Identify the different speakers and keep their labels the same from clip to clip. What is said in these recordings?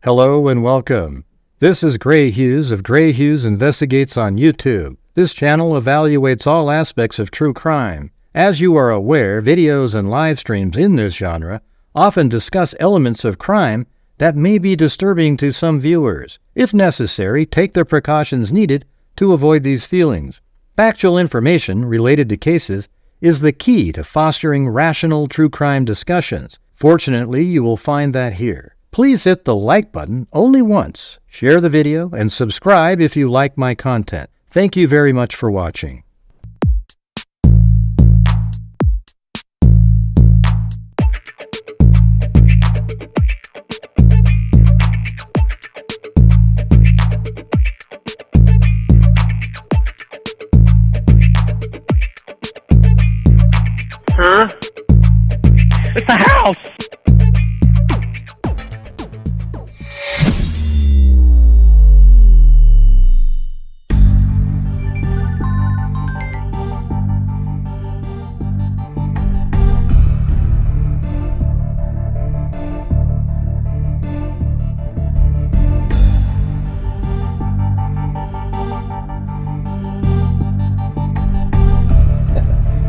Speaker 1: Hello and welcome. This is Grant Hughes of Grant Hughes Investigates on YouTube. This channel evaluates all aspects of true crime. As you are aware, videos and live streams in this genre often discuss elements of crime that may be disturbing to some viewers. If necessary, take the precautions needed to avoid these feelings. Factual information related to cases is the key to fostering rational true crime discussions. Fortunately, you will find that here. Please hit the like button only once, share the video, and subscribe if you like my content. Thank you very much for watching.
Speaker 2: Huh? It's the house!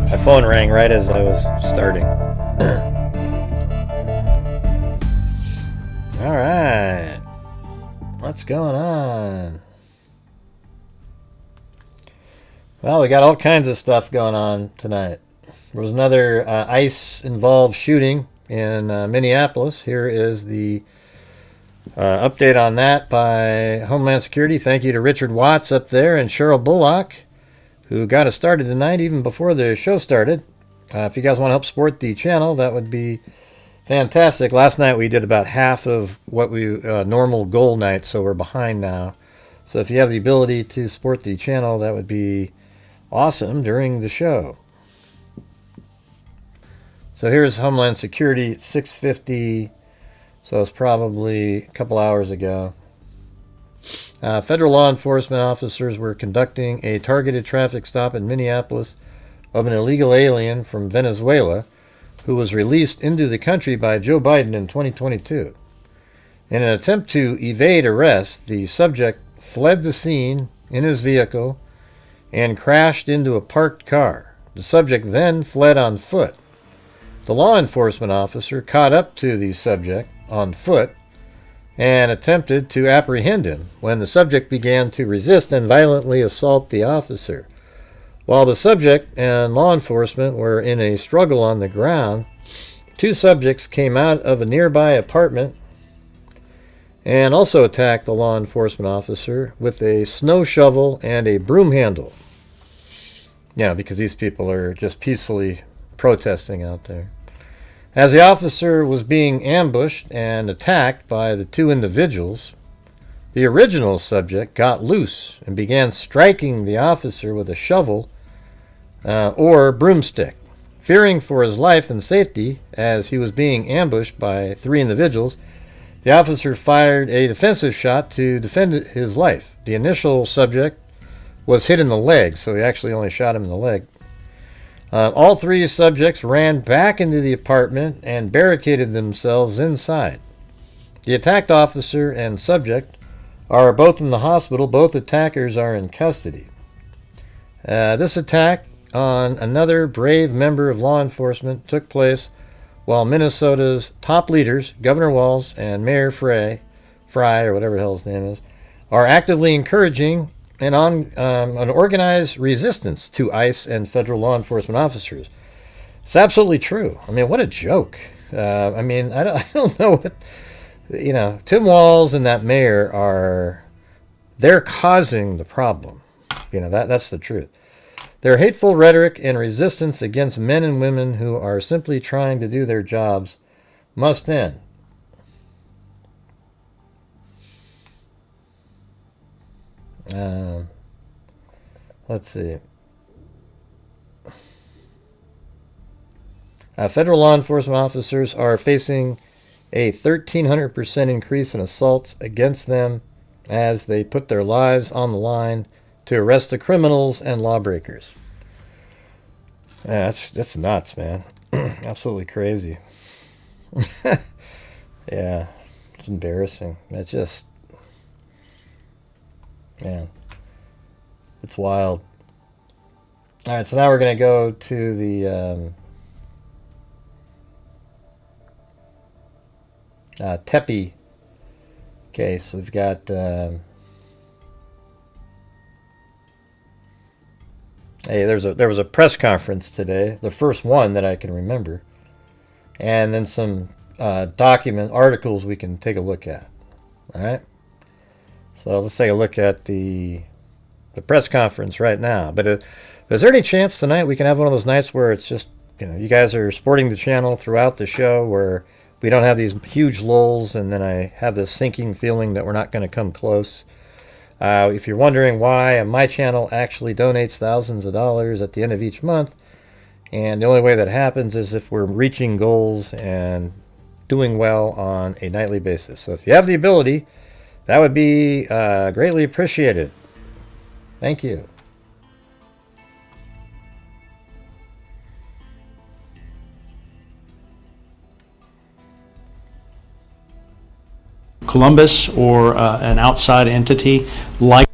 Speaker 1: My phone rang right as I was starting. Alright. What's going on? Well, we got all kinds of stuff going on tonight. There was another ICE-involved shooting in Minneapolis. Here is the update on that by Homeland Security. Thank you to Richard Watts up there and Cheryl Bullock, who got us started tonight even before the show started. If you guys want to help support the channel, that would be fantastic. Last night we did about half of what we normal goal night, so we're behind now. So if you have the ability to support the channel, that would be awesome during the show. So here's Homeland Security at 6:50, so it's probably a couple hours ago. Federal law enforcement officers were conducting a targeted traffic stop in Minneapolis of an illegal alien from Venezuela who was released into the country by Joe Biden in 2022. In an attempt to evade arrest, the subject fled the scene in his vehicle and crashed into a parked car. The subject then fled on foot. The law enforcement officer caught up to the subject on foot and attempted to apprehend him when the subject began to resist and violently assault the officer. While the subject and law enforcement were in a struggle on the ground, two subjects came out of a nearby apartment and also attacked the law enforcement officer with a snow shovel and a broom handle. Yeah, because these people are just peacefully protesting out there. As the officer was being ambushed and attacked by the two individuals, the original subject got loose and began striking the officer with a shovel or broomstick. Fearing for his life and safety as he was being ambushed by three individuals, the officer fired a defensive shot to defend his life. The initial subject was hit in the leg, so he actually only shot him in the leg. All three subjects ran back into the apartment and barricaded themselves inside. The attacked officer and subject are both in the hospital. Both attackers are in custody. This attack on another brave member of law enforcement took place while Minnesota's top leaders, Governor Walz and Mayor Fry, or whatever the hell his name is, are actively encouraging an organized resistance to ICE and federal law enforcement officers. It's absolutely true. I mean, what a joke. I mean, I don't know what, you know, Tim Walz and that mayor they're causing the problem. You know, that's the truth. Their hateful rhetoric and resistance against men and women who are simply trying to do their jobs must end. Let's see. Federal law enforcement officers are facing a 1,300% increase in assaults against them as they put their lives on the line to arrest the criminals and lawbreakers. Yeah, that's nuts, man. Absolutely crazy. Yeah. It's embarrassing. It's just, man, it's wild. All right, so now we're going to go to the Tepe case. We've got hey, there was a press conference today, the first one that I can remember, and then some articles we can take a look at. All right, so let's take a look at the press conference right now. But is there any chance tonight we can have one of those nights where it's just, you guys are supporting the channel throughout the show, where we don't have these huge lulls and then I have this sinking feeling that we're not going to come close? If you're wondering why, my channel actually donates thousands of dollars at the end of each month, and the only way that happens is if we're reaching goals and doing well on a nightly basis. So if you have the ability, that would be greatly appreciated. Thank you.
Speaker 3: Columbus or an outside entity like.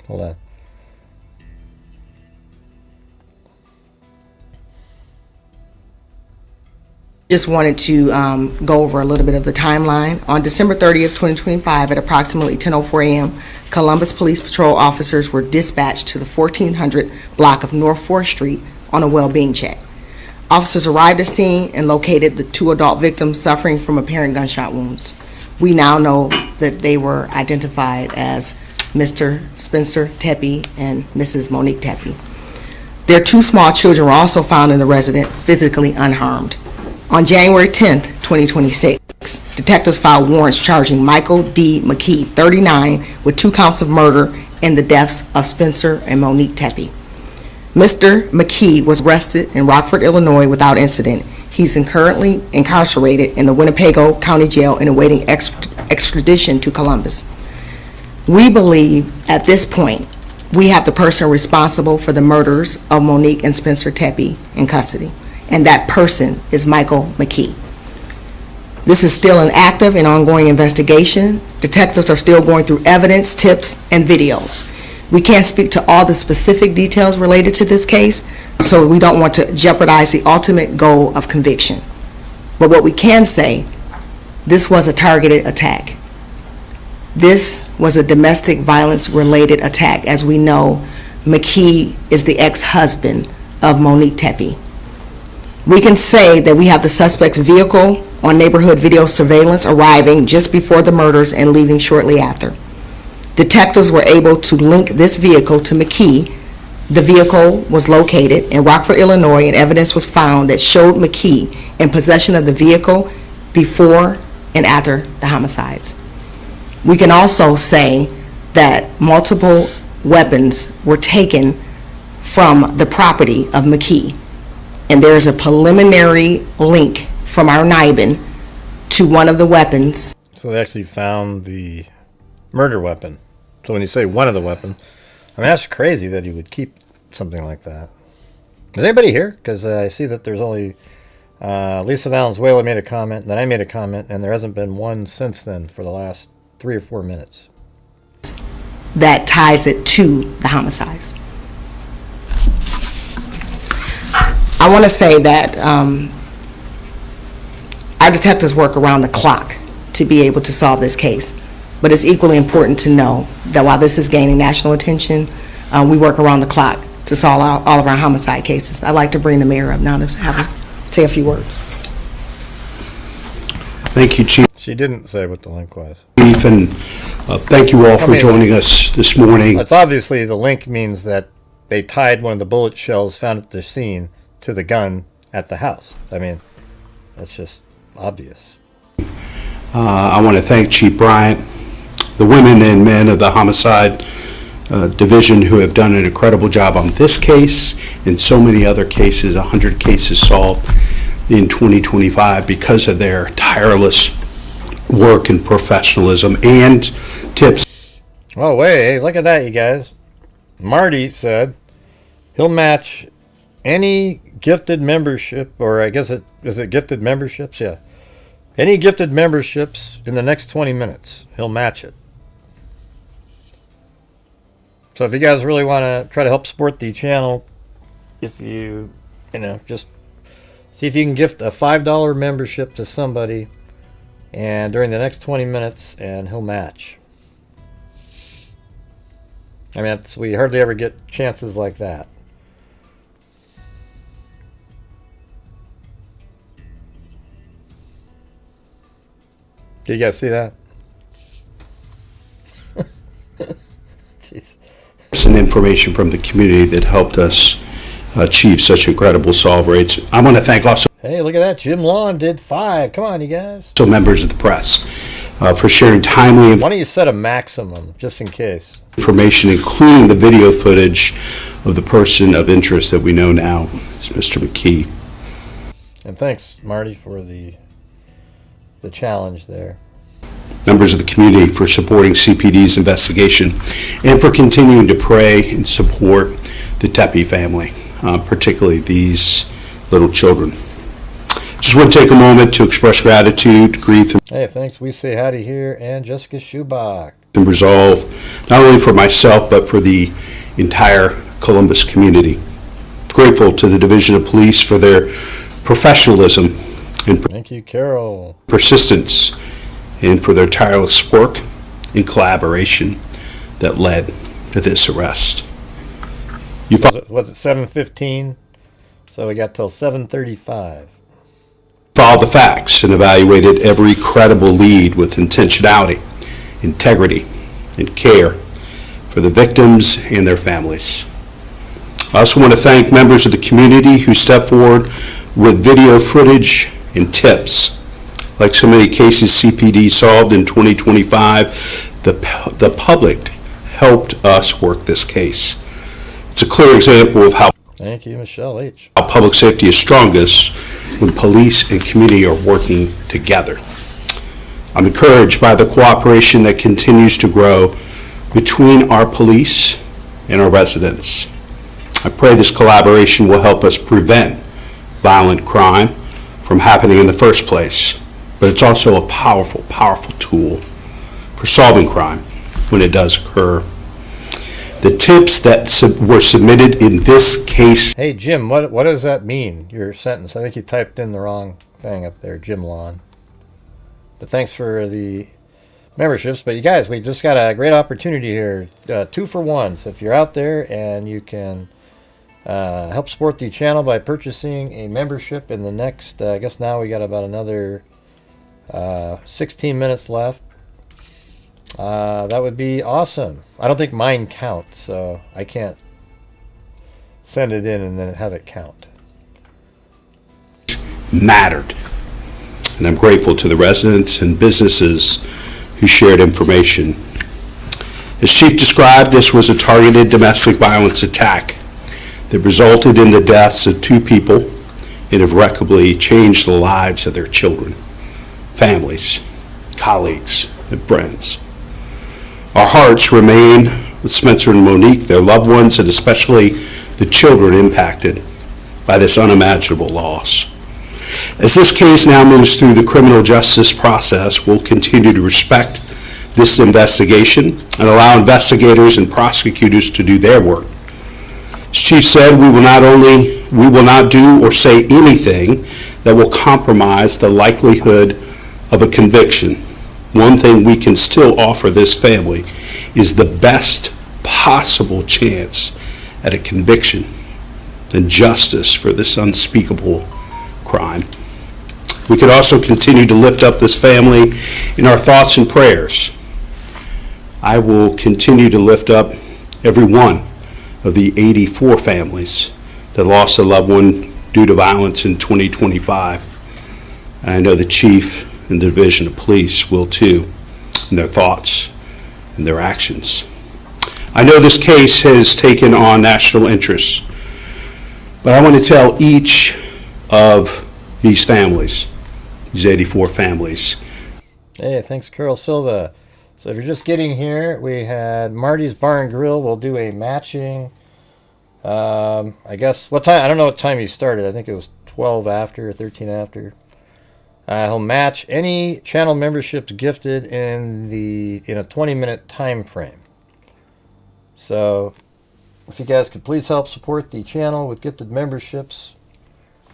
Speaker 1: Hold on.
Speaker 4: Just wanted to go over a little bit of the timeline. On December 30th, 2025, at approximately 10:04 a.m., Columbus Police Patrol officers were dispatched to the 1400 block of North 4th Street on a well-being check. Officers arrived at scene and located the 2 adult victims suffering from apparent gunshot wounds. We now know that they were identified as Mr. Spencer Tepe and Mrs. Monique Tepe. Their 2 small children were also found in the residence, physically unharmed. On January 10th, 2026, detectives filed warrants charging Michael D. McKee, 39, with 2 counts of murder in the deaths of Spencer and Monique Tepe. Mr. McKee was arrested in Rockford, Illinois without incident. He's currently incarcerated in the Winnebago County Jail and awaiting extradition to Columbus. We believe at this point we have the person responsible for the murders of Monique and Spencer Tepe in custody, and that person is Michael McKee. This is still an active and ongoing investigation. Detectives are still going through evidence, tips, and videos. We can't speak to all the specific details related to this case, so we don't want to jeopardize the ultimate goal of conviction. But what we can say, this was a targeted attack. This was a domestic violence related attack. As we know, McKee is the ex-husband of Monique Tepe. We can say that we have the suspect's vehicle on neighborhood video surveillance arriving just before the murders and leaving shortly after. Detectives were able to link this vehicle to McKee. The vehicle was located in Rockford, Illinois, and evidence was found that showed McKee in possession of the vehicle before and after the homicides. We can also say that multiple weapons were taken from the property of McKee, and there is a preliminary link from our NIBIN to one of the weapons.
Speaker 1: So they actually found the murder weapon. So when you say one of the weapons, I mean, that's crazy that he would keep something like that. Is anybody here? Because I see that there's only Lisa Valenzuela made a comment, then I made a comment, and there hasn't been one since then for the last 3 or 4 minutes.
Speaker 4: That ties it to the homicides. I want to say that our detectives work around the clock to be able to solve this case. But it's equally important to know that while this is gaining national attention, we work around the clock to solve all of our homicide cases. I'd like to bring the mayor up now to say a few words.
Speaker 5: Thank you, Chief.
Speaker 1: She didn't say what the link was.
Speaker 5: Chief, and thank you all for joining us this morning.
Speaker 1: It's obviously the link means that they tied one of the bullet shells found at the scene to the gun at the house. I mean, that's just obvious.
Speaker 5: I want to thank Chief Bryant, the women and men of the homicide division who have done an incredible job on this case and so many other cases, 100 cases solved in 2025 because of their tireless work and professionalism and tips.
Speaker 1: Oh, wait, hey, look at that, you guys. Marty said he'll match any gifted membership, or I guess is it gifted memberships? Yeah. Any gifted memberships in the next 20 minutes, he'll match it. So if you guys really want to try to help support the channel, if you know, just see if you can gift a $5 membership to somebody and during the next 20 minutes, and he'll match. I mean, we hardly ever get chances like that. Did you guys see that? Jeez.
Speaker 5: Some information from the community that helped us achieve such incredible solve rates. I want to thank also
Speaker 1: Hey, look at that. Jim Lawn did 5. Come on, you guys.
Speaker 5: members of the press for sharing timely
Speaker 1: Why don't you set a maximum, just in case?
Speaker 5: information, including the video footage of the person of interest that we know now is Mr. McKee.
Speaker 1: And thanks, Marty, for the challenge there.
Speaker 5: Members of the community for supporting CPD's investigation and for continuing to pray and support the Tepe family, particularly these little children. Just want to take a moment to express gratitude, grief,
Speaker 1: Hey, thanks. We say howdy here, and Jessica Schubach.
Speaker 5: and resolve, not only for myself, but for the entire Columbus community. Grateful to the Division of Police for their professionalism and
Speaker 1: Thank you, Carol.
Speaker 5: persistence, and for their tireless work and collaboration that led to this arrest.
Speaker 1: Was it 7:15? So we got till 7:35.
Speaker 5: Followed the facts and evaluated every credible lead with intentionality, integrity, and care for the victims and their families. I also want to thank members of the community who stepped forward with video footage and tips. Like so many cases CPD solved in 2025, the public helped us work this case. It's a clear example of how
Speaker 1: Thank you, Michelle H.
Speaker 5: public safety is strongest when police and community are working together. I'm encouraged by the cooperation that continues to grow between our police and our residents. I pray this collaboration will help us prevent violent crime from happening in the first place, but it's also a powerful, powerful tool for solving crime when it does occur. The tips that were submitted in this case.
Speaker 1: Hey, Jim, what does that mean, your sentence? I think you typed in the wrong thing up there, Jim Lawn. But thanks for the memberships. But you guys, we just got a great opportunity here. 2 for 1. So if you're out there and you can help support the channel by purchasing a membership in the next, I guess now we got about another 16 minutes left. That would be awesome. I don't think mine counts, so I can't send it in and then have it count.
Speaker 5: Mattered. And I'm grateful to the residents and businesses who shared information. As Chief described, this was a targeted domestic violence attack that resulted in the deaths of 2 people and irrevocably changed the lives of their children, families, colleagues, and friends. Our hearts remain with Spencer and Monique, their loved ones, and especially the children impacted by this unimaginable loss. As this case now moves through the criminal justice process, we'll continue to respect this investigation and allow investigators and prosecutors to do their work. As Chief said, we will not do or say anything that will compromise the likelihood of a conviction. One thing we can still offer this family is the best possible chance at a conviction and justice for this unspeakable crime. We could also continue to lift up this family in our thoughts and prayers. I will continue to lift up every one of the 84 families that lost a loved one due to violence in 2025. And I know the Chief and the Division of Police will too, in their thoughts and their actions. I know this case has taken on national interest, but I want to tell each of these families, these 84 families.
Speaker 1: Hey, thanks, Carol Silva. So if you're just getting here, we had Marty's Bar and Grill. We'll do a matching, I guess, what time? I don't know what time you started. I think it was 12 after or 13 after. He'll match any channel memberships gifted in a 20-minute time frame. So if you guys could please help support the channel with gifted memberships,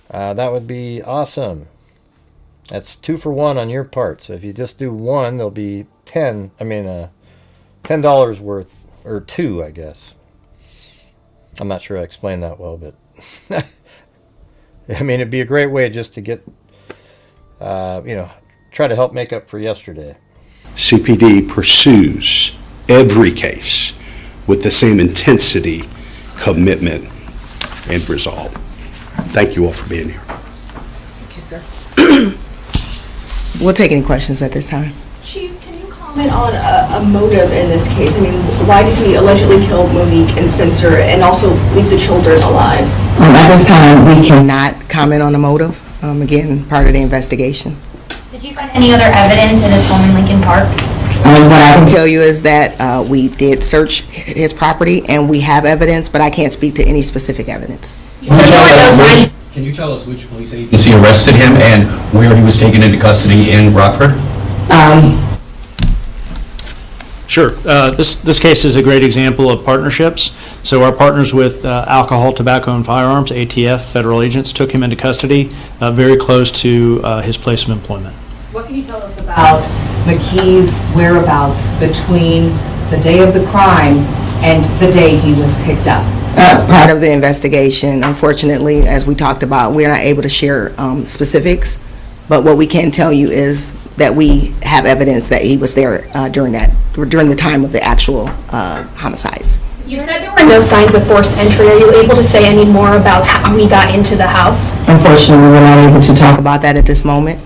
Speaker 1: that would be awesome. That's 2 for 1 on your part. So if you just do one, there'll be $10 worth, or 2, I guess. I'm not sure I explained that well, but I mean, it'd be a great way just to get, try to help make up for yesterday.
Speaker 5: CPD pursues every case with the same intensity, commitment, and resolve. Thank you all for being here.
Speaker 4: Thank you, sir. We'll take any questions at this time.
Speaker 6: Chief, can you comment on a motive in this case? I mean, why did he allegedly kill Monique and Spencer and also leave the children alive?
Speaker 4: At this time, we cannot comment on the motive. Again, part of the investigation.
Speaker 7: Did you find any other evidence in his home in Lincoln Park?
Speaker 4: What I can tell you is that we did search his property and we have evidence, but I can't speak to any specific evidence.
Speaker 7: So there were no signs.
Speaker 8: Can you tell us which police agency arrested him and where he was taken into custody in Rockford?
Speaker 3: Sure. This case is a great example of partnerships. So our partners with Alcohol, Tobacco, and Firearms, ATF, federal agents, took him into custody very close to his place of employment.
Speaker 9: What can you tell us about McKee's whereabouts between the day of the crime and the day he was picked up?
Speaker 4: Part of the investigation, unfortunately, as we talked about, we're not able to share specifics, but what we can tell you is that we have evidence that he was there during the time of the actual homicides.
Speaker 7: You said there were no signs of forced entry. Are you able to say any more about how he got into the house?
Speaker 4: Unfortunately, we're not able to talk about that at this moment.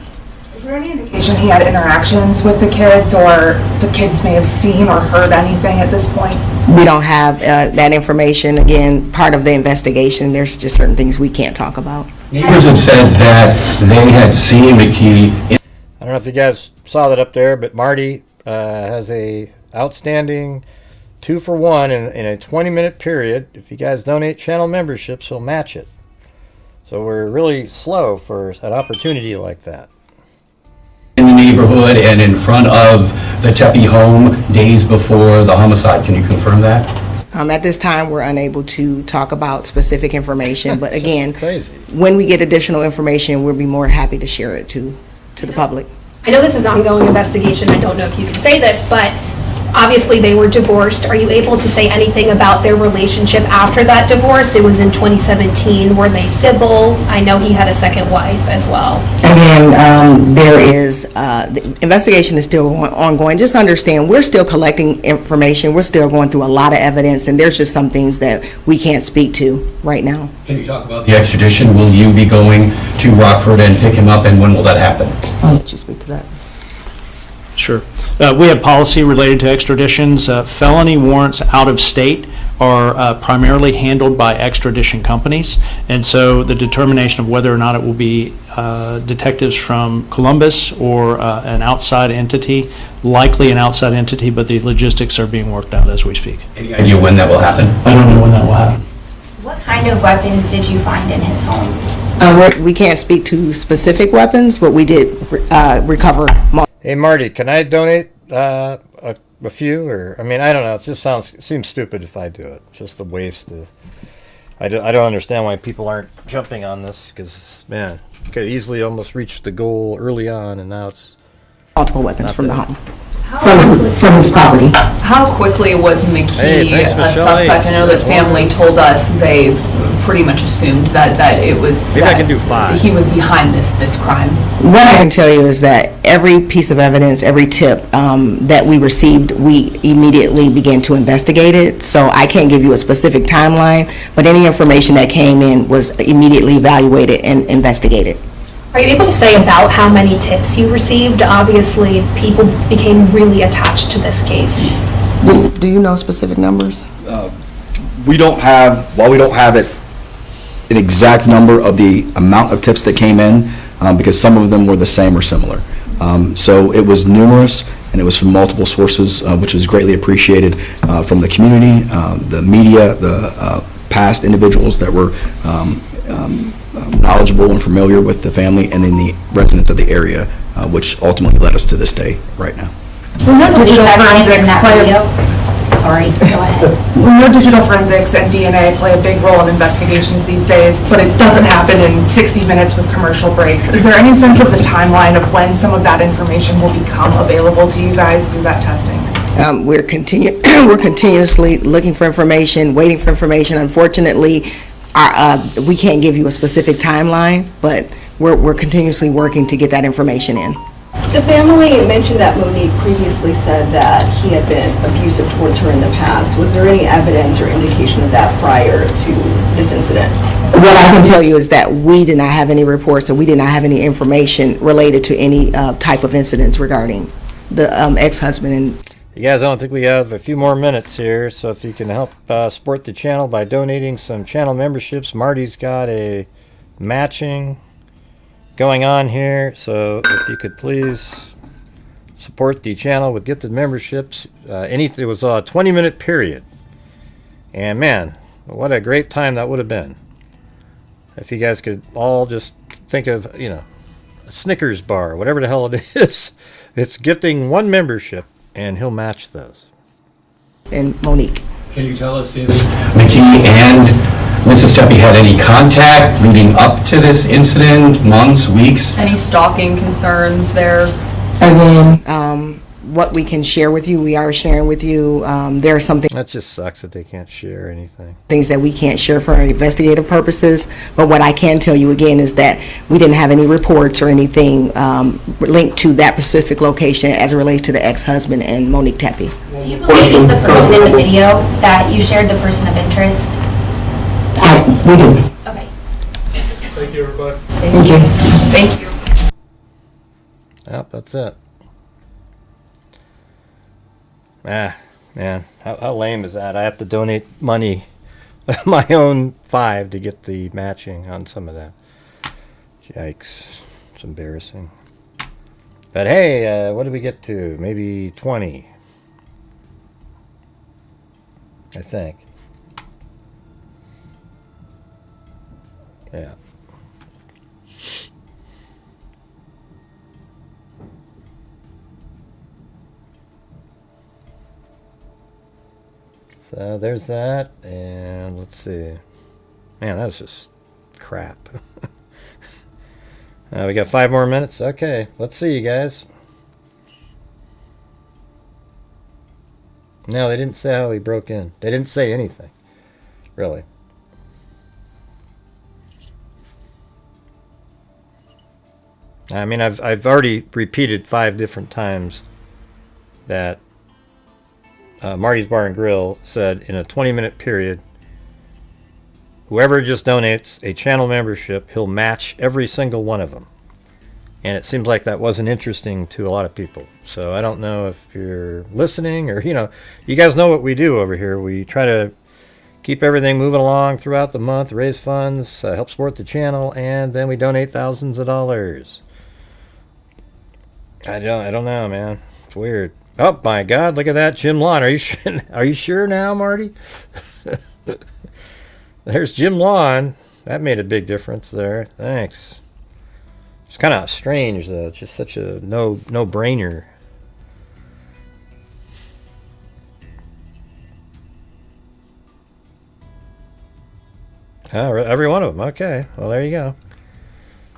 Speaker 10: Is there any indication he had interactions with the kids, or the kids may have seen or heard anything at this point?
Speaker 4: We don't have that information. Again, part of the investigation, there's just certain things we can't talk about.
Speaker 8: Neighbors had said that they had seen McKee.
Speaker 1: I don't know if you guys saw that up there, but Marty has a outstanding 2 for 1 in a 20-minute period. If you guys donate channel memberships, he'll match it. So we're really slow for an opportunity like that.
Speaker 8: In the neighborhood and in front of the Tepe home days before the homicide. Can you confirm that?
Speaker 4: At this time, we're unable to talk about specific information, but again,
Speaker 1: Crazy.
Speaker 4: when we get additional information, we'll be more happy to share it to the public.
Speaker 7: I know this is ongoing investigation. I don't know if you can say this, but obviously they were divorced. Are you able to say anything about their relationship after that divorce? It was in 2017. Were they civil? I know he had a second wife as well.
Speaker 4: Again, there is, the investigation is still ongoing. Just understand, we're still collecting information. We're still going through a lot of evidence, and there's just some things that we can't speak to right now.
Speaker 8: Can you talk about the extradition? Will you be going to Rockford and pick him up, and when will that happen?
Speaker 4: I'll let you speak to that.
Speaker 3: Sure. We have policy related to extraditions. Felony warrants out of state are primarily handled by extradition companies, and so the determination of whether or not it will be detectives from Columbus or an outside entity, likely an outside entity, but the logistics are being worked out as we speak.
Speaker 8: Any idea when that will happen?
Speaker 3: I don't know when that will happen.
Speaker 7: What kind of weapons did you find in his home?
Speaker 4: We can't speak to specific weapons, but we did recover.
Speaker 1: Hey Marty, can I donate a few? Or I mean, I don't know. It just seems stupid if I do it. It's just a waste of. I don't understand why people aren't jumping on this, because man, you could easily almost reach the goal early on, and now it's
Speaker 4: Multiple weapons from the home.
Speaker 10: From
Speaker 4: his property.
Speaker 10: How quickly was McKee
Speaker 1: thanks,
Speaker 10: a
Speaker 1: Michelle.
Speaker 10: suspect? I know
Speaker 1: Hey,
Speaker 10: that family told us they pretty much assumed that it was.
Speaker 1: Maybe I
Speaker 10: that
Speaker 1: can do 5.
Speaker 10: He was behind this crime.
Speaker 4: What I can tell you is that every piece of evidence, every tip that we received, we immediately began to investigate it. So I can't give you a specific timeline, but any information that came in was immediately evaluated and investigated.
Speaker 7: Are you able to say about how many tips you received? Obviously, people became really attached to this case.
Speaker 4: Do you know specific numbers?
Speaker 11: We don't have an exact number of the amount of tips that came in, because some of them were the same or similar. So it was numerous, and it was from multiple sources, which was greatly appreciated from the community, the media, the past individuals that were knowledgeable and familiar with the family and then the residents of the area, which ultimately led us to this day right now.
Speaker 10: We know digital forensics play
Speaker 7: Sorry, go ahead.
Speaker 10: We know digital forensics and DNA play a big role in investigations these days, but it doesn't happen in 60 minutes with commercial breaks. Is there any sense of the timeline of when some of that information will become available to you guys through that testing?
Speaker 4: We're continuously looking for information, waiting for information. Unfortunately, we can't give you a specific timeline, but we're continuously working to get that information in.
Speaker 6: The family mentioned that Monique previously said that he had been abusive towards her in the past. Was there any evidence or indication of that prior to this incident?
Speaker 4: What I can tell you is that we did not have any reports, or we did not have any information related to any type of incidents regarding the ex-husband. And
Speaker 1: You guys, I don't think we have a few more minutes here, so if you can help support the channel by donating some channel memberships. Marty's got a matching going on here, so if you could please support the channel with gifted memberships. It was a 20-minute period, and man, what a great time that would have been if you guys could all just think of, you know, a Snickers bar, whatever the hell it is. It's gifting one membership and he'll match those.
Speaker 4: And Monique.
Speaker 8: Can you tell us if McKee and Mrs. Tepe had any contact leading up to this incident, months, weeks?
Speaker 9: Any stalking concerns there?
Speaker 4: Again, what we can share with you, we are sharing with you. There are some
Speaker 1: That just sucks that they can't share anything.
Speaker 4: things that we can't share for investigative purposes, but what I can tell you again is that we didn't have any reports or anything linked to that specific location as it relates to the ex-husband and Monique Tepe.
Speaker 7: Do you believe he's the person in the video that you shared, the person of interest?
Speaker 4: We do.
Speaker 7: Okay.
Speaker 2: Thank you, everybody.
Speaker 4: Thank you.
Speaker 9: Thank you.
Speaker 1: Yep, that's it. Ah, man, how lame is that? I have to donate money, my own 5 to get the matching on some of that. Yikes, it's embarrassing. But hey, what did we get to? Maybe 20, I think. Yeah. So there's that, and let's see. Man, that's just crap. We got 5 more minutes. Okay, let's see, you guys. No, they didn't say how he broke in. They didn't say anything, really. I mean, I've already repeated 5 different times that Marty's Bar and Grill said in a 20-minute period, whoever just donates a channel membership, he'll match every single one of them. And it seems like that wasn't interesting to a lot of people. So I don't know if you're listening or, you know, you guys know what we do over here. We try to keep everything moving along throughout the month, raise funds, help support the channel, and then we donate thousands of dollars. I don't know, man. It's weird. Oh my God! Look at that, Jim Lawn. Are you sure? Are you sure now, Marty? There's Jim Lawn. That made a big difference there. Thanks. It's kind of strange though. It's just such a no-brainer. Oh, every one of them. Okay. Well, there you go.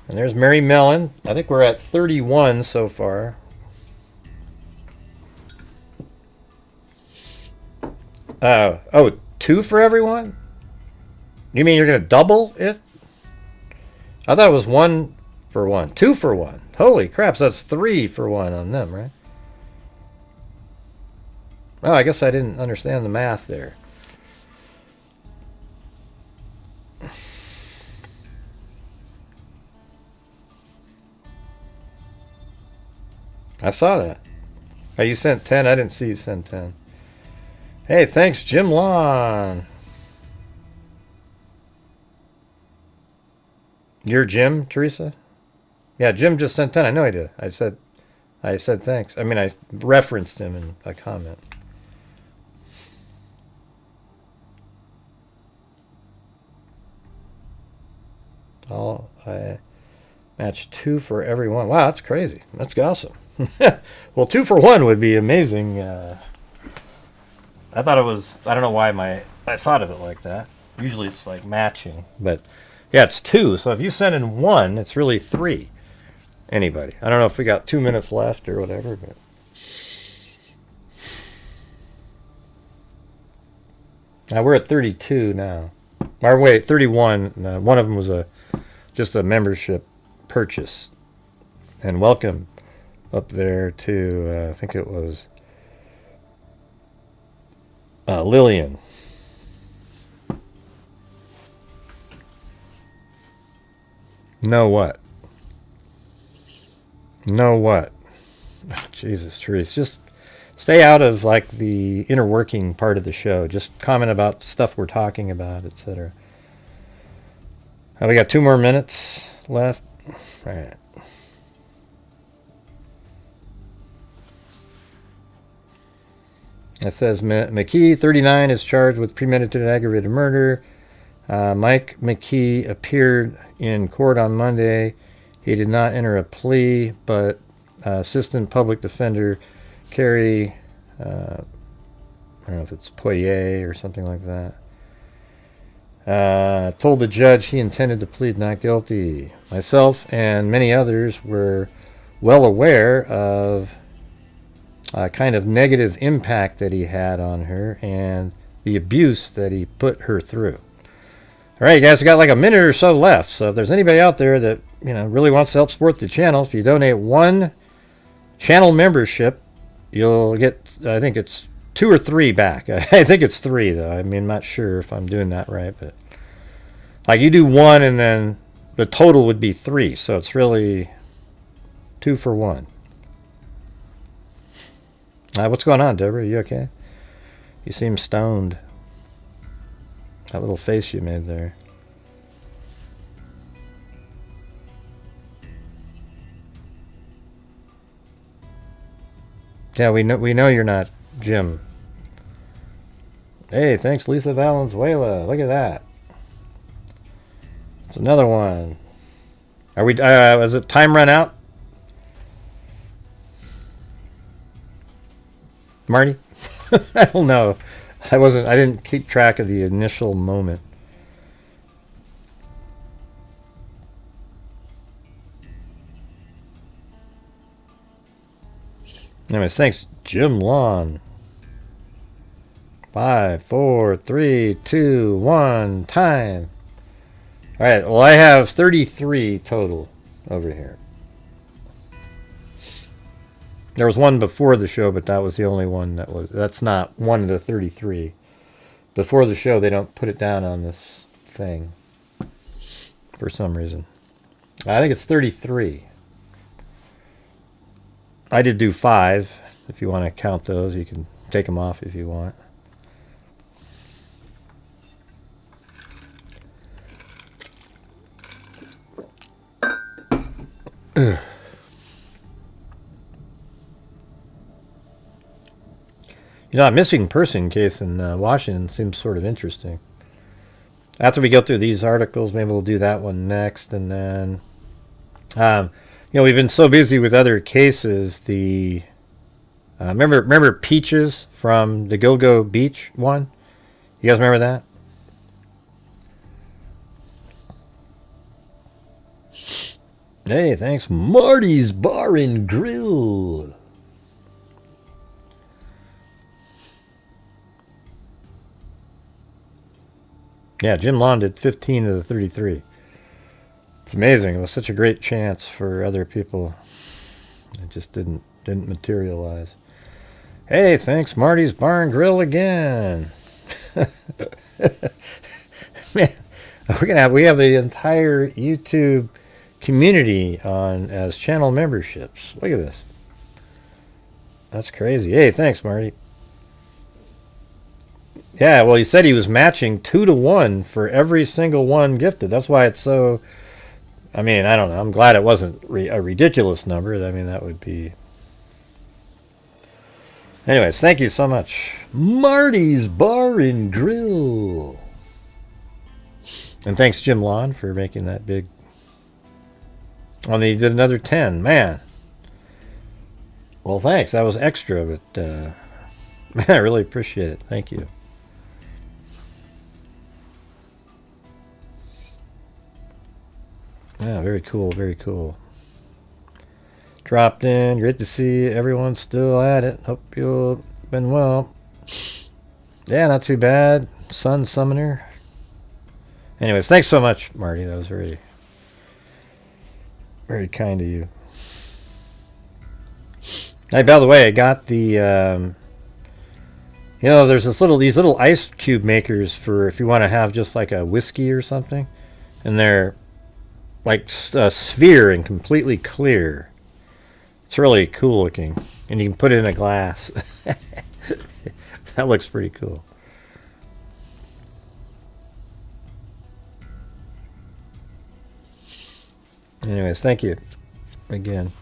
Speaker 1: And there's Mary Mellon. I think we're at 31 so far. Oh, 2 for everyone? You mean you're going to double it? I thought it was 1 for 1. 2 for 1. Holy crap, so that's 3 for 1 on them, right? Oh, I guess I didn't understand the math there. I saw that. Oh, you sent 10? I didn't see you send 10. Hey, thanks, Jim Lawn. You're Jim, Teresa? Yeah, Jim just sent 10. I know he did. I said thanks. I mean, I referenced him in a comment. I match 2 for every one. Wow, that's crazy. That's awesome. Well, 2 for 1 would be amazing. I thought it was, I don't know why I thought of it like that. Usually it's like matching, but yeah, it's 2. So if you send in 1, it's really 3. Anybody. I don't know if we got 2 minutes left or whatever, but. Now we're at 32 now. Or wait, 31. One of them was just a membership purchase. And welcome up there to, I think it was Lillian. Know what? Know what? Oh, Jesus, Therese, just stay out of like the inner working part of the show. Just comment about stuff we're talking about, etc. We got 2 more minutes left. All right. It says McKee, 39, is charged with premeditated aggravated murder. Mike McKee appeared in court on Monday. He did not enter a plea, but Assistant Public Defender Carrie, I don't know if it's Poirier or something like that, told the judge he intended to plead not guilty. Myself and many others were well aware of kind of negative impact that he had on her and the abuse that he put her through. All right, you guys, we got like a minute or so left. So if there's anybody out there that really wants to help support the channel, if you donate 1 channel membership, you'll get, I think it's 2 or 3 back. I think it's 3 though. I mean, I'm not sure if I'm doing that right, but like you do 1 and then the total would be 3. So it's really 2 for 1. What's going on, Deborah? Are you okay? You seem stoned. That little face you made there. Yeah, we know you're not Jim. Hey, thanks, Lisa Valenzuela. Look at that. It's another one. Are we? Is it time run out? Marty? I don't know. I didn't keep track of the initial moment. Anyways, thanks, Jim Lawn. 5, 4, 3, 2, 1, time. All right, well, I have 33 total over here. There was one before the show, but that was the only one that's not one of the 33. Before the show, they don't put it down on this thing for some reason. I think it's 33. I did do 5. If you want to count those, you can take them off if you want. Ugh. A missing person case in Washington seems sort of interesting. After we go through these articles, maybe we'll do that one next. And then, we've been so busy with other cases. Remember Peaches from the Go-Go Beach one? You guys remember that? Hey, thanks. Marty's Bar and Grill. Yeah, Jim Lawn did 15 of the 33. It's amazing. It was such a great chance for other people. It just didn't materialize. Hey, thanks, Marty's Bar and Grill again. Man, we have the entire YouTube community on as channel memberships. Look at this. That's crazy. Hey, thanks, Marty. Yeah, well, he said he was matching 2 to 1 for every single one gifted. That's why it's so. I mean, I don't know. I'm glad it wasn't a ridiculous number. I mean, that would be. Anyways, thank you so much, Marty's Bar and Grill, and thanks Jim Lawn for making that big Oh, and they did another 10. Man. Well, thanks. That was extra, but man, I really appreciate it. Thank you. Yeah, very cool, very cool. Dropped in. Great to see everyone's still at it. Hope you've been well. Yeah, not too bad. Sun Summoner. Anyways, thanks so much, Marty. That was very, very kind of you. Hey, by the way, I got the, you know, there's these little ice cube makers for if you want to have just like a whiskey or something. And they're like a sphere and completely clear. It's really cool looking. And you can put it in a glass. That looks pretty cool. Anyways, thank you again.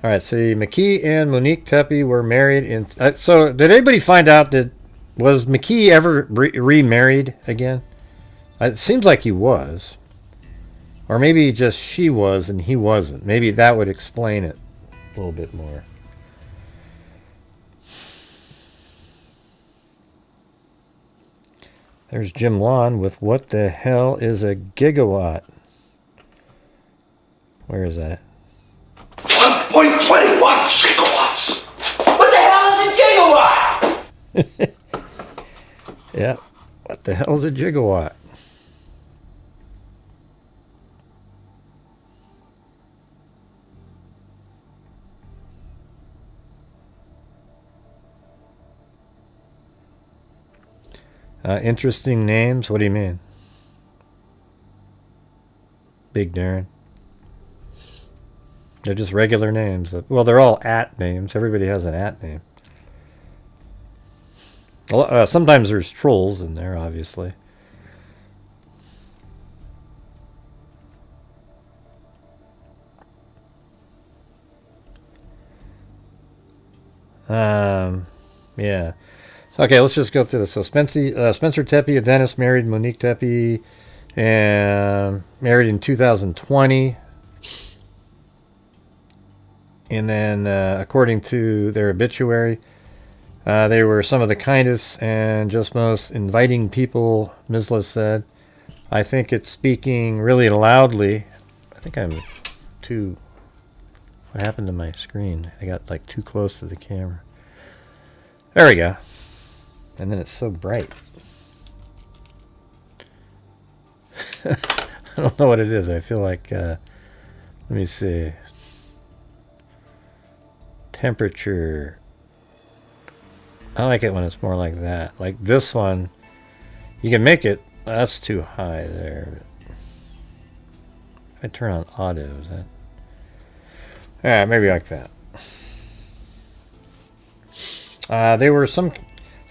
Speaker 1: All right, see, McKee and Monique Tepe were married in... so, did anybody find out that... Was McKee ever remarried again? It seems like he was. Or maybe just she was and he wasn't. Maybe that would explain it a little bit more. There's Jim Lawn with what the hell is a gigawatt? Where is that?
Speaker 12: 1.21 gigawatts! What the hell is a gigawatt?
Speaker 1: Yeah. What the hell is a gigawatt? Interesting names. What do you mean? Big Darren. They're just regular names. Well, they're all at names. Everybody has an at name. Sometimes there's trolls in there, obviously. Yeah. Okay, let's just go through this. So Spencer Tepe, a dentist, married Monique Tepe, and married in 2020. And then, according to their obituary, they were some of the kindest and just most inviting people, Misla said. I think it's speaking really loudly. I think I'm too... What happened to my screen? I got like too close to the camera. There we go. And then it's so bright. I don't know what it is. I feel like... let me see. Temperature. I like it when it's more like that. Like this one, you can make it. That's too high there. If I turn on auto, is that? Yeah, maybe like that. They were some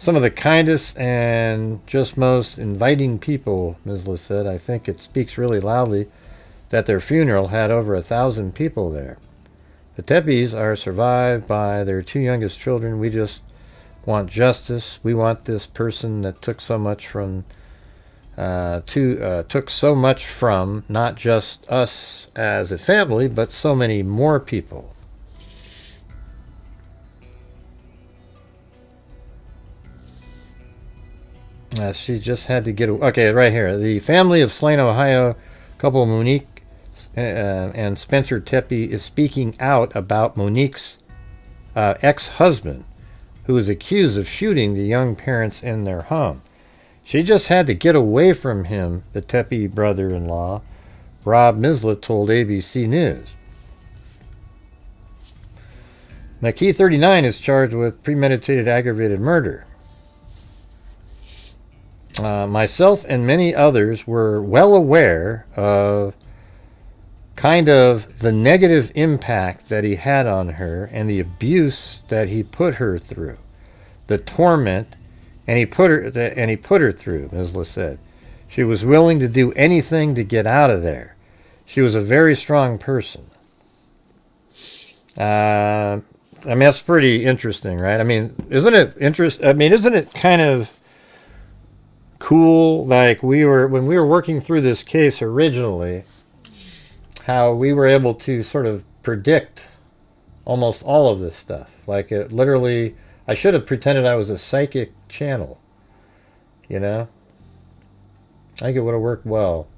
Speaker 1: of the kindest and just most inviting people, Misla said. I think it speaks really loudly that their funeral had over 1,000 people there. The Tepes are survived by their 2 youngest children. We just want justice. We want this person that took so much from not just us as a family, but so many more people. She just had to get okay, right here. The family of slain Ohio couple Monique and Spencer Tepe is speaking out about Monique's ex-husband, who is accused of shooting the young parents in their home. She just had to get away from him, the Tepe brother-in-law, Rob Misla told ABC News. McKee, 39, is charged with premeditated aggravated murder. Myself and many others were well aware of kind of the negative impact that he had on her and the abuse that he put her through, the torment, and he put her through, Misla said. She was willing to do anything to get out of there. She was a very strong person. I mean, that's pretty interesting, right? I mean, isn't it kind of cool, like when we were working through this case originally, how we were able to sort of predict almost all of this stuff. Like, it literally, I should have pretended I was a psychic channel, you know? I think it would have worked well.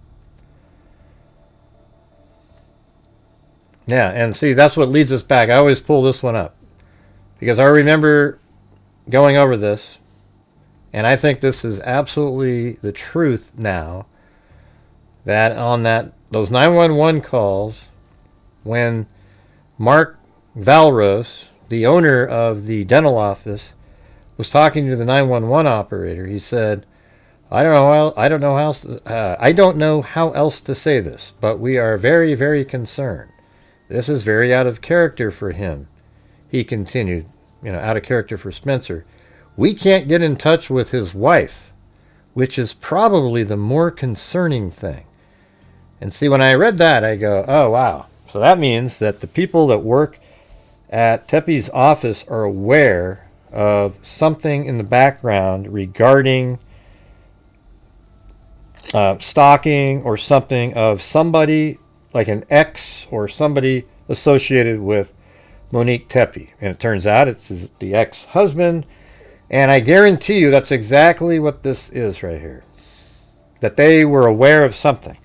Speaker 1: Yeah, and see, that's what leads us back. I always pull this one up because I remember going over this, and I think this is absolutely the truth now, that on those 911 calls, when Mark Valros, the owner of the dental office, was talking to the 911 operator, he said, I don't know how else to say this, but we are very, very concerned. This is very out of character for him. He continued, out of character for Spencer. We can't get in touch with his wife, which is probably the more concerning thing. And see, when I read that, I go, oh, wow. So that means that the people that work at Tepe's office are aware of something in the background regarding stalking or something of somebody like an ex or somebody associated with Monique Tepe. And it turns out it's the ex-husband. And I guarantee you that's exactly what this is right here. That they were aware of something.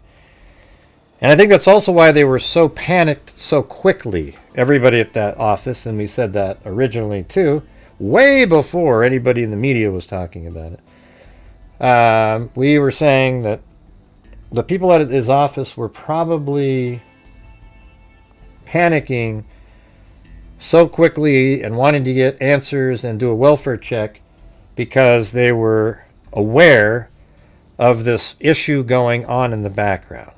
Speaker 1: And I think that's also why they were so panicked so quickly, everybody at that office, and we said that originally too, way before anybody in the media was talking about it. We were saying that the people at his office were probably panicking so quickly and wanting to get answers and do a welfare check because they were aware of this issue going on in the background.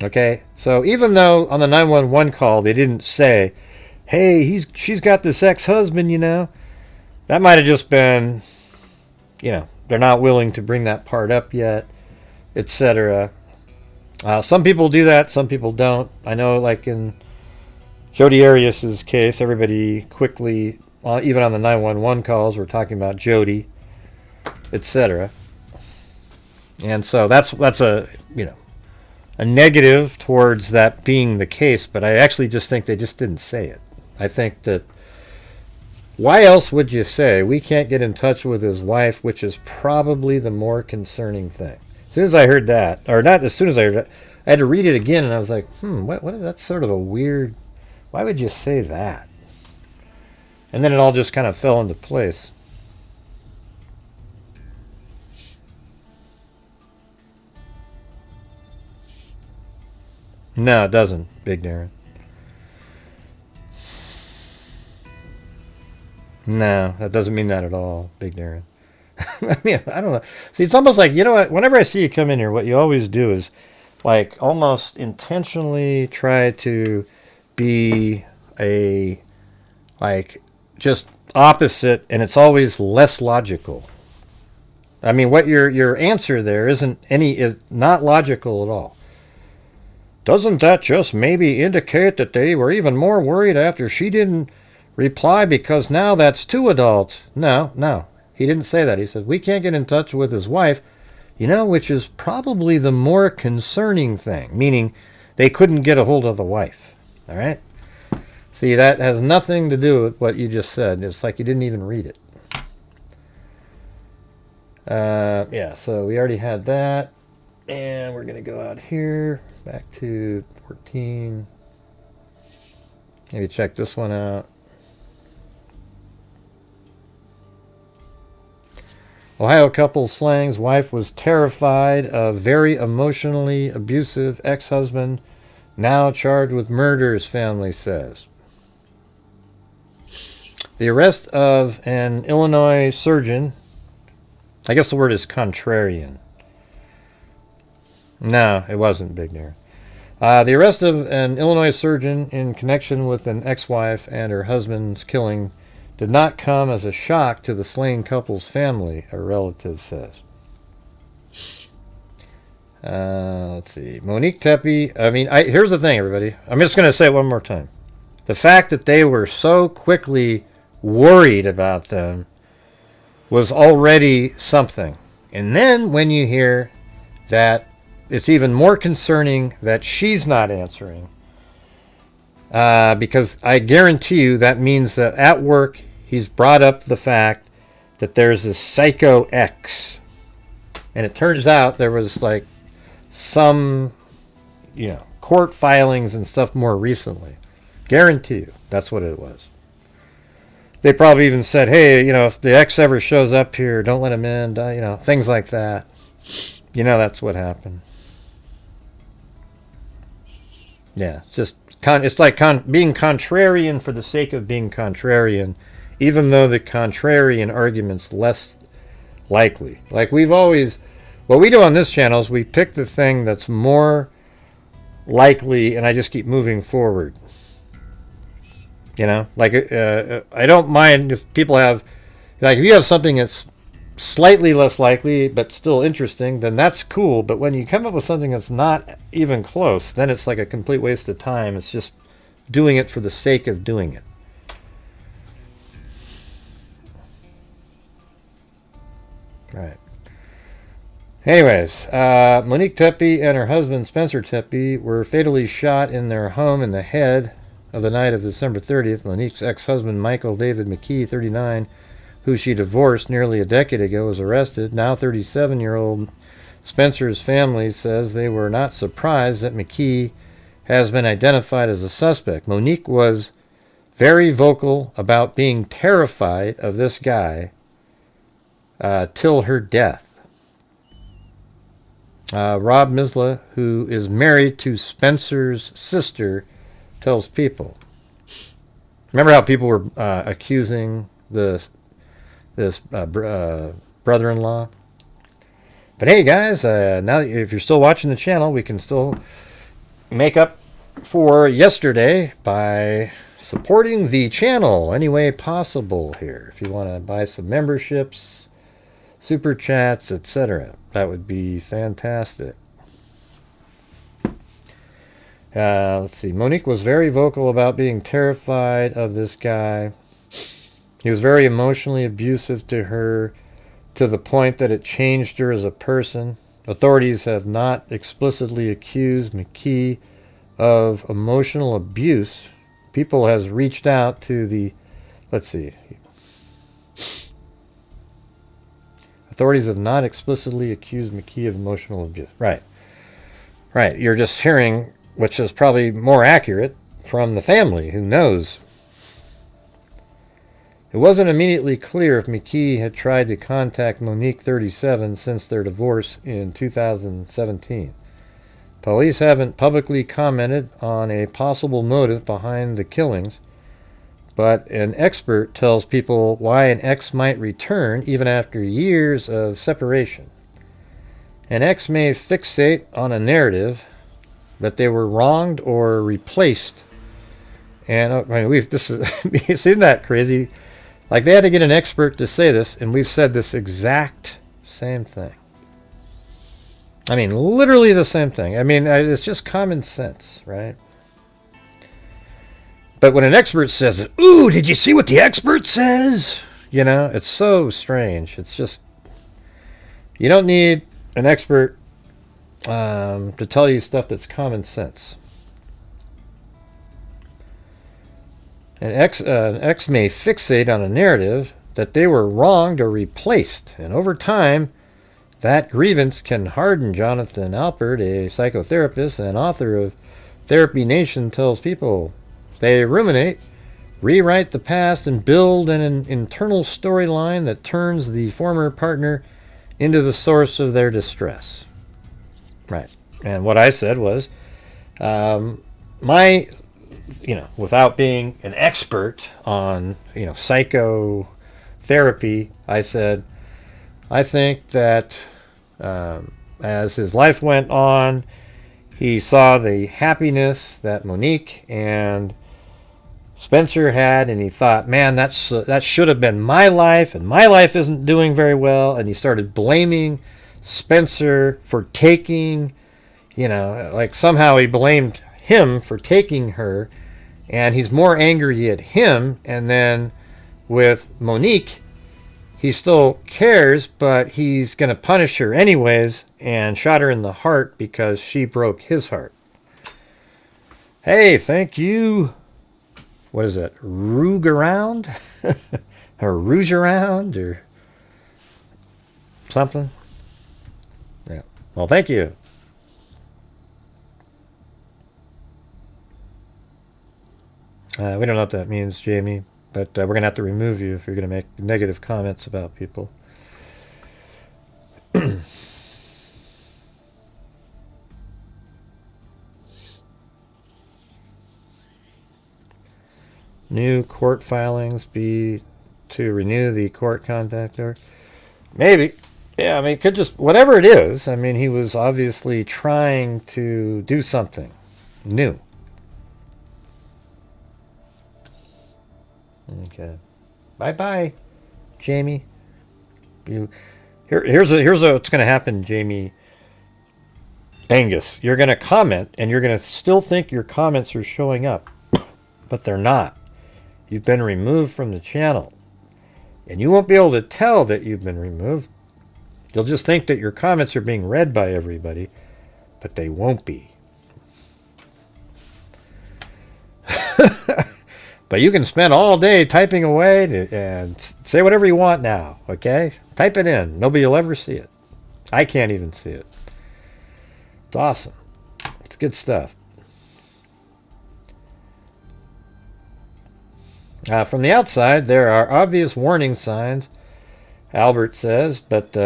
Speaker 1: Okay, so even though on the 911 call they didn't say, hey, she's got this ex-husband, that might have just been, they're not willing to bring that part up yet, etc. Some people do that, some people don't. I know, like in Jody Arias's case, everybody quickly, even on the 911 calls, we're talking about Jody, etc. And so that's a negative towards that being the case, but I actually just think they just didn't say it. I think that, why else would you say we can't get in touch with his wife, which is probably the more concerning thing? As soon as I heard that, or not as soon as I heard it, I had to read it again, and I was like, what that's sort of a weird, why would you say that? And then it all just kind of fell into place. No, it doesn't, Big Darren. No, that doesn't mean that at all, Big Darren. I mean, I don't know. See, it's almost like, what? Whenever I see you come in here, what you always do is, like, almost intentionally try to be just opposite, and it's always less logical. I mean, what your answer there is not logical at all. Doesn't that just maybe indicate that they were even more worried after she didn't reply because now that's two adults? No. He didn't say that. He said, we can't get in touch with his wife, which is probably the more concerning thing, meaning they couldn't get a hold of the wife. All right? See, that has nothing to do with what you just said. It's like you didn't even read it. Yeah, so we already had that. And we're going to go out here, back to 14. Maybe check this one out. Ohio couple slangs wife was terrified of very emotionally abusive ex-husband, now charged with murders, family says. The arrest of an Illinois surgeon, I guess the word is contrarian. No, it wasn't, Big Darren. The arrest of an Illinois surgeon in connection with an ex-wife and her husband's killing did not come as a shock to the slain couple's family, a relative says. Let's see. Monique Tepe. Here's the thing, everybody. I'm just going to say it one more time. The fact that they were so quickly worried about them was already something. And then when you hear that it's even more concerning that she's not answering, because I guarantee you that means that at work he's brought up the fact that there's this psycho X. And it turns out there was like some, court filings and stuff more recently. Guarantee you that's what it was. They probably even said, hey, if the X ever shows up here, don't let him in, things like that. That's what happened. Yeah, it's like being contrarian for the sake of being contrarian, even though the contrarian argument's less likely. Like what we do on this channel is we pick the thing that's more likely, and I just keep moving forward. I don't mind if people have, if you have something that's slightly less likely but still interesting, then that's cool. But when you come up with something that's not even close, then it's like a complete waste of time. It's just doing it for the sake of doing it. Right. Anyways, Monique Tepe and her husband Spencer Tepe were fatally shot in their home in the head of the night of December 30th. Monique's ex-husband Michael David McKee, 39, who she divorced nearly a decade ago, was arrested. Now 37-year-old Spencer's family says they were not surprised that McKee has been identified as a suspect. Monique was very vocal about being terrified of this guy till her death. Rob Misla, who is married to Spencer's sister, tells People. Remember how people were accusing this brother-in-law? But hey, guys, now if you're still watching the channel, we can still make up for yesterday by supporting the channel any way possible here. If you want to buy some memberships, super chats, etc., that would be fantastic. Let's see. Monique was very vocal about being terrified of this guy. He was very emotionally abusive to her, to the point that it changed her as a person. Authorities have not explicitly accused McKee of emotional abuse. People has reached out to the, let's see. Authorities have not explicitly accused McKee of emotional abuse. Right. Right. You're just hearing, which is probably more accurate, from the family who knows. It wasn't immediately clear if McKee had tried to contact Monique, 37, since their divorce in 2017. Police haven't publicly commented on a possible motive behind the killings, but an expert tells People why an ex might return even after years of separation. An ex may fixate on a narrative that they were wronged or replaced. And isn't that crazy? Like, they had to get an expert to say this, and we've said this exact same thing. I mean, literally the same thing. I mean, it's just common sense, right? But when an expert says it, ooh, did you see what the expert says? It's so strange. It's just, you don't need an expert to tell you stuff that's common sense. An ex may fixate on a narrative that they were wronged or replaced, and over time, that grievance can harden. Jonathan Alpert, a psychotherapist and author of Therapy Nation, tells People they ruminate, rewrite the past, and build an internal storyline that turns the former partner into the source of their distress. Right. And what I said was, without being an expert on, psychotherapy, I said, I think that as his life went on, he saw the happiness that Monique and Spencer had, and he thought, man, that should have been my life, and my life isn't doing very well, and he started blaming Spencer for taking, somehow he blamed him for taking her, And he's more angry at him. And then with Monique, he still cares, but he's going to punish her anyways and shot her in the heart because she broke his heart. Hey, thank you. What is it? Rouge around? Or rouge around? Or something? Yeah. Well, thank you. We don't know what that means, Jamie, but we're going to have to remove you if you're going to make negative comments about people. New court filings be to renew the court contact order? Maybe. Yeah, I mean, it could just, whatever it is, I mean, he was obviously trying to do something new. Okay. Bye-bye, Jamie. Here's what's going to happen, Jamie. Angus, you're going to comment, and you're going to still think your comments are showing up, but they're not. You've been removed from the channel. And you won't be able to tell that you've been removed. You'll just think that your comments are being read by everybody, but they won't be. But you can spend all day typing away and say whatever you want now, okay? Type it in. Nobody will ever see it. I can't even see it. It's awesome. It's good stuff. From the outside, there are obvious warning signs, Albert says, but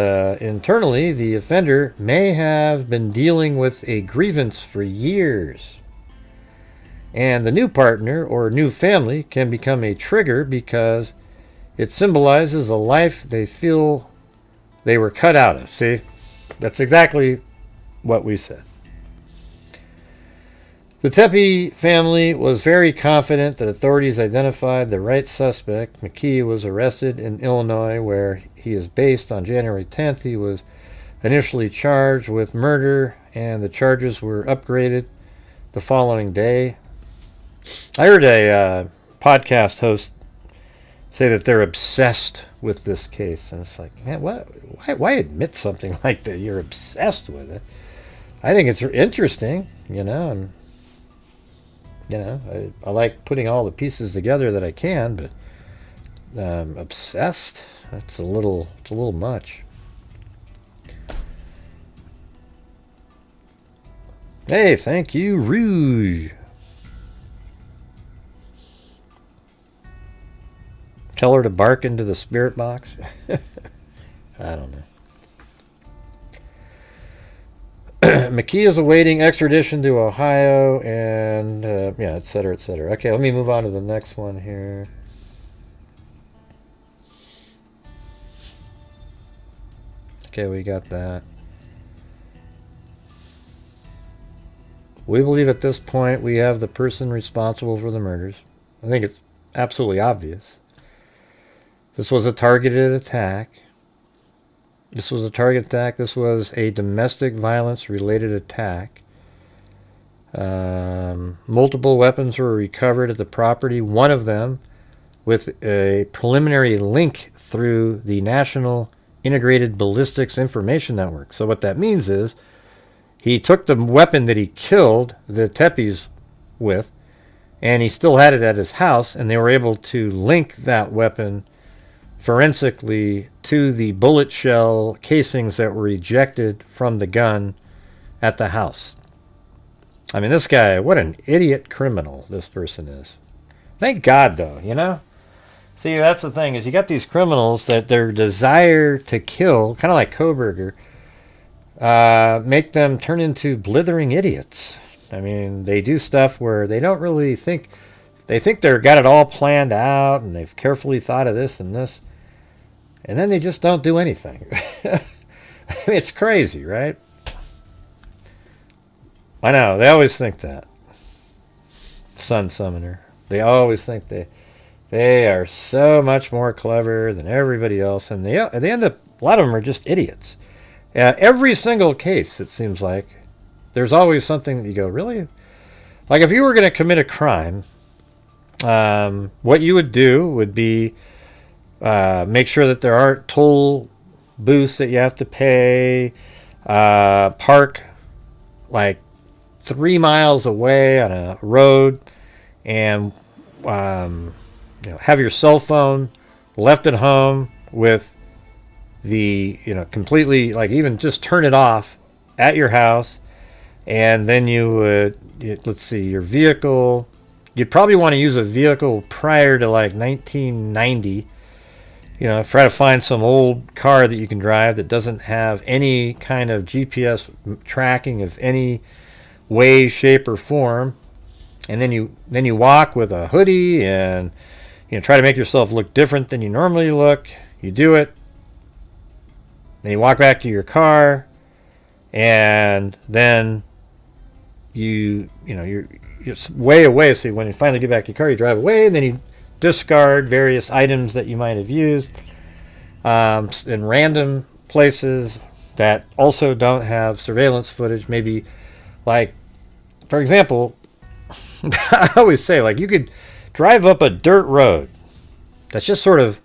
Speaker 1: internally, the offender may have been dealing with a grievance for years. And the new partner or new family can become a trigger because it symbolizes a life they feel they were cut out of. See, that's exactly what we said. The Tepe family was very confident that authorities identified the right suspect. McKee was arrested in Illinois, where he is based. On January 10th, he was initially charged with murder, and the charges were upgraded the following day. I heard a podcast host say that they're obsessed with this case, and it's like, man, why admit something like that? You're obsessed with it. I think it's interesting, and I like putting all the pieces together that I can, but obsessed, it's a little much. Hey, thank you, Rouge. Tell her to bark into the spirit box. I don't know. McKee is awaiting extradition to Ohio, and et cetera, et cetera. Okay, let me move on to the next one here. Okay, we got that. We believe at this point we have the person responsible for the murders. I think it's absolutely obvious. This was a targeted attack. This was a target attack. This was a domestic violence related attack. Multiple weapons were recovered at the property. One of them with a preliminary link through the National Integrated Ballistics Information Network. So what that means is he took the weapon that he killed the Tepes with, and he still had it at his house, and they were able to link that weapon forensically to the bullet shell casings that were ejected from the gun at the house. I mean, this guy, what an idiot criminal this person is. Thank God, though, See, that's the thing, is you got these criminals that their desire to kill, kind of like Koberger, make them turn into blithering idiots. I mean, they do stuff where they don't really think, they think they've got it all planned out, and they've carefully thought of this and this. And then they just don't do anything. I mean, it's crazy, right? I know, they always think that. Sun Summoner. They always think they are so much more clever than everybody else. And they end up, a lot of them are just idiots. Every single case, it seems like, there's always something that you go, really? Like if you were going to commit a crime, what you would do would be make sure that there aren't toll booths that you have to pay, park like 3 miles away on a road, and have your cell phone left at home with the completely, like, even just turn it off at your house. And then you would, let's see, your vehicle, you'd probably want to use a vehicle prior to like 1990. Try to find some old car that you can drive that doesn't have any kind of GPS tracking of any way, shape, or form. And then you walk with a hoodie and try to make yourself look different than you normally look. You do it. Then you walk back to your car, and then you're way away. So when you finally get back to your car, you drive away, and then you discard various items that you might have used in random places that also don't have surveillance footage. Maybe, like, for example, I always say, like, you could drive up a dirt road that's just sort of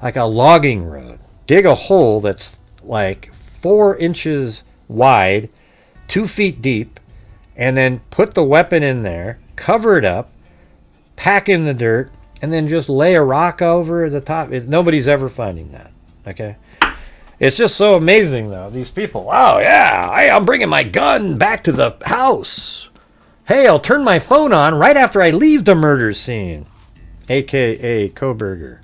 Speaker 1: like a logging road, dig a hole that's like 4 inches wide, 2 feet deep, and then put the weapon in there, cover it up, pack in the dirt, and then just lay a rock over the top. Nobody's ever finding that. Okay? It's just so amazing, though. These people, oh, yeah, I'm bringing my gun back to the house. Hey, I'll turn my phone on right after I leave the murder scene. A.K.A. Koberger.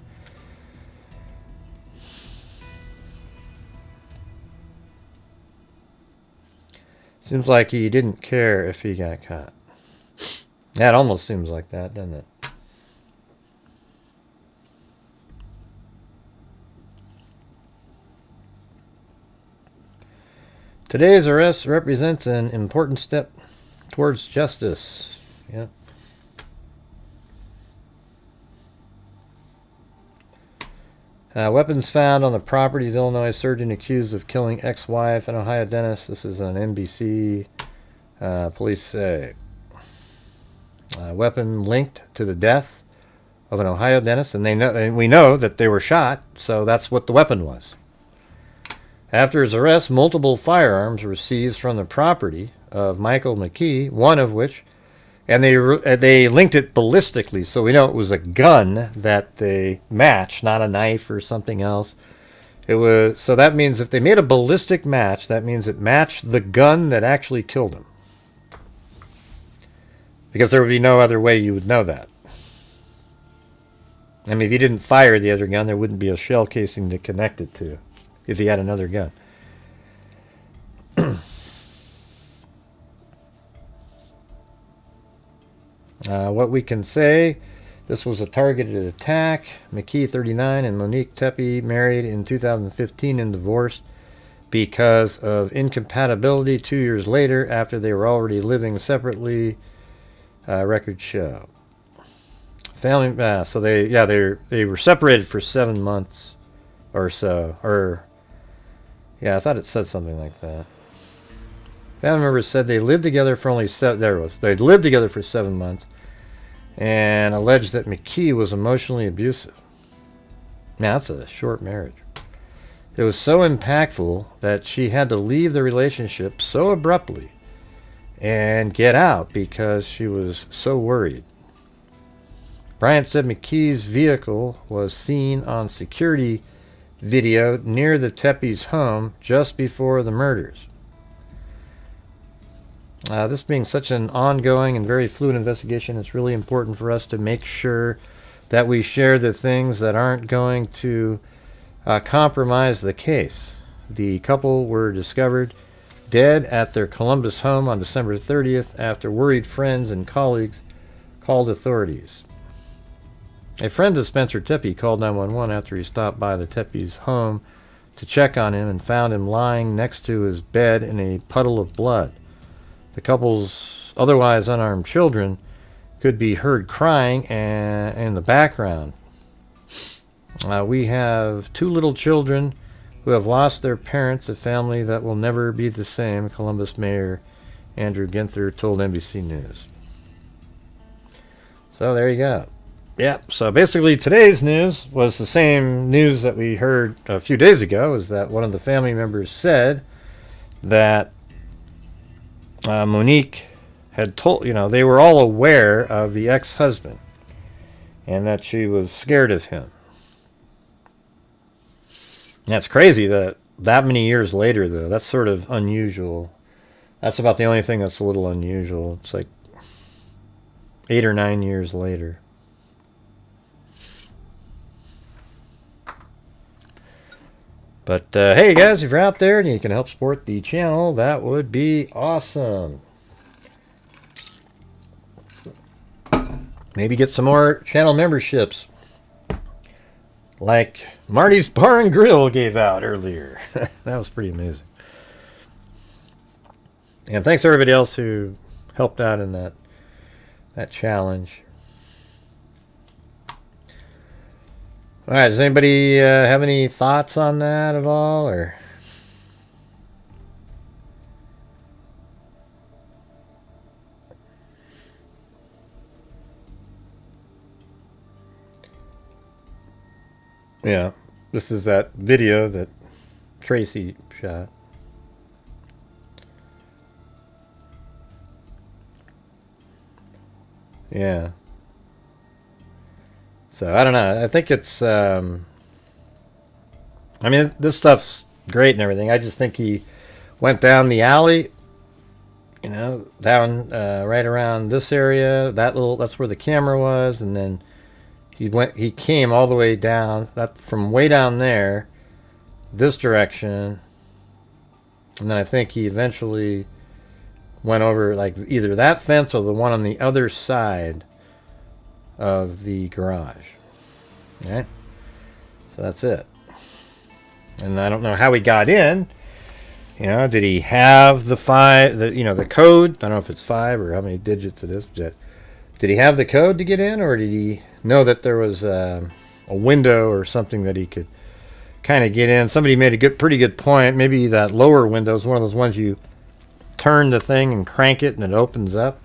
Speaker 1: Seems like he didn't care if he got caught. Yeah, it almost seems like that, doesn't it? Today's arrest represents an important step towards justice. Yep. Weapons found on the property of Illinois surgeon accused of killing ex-wife and Ohio dentist. This is on NBC. Police say weapon linked to the death of an Ohio dentist, and we know that they were shot, so that's what the weapon was. After his arrest, multiple firearms were seized from the property of Michael McKee, one of which, and they linked it ballistically, so we know it was a gun that they matched, not a knife or something else. So that means if they made a ballistic match, that means it matched the gun that actually killed him. Because there would be no other way you would know that. I mean, if you didn't fire the other gun, there wouldn't be a shell casing to connect it to if he had another gun. What we can say, this was a targeted attack. McKee, 39, and Monique Tepe married in 2015 and divorced because of incompatibility 2 years later after they were already living separately. Records show. Family, so they were separated for 7 months or so. I thought it said something like that. Family members said they lived together for only they lived together for 7 months and alleged that McKee was emotionally abusive. Man, that's a short marriage. It was so impactful that she had to leave the relationship so abruptly and get out because she was so worried. Bryant said McKee's vehicle was seen on security video near the Tepe's home just before the murders. This being such an ongoing and very fluid investigation, it's really important for us to make sure that we share the things that aren't going to compromise the case. The couple were discovered dead at their Columbus home on December 30th after worried friends and colleagues called authorities. A friend of Spencer Tepe called 911 after he stopped by the Tepe's home to check on him and found him lying next to his bed in a puddle of blood. The couple's otherwise unarmed children could be heard crying in the background. We have 2 little children who have lost their parents, a family that will never be the same, Columbus Mayor Andrew Ginther told NBC News. So there you go. Yeah, so basically today's news was the same news that we heard a few days ago, is that one of the family members said that Monique had told, they were all aware of the ex-husband and that she was scared of him. That's crazy that many years later, though. That's sort of unusual. That's about the only thing that's a little unusual. It's like 8 or 9 years later. But hey guys, if you're out there and you can help support the channel, that would be awesome. Maybe get some more channel memberships, like Marty's Bar and Grill gave out earlier. That was pretty amazing. And thanks to everybody else who helped out in that challenge. All right, does anybody have any thoughts on that at all, or? Yeah, this is that video that Tracy shot. Yeah. So, I don't know. I think it's, I mean, this stuff's great and everything. I just think he went down the alley, down right around this area. That's where the camera was, and then he came all the way down, from way down there, this direction, and then I think he eventually went over like either that fence or the one on the other side of the garage. Okay, so that's it. And I don't know how he got in. Did he have the code? I don't know if it's 5 or how many digits it is. Did he have the code to get in, or did he know that there was a window or something that he could kind of get in? Somebody made a pretty good point. Maybe that lower window is one of those ones you turn the thing and crank it and it opens up.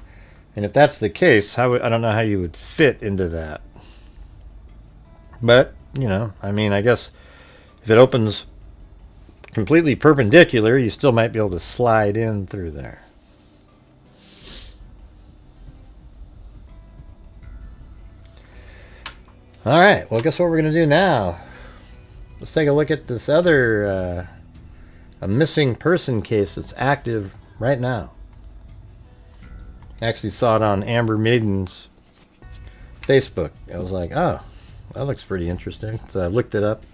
Speaker 1: And if that's the case, I don't know how you would fit into that. But, I mean, I guess if it opens completely perpendicular, you still might be able to slide in through there. All right, well, guess what we're going to do now? Let's take a look at this other a missing person case that's active right now. I actually saw it on Amber Maiden's Facebook. I was like, oh, that looks pretty interesting. So I looked it up.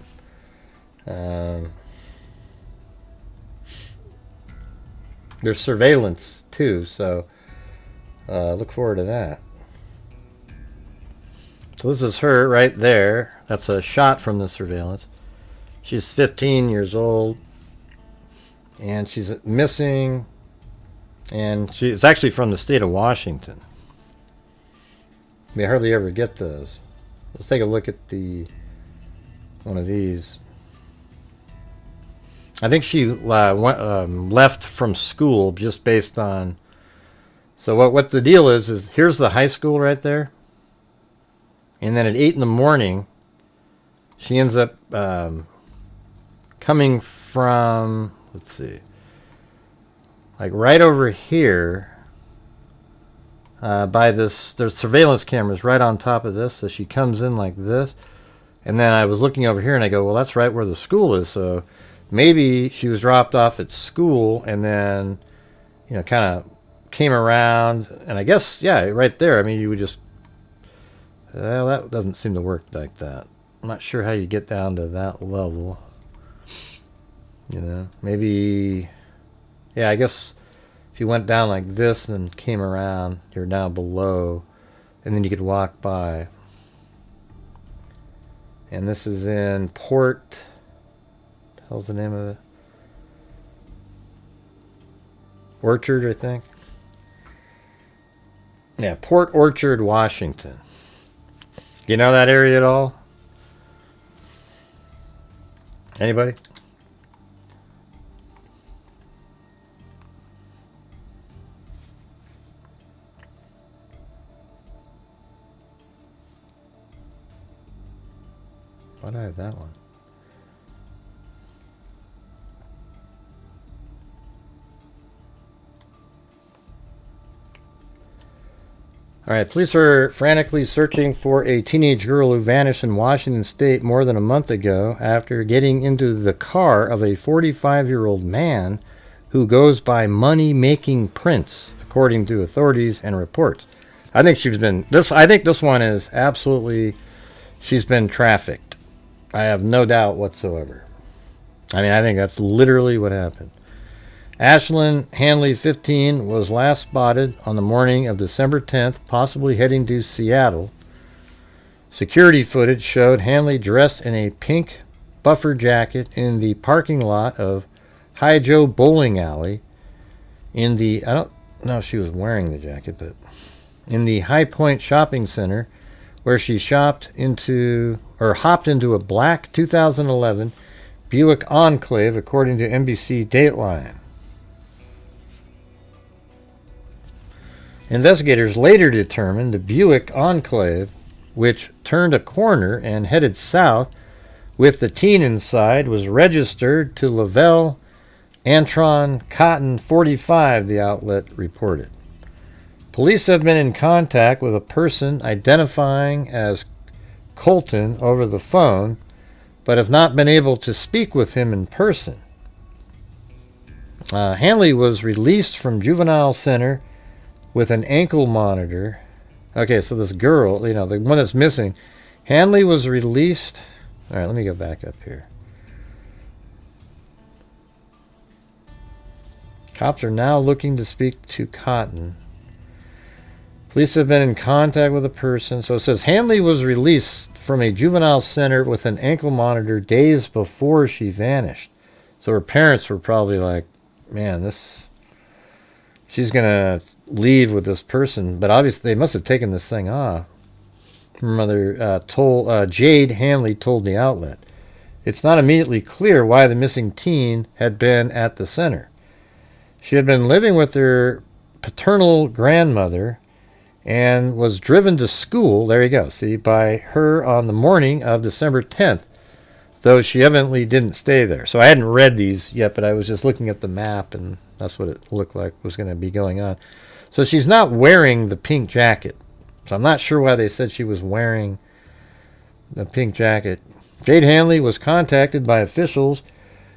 Speaker 1: There's surveillance too, so look forward to that. So this is her right there. That's a shot from the surveillance. She's 15 years old, and she's missing, and she's actually from the state of Washington. We hardly ever get those. Let's take a look at one of these. I think she left from school just based on. So what the deal is here's the high school right there, and then at 8 in the morning, she ends up coming from, let's see, like right over here. By this, there's surveillance cameras right on top of this, so she comes in like this, and then I was looking over here and I go, well, that's right where the school is, so maybe she was dropped off at school and then kind of came around, and I guess, yeah, right there, I mean, you would just, well, that doesn't seem to work like that. I'm not sure how you get down to that level, maybe, yeah, I guess if you went down like this and then came around, you're now below, and then you could walk by. And this is in Port, what the hell's the name of it? Orchard, I think. Yeah, Port Orchard, Washington. You know that area at all? Anybody? have that one. All right, police are frantically searching for a teenage girl who vanished in Washington State more than a month ago after getting into the car of a 45-year-old man who goes by Money-Making Prince, according to authorities and reports. I think this one is absolutely, she's been trafficked. I have no doubt whatsoever. I mean, I think that's literally what happened. Ashylynn Hanley, 15, was last spotted on the morning of December 10th, possibly heading to Seattle. Security footage showed Hanley dressed in a pink buffer jacket in the parking lot of High Joe Bowling Alley in the, I don't know if she was wearing the jacket, but in the High Point Shopping Center, where she hopped into a black 2011 Buick Enclave, according to NBC Dateline. Investigators later determined the Buick Enclave, which turned a corner and headed south with the teen inside, was registered to Lavelle Antron Cotton 45, the outlet reported. Police have been in contact with a person identifying as Colton over the phone, but have not been able to speak with him in person. Hanley was released from juvenile center with an ankle monitor. Okay, so this girl, the one that's missing, Hanley was released. All right, let me go back up here. Cops are now looking to speak to Cotton. Police have been in contact with a person. So it says Hanley was released from a juvenile center with an ankle monitor days before she vanished. So her parents were probably like, man, she's going to leave with this person. But obviously they must have taken this thing off. Her mother Jade Hanley told the outlet. It's not immediately clear why the missing teen had been at the center. She had been living with her paternal grandmother and was driven to school, there you go, see, by her on the morning of December 10th, though she evidently didn't stay there. So I hadn't read these yet, but I was just looking at the map, and that's what it looked like was going to be going on. So she's not wearing the pink jacket. So I'm not sure why they said she was wearing the pink jacket. Jade Hanley was contacted by officials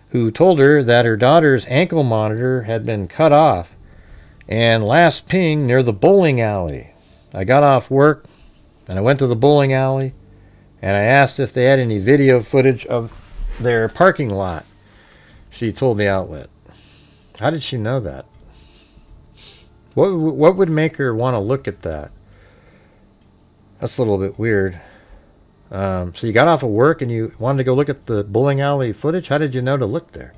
Speaker 1: who told her that her daughter's ankle monitor had been cut off and last pinged near the bowling alley. I got off work and I went to the bowling alley and I asked if they had any video footage of their parking lot, she told the outlet. How did she know that? What would make her want to look at that? That's a little bit weird. So you got off of work and you wanted to go look at the bowling alley footage? How did you know to look there?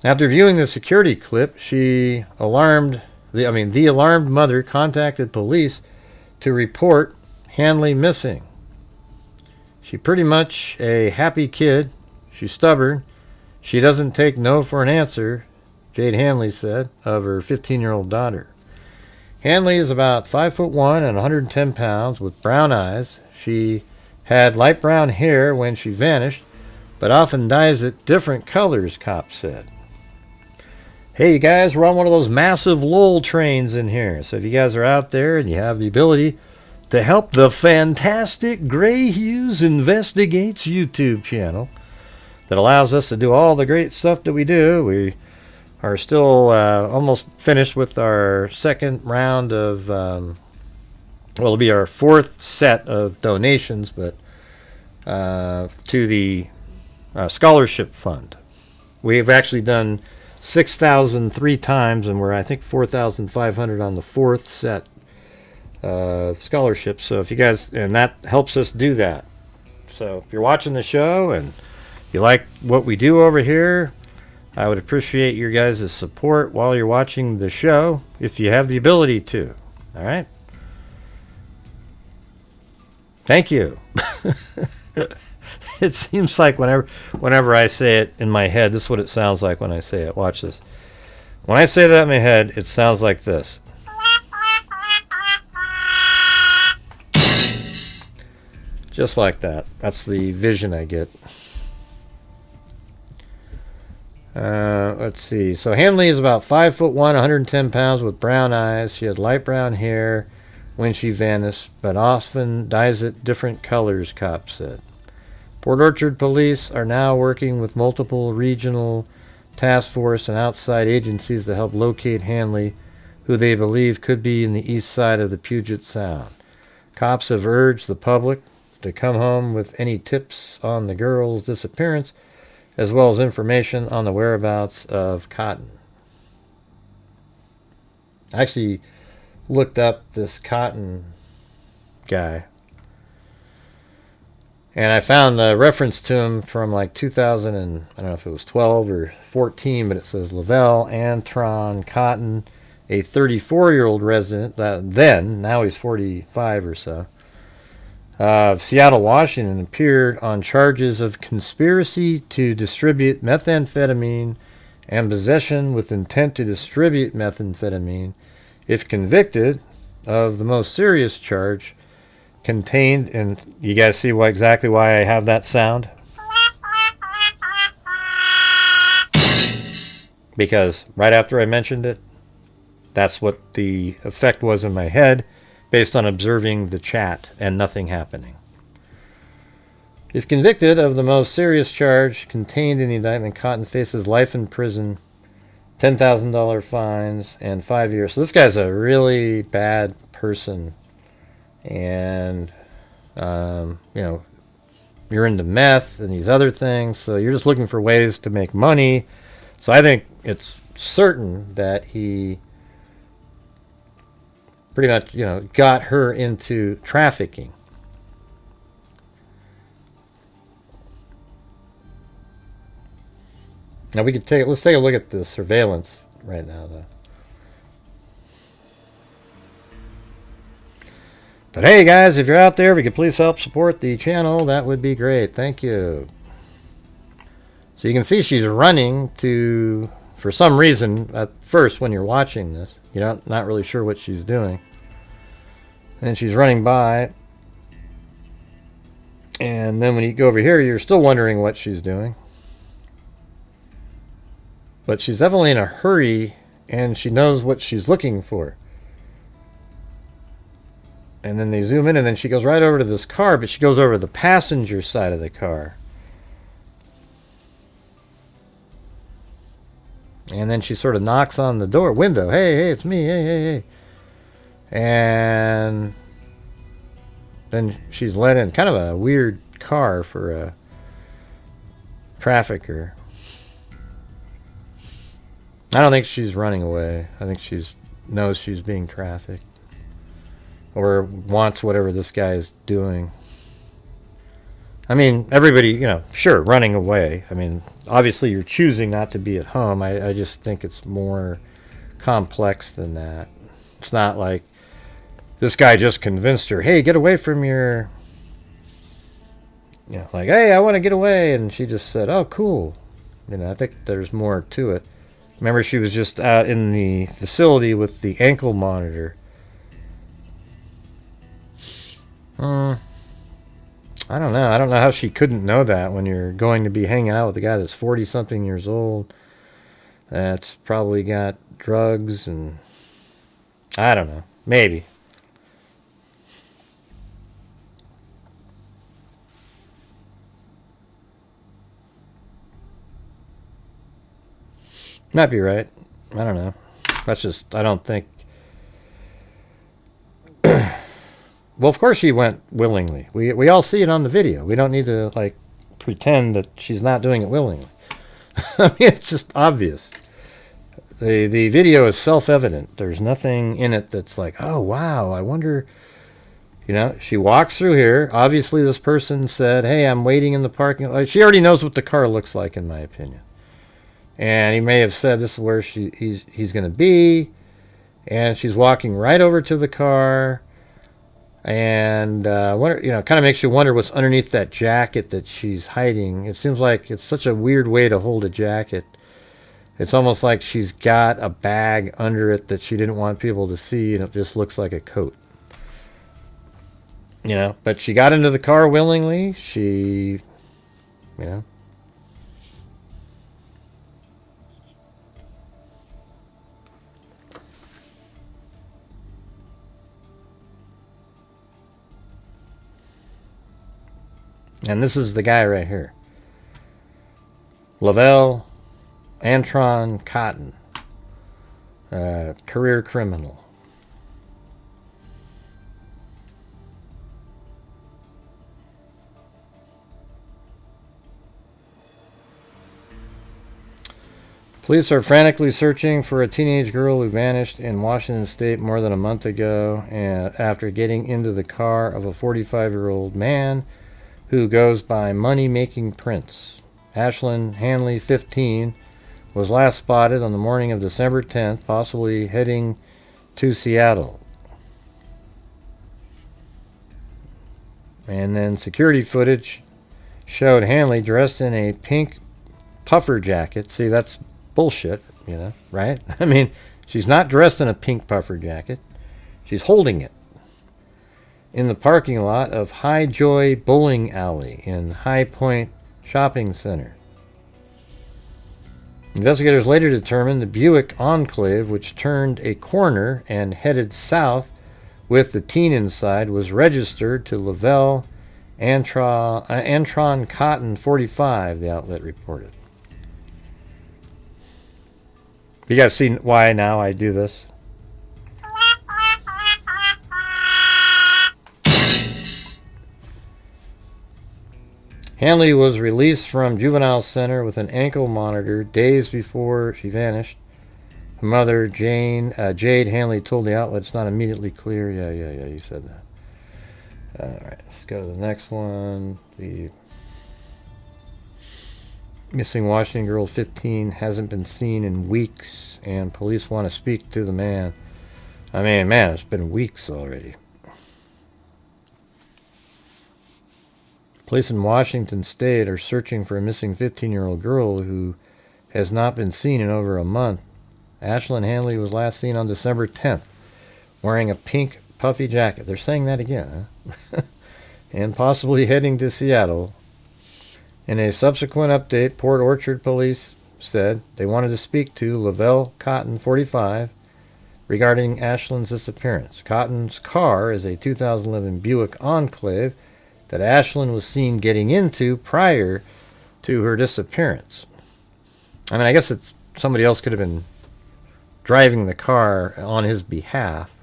Speaker 1: After viewing the security clip, the alarmed mother contacted police to report Hanley missing. She pretty much a happy kid. She's stubborn. She doesn't take no for an answer, Jade Hanley said of her 15-year-old daughter. Hanley is about 5'1" and 110 pounds with brown eyes. She had light brown hair when she vanished, but often dyes it different colors, cops said. Hey, you guys, we're on one of those massive LOL trains in here. So if you guys are out there and you have the ability to help the fantastic Grant Hughes Investigates YouTube channel that allows us to do all the great stuff that we do, we are still almost finished with our second round of, it'll be our fourth set of donations, but to the scholarship fund. We've actually done 6,000 3 times, and we're, I think, 4,500 on the fourth set of scholarships. So if you guys, and that helps us do that. So if you're watching the show and you like what we do over here, I would appreciate your guys' support while you're watching the show, if you have the ability to. All right? Thank you. It seems like whenever I say it in my head, this is what it sounds like when I say it. Watch this. When I say that in my head, it sounds like this. Just like that. That's the vision I get. Let's see. So Hanley is about 5'1", 110 pounds with brown eyes. She had light brown hair when she vanished, but often dyes it different colors, cops said. Port Orchard police are now working with multiple regional task force and outside agencies to help locate Hanley, who they believe could be in the east side of the Puget Sound. Cops have urged the public to come home with any tips on the girl's disappearance, as well as information on the whereabouts of Cotton. I actually looked up this Cotton guy, and I found a reference to him from like 2000 and I don't know if it was 12 or 14, but it says Lavelle Antron Cotton, a 34-year-old resident now he's 45 or so, of Seattle, Washington, appeared on charges of conspiracy to distribute methamphetamine and possession with intent to distribute methamphetamine. If convicted of the most serious charge contained, and you guys see exactly why I have that sound? Because right after I mentioned it, that's what the effect was in my head, based on observing the chat and nothing happening. If convicted of the most serious charge contained in the indictment, Cotton faces life in prison, $10,000 fines, and 5 years. So this guy's a really bad person. And, you're into meth and these other things, so you're just looking for ways to make money. So I think it's certain that he pretty much, got her into trafficking. Now let's take a look at the surveillance right now, though. But hey, guys, if you're out there, if you could please help support the channel, that would be great. Thank you. So you can see she's running to, for some reason, at first when you're watching this, you're not really sure what she's doing. And she's running by. And then when you go over here, you're still wondering what she's doing. But she's definitely in a hurry, and she knows what she's looking for. And then they zoom in, and then she goes right over to this car, but she goes over to the passenger side of the car. And then she sort of knocks on the window. Hey, it's me. Hey. And then she's let in. Kind of a weird car for a trafficker. I don't think she's running away. I think she knows she's being trafficked. Or wants whatever this guy is doing. I mean, everybody, sure, running away. I mean, obviously you're choosing not to be at home. I just think it's more complex than that. It's not like this guy just convinced her, hey, get away from your... like, hey, I want to get away. And she just said, oh, cool. I think there's more to it. Remember, she was just out in the facility with the ankle monitor. I don't know. I don't know how she couldn't know that when you're going to be hanging out with a guy that's 40-something years old. That's probably got drugs and... I don't know. Maybe. Might be right. I don't know. That's just... I don't think... Well, of course she went willingly. We all see it on the video. We don't need to, pretend that she's not doing it willingly. I mean, it's just obvious. The video is self-evident. There's nothing in it that's like, oh, wow, I wonder... she walks through here. Obviously, this person said, hey, I'm waiting in the parking lot. She already knows what the car looks like, in my opinion. And he may have said this is where he's going to be. And she's walking right over to the car. And kind of makes you wonder what's underneath that jacket that she's hiding. It seems like it's such a weird way to hold a jacket. It's almost like she's got a bag under it that she didn't want people to see, and it just looks like a coat. You know, but she got into the car willingly. She, you know. And this is the guy right here. Lavelle Antron Cotton. Career criminal. Police are frantically searching for a teenage girl who vanished in Washington State more than a month ago and after getting into the car of a 45-year-old man who goes by Money Making Prince. Ashylynn Hanley, 15, was last spotted on the morning of December 10th, possibly heading to Seattle. And then security footage showed Hanley dressed in a pink puffer jacket. See, that's bullshit, you know, right? I mean, she's not dressed in a pink puffer jacket. She's holding it in the parking lot of High Joy Bowling Alley in High Point Shopping Center. Investigators later determined the Buick Enclave, which turned a corner and headed south with the teen inside, was registered to Lavelle Antron Cotton 45, the outlet reported. You guys see why now I do this? Hanley was released from juvenile center with an ankle monitor days before she vanished. Her mother, Jade Hanley, told the outlet it's not immediately clear. Yeah, you said that. All right, let's go to the next one. The missing Washington girl, 15, hasn't been seen in weeks, and police want to speak to the man. I mean, man, it's been weeks already. Police in Washington State are searching for a missing 15-year-old girl who has not been seen in over a month. Ashylynn Hanley was last seen on December 10th, wearing a pink puffy jacket. They're saying that again, huh? And possibly heading to Seattle. In a subsequent update, Port Orchard police said they wanted to speak to Lavelle Cotton, 45, regarding Ashlynn's disappearance. Cotton's car is a 2011 Buick Enclave that Ashylynn was seen getting into prior to her disappearance. I mean, I guess it's somebody else could have been driving the car on his behalf.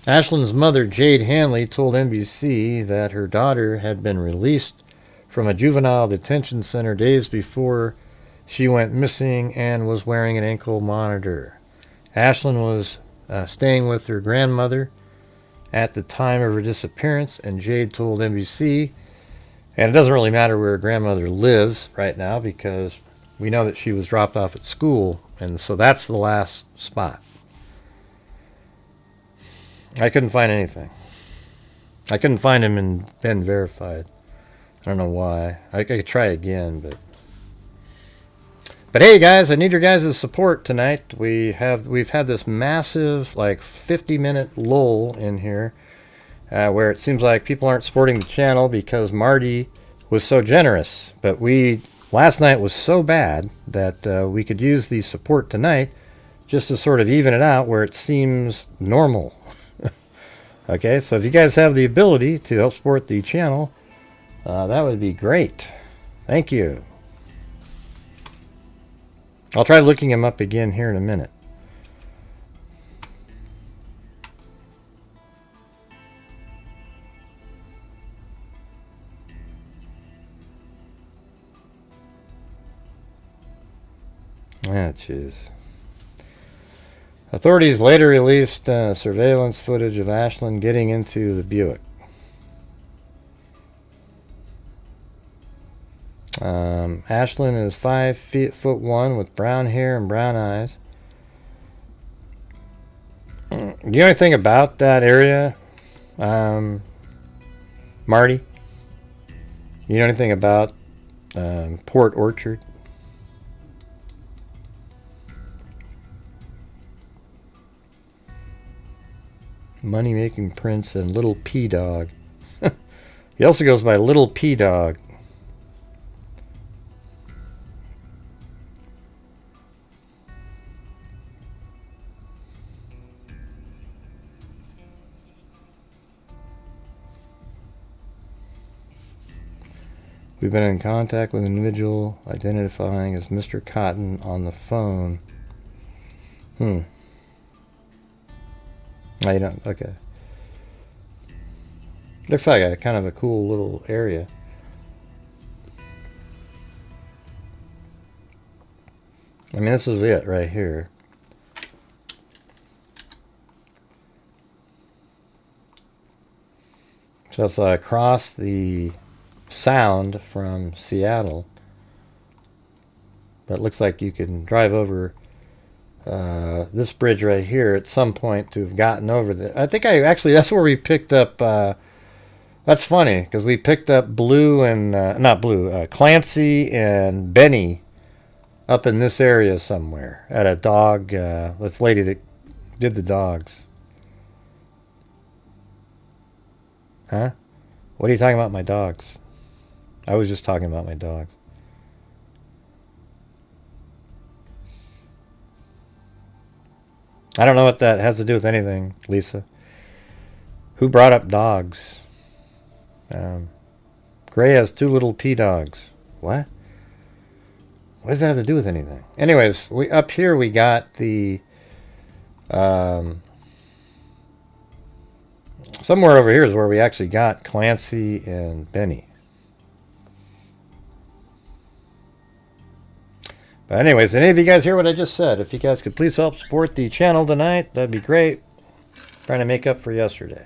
Speaker 1: Ashlynn's mother, Jade Hanley, told NBC that her daughter had been released from a juvenile detention center days before she went missing and was wearing an ankle monitor. Ashylynn was staying with her grandmother at the time of her disappearance, and Jade told NBC, and it doesn't really matter where her grandmother lives right now because we know that she was dropped off at school, and so that's the last spot. I couldn't find anything. I couldn't find him in Ben Verified. I don't know why. I could try again, but hey guys, I need your guys' support tonight. We've had this massive, like, 50-minute lull in here where it seems like people aren't supporting the channel because Marty was so generous. But last night was so bad that we could use the support tonight just to sort of even it out where it seems normal. Okay, so if you guys have the ability to help support the channel, that would be great. Thank you. I'll try looking him up again here in a minute. Ah, jeez. Authorities later released surveillance footage of Ashylynn getting into the Buick. Ashylynn is 5'1" with brown hair and brown eyes. Do you know anything about that area, Marty? You know anything about Port Orchard? Money Making Prince and Little P Dog. He also goes by Little P Dog. We've been in contact with an individual identifying as Mr. Cotton on the phone. Oh, you don't? Okay. Looks like a kind of a cool little area. I mean, this is it right here. So it's across the Sound from Seattle, but it looks like you can drive over this bridge right here at some point to have gotten over there. I think that's where we picked up. That's funny because we picked up Blue and Clancy and Benny up in this area somewhere at a dog. This lady that did the dogs. Huh? What are you talking about? My dogs? I was just talking about my dog. I don't know what that has to do with anything, Lisa. Who brought up dogs? Gray has 2 little P dogs. What? What does that have to do with anything? Anyways, up here we got the somewhere over here is where we actually got Clancy and Benny. But anyways, any of you guys hear what I just said? If you guys could please help support the channel tonight, that'd be great. Trying to make up for yesterday.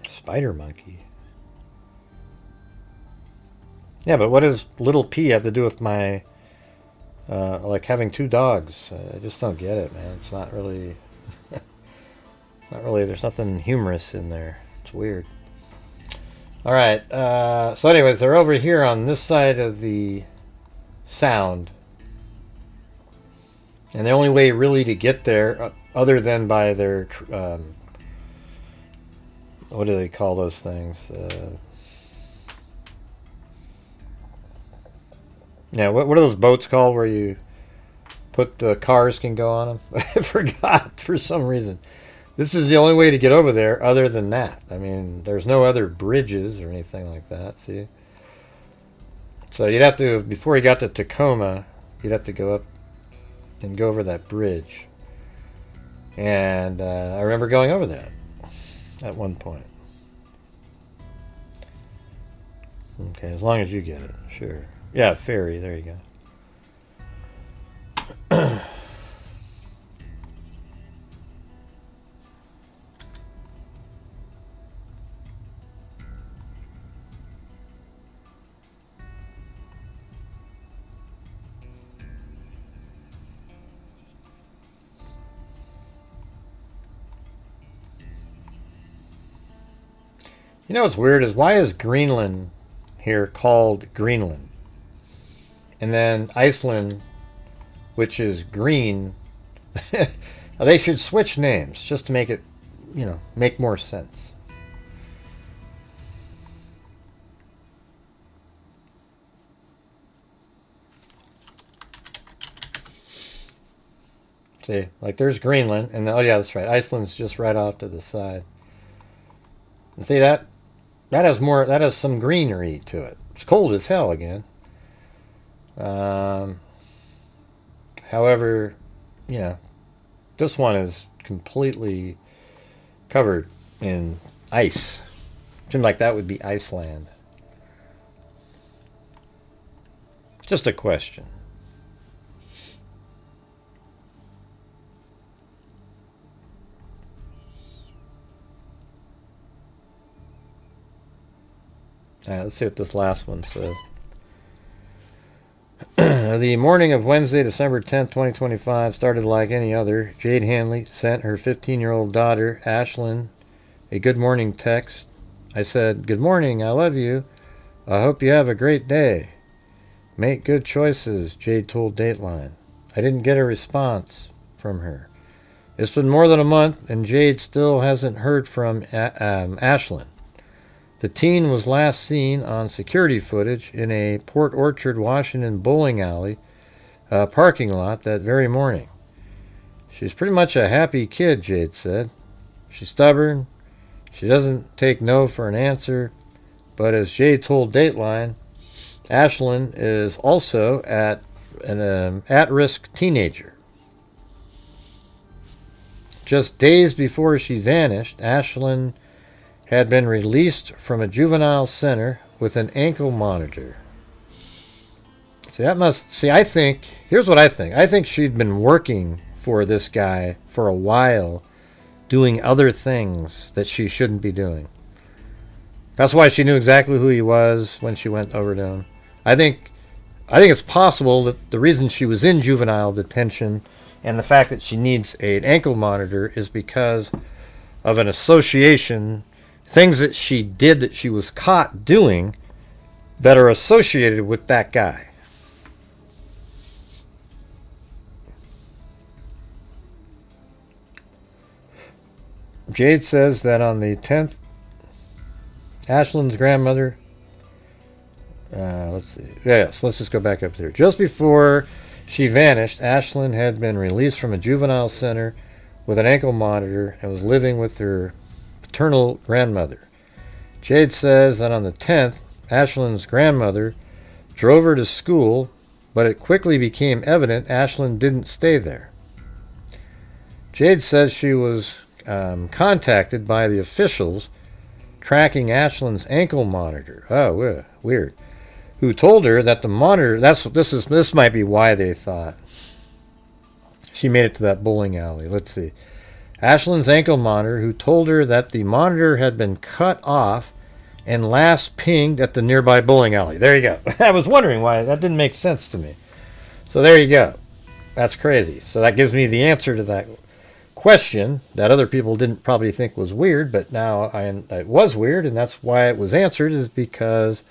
Speaker 1: Spider monkey. Yeah, but what does little P have to do with my like having 2 dogs? I just don't get it, man. It's not really there's nothing humorous in there. It's weird. All right, so anyways, they're over here on this side of the Sound, and the only way really to get there other than by their what do they call those things? Yeah, what are those boats called where you put the cars can go on them? I forgot for some reason. This is the only way to get over there other than that. I mean, there's no other bridges or anything like that, see? So you'd have to, before you got to Tacoma, you'd have to go up and go over that bridge. And I remember going over that at one point. Okay, as long as you get it, sure. Yeah, ferry, there you go. You know what's weird is why is Greenland here called Greenland? And then Iceland, which is green, they should switch names just to make it, make more sense. See, like there's Greenland, and oh yeah, that's right. Iceland's just right off to the side. And see that has some greenery to it. It's cold as hell again. However, this one is completely covered in ice. Seems like that would be Iceland. Just a question. All right, let's see what this last one says. The morning of Wednesday, December 10th, 2025 started like any other. Jade Hanley sent her 15-year-old daughter, Ashylynn, a good morning text. I said, "Good morning, I love you." I hope you have a great day. Make good choices, Jade told Dateline. I didn't get a response from her. It's been more than a month, and Jade still hasn't heard from Ashylynn. The teen was last seen on security footage in a Port Orchard, Washington bowling alley parking lot that very morning. She's pretty much a happy kid, Jade said. She's stubborn. She doesn't take no for an answer. But as Jade told Dateline, Ashylynn is also an at-risk teenager. Just days before she vanished, Ashylynn had been released from a juvenile center with an ankle monitor. I think, here's what I think. I think she'd been working for this guy for a while, doing other things that she shouldn't be doing. That's why she knew exactly who he was when she went over to him. I think it's possible that the reason she was in juvenile detention and the fact that she needs an ankle monitor is because of an association, things that she did that she was caught doing that are associated with that guy. Jade says that on the 10th, Ashlynn's grandmother, let's just go back up here. Just before she vanished, Ashylynn had been released from a juvenile center with an ankle monitor and was living with her paternal grandmother. Jade says that on the 10th, Ashlynn's grandmother drove her to school, but it quickly became evident Ashylynn didn't stay there. Jade says she was contacted by the officials tracking Ashlynn's ankle monitor. Oh, weird. Who told her that the monitor, this might be why they thought she made it to that bowling alley. Let's see. Ashlynn's ankle monitor, who told her that the monitor had been cut off and last pinged at the nearby bowling alley. There you go. I was wondering why. That didn't make sense to me. So there you go. That's crazy. So that gives me the answer to that question that other people didn't probably think was weird, but now it was weird, and that's why it was answered, is because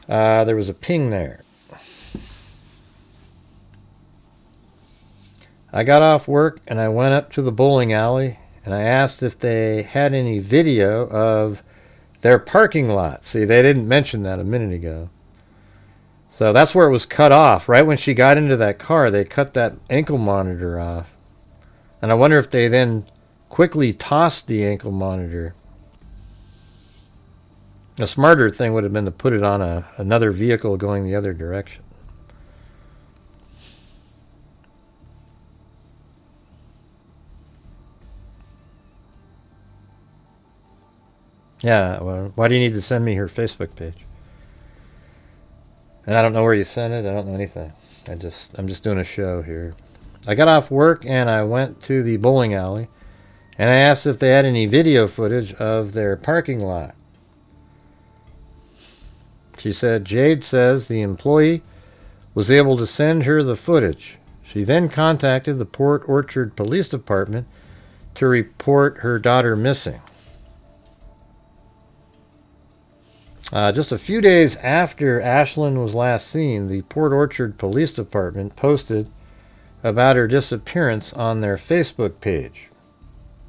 Speaker 1: there was a ping there. I got off work and I went up to the bowling alley and I asked if they had any video of their parking lot. See, they didn't mention that a minute ago. So that's where it was cut off. Right when she got into that car, they cut that ankle monitor off. And I wonder if they then quickly tossed the ankle monitor. A smarter thing would have been to put it on another vehicle going the other direction. Yeah, well, why do you need to send me her Facebook page? And I don't know where you sent it. I don't know anything. I'm just doing a show here. I got off work and I went to the bowling alley and I asked if they had any video footage of their parking lot. She said Jade says the employee was able to send her the footage. She then contacted the Port Orchard Police Department to report her daughter missing. Just a few days after Ashylynn was last seen, the Port Orchard Police Department posted about her disappearance on their Facebook page.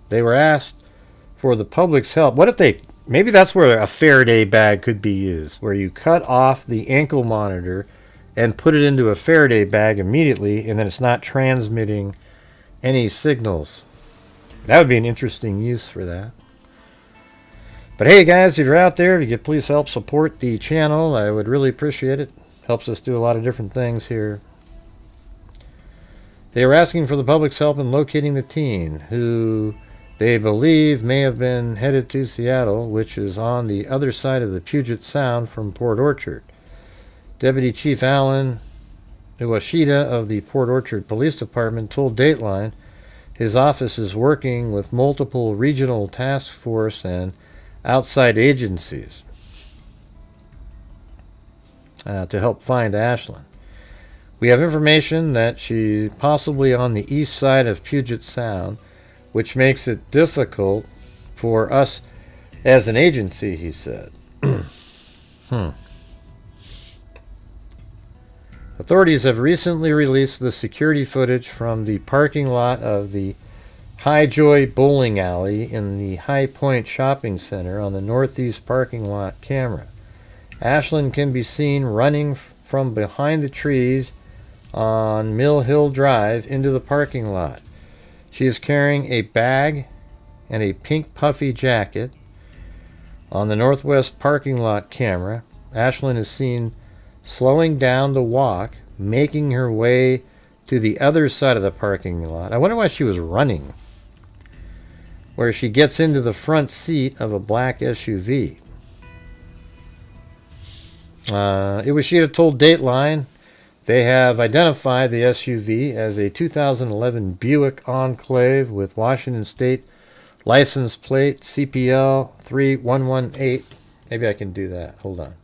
Speaker 1: They were asked for the public's help. What if maybe that's where a Faraday bag could be used, where you cut off the ankle monitor and put it into a Faraday bag immediately, and then it's not transmitting any signals. That would be an interesting use for that. But hey guys, if you're out there, if you could please help support the channel, I would really appreciate it. Helps us do a lot of different things here. They were asking for the public's help in locating the teen, who they believe may have been headed to Seattle, which is on the other side of the Puget Sound from Port Orchard. Deputy Chief Alan Iwashita of the Port Orchard Police Department told Dateline his office is working with multiple regional task force and outside agencies to help find Ashylynn. We have information that she's possibly on the east side of Puget Sound, which makes it difficult for us as an agency, he said. Authorities have recently released the security footage from the parking lot of the High Joy Bowling Alley in the High Point Shopping Center on the northeast parking lot camera. Ashylynn can be seen running from behind the trees on Mill Hill Drive into the parking lot. She is carrying a bag and a pink puffy jacket. On the northwest parking lot camera, Ashylynn is seen slowing down the walk, making her way to the other side of the parking lot. I wonder why she was running. Where she gets into the front seat of a black SUV. She had told Dateline they have identified the SUV as a 2011 Buick Enclave with Washington State license plate CPL 3118. Maybe I can do that. Hold on.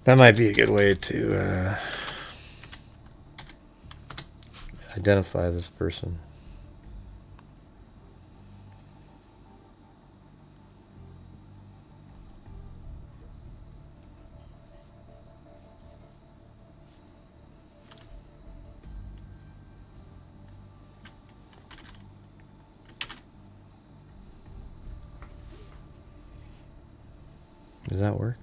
Speaker 1: That might be a good way to identify this person. Does that work?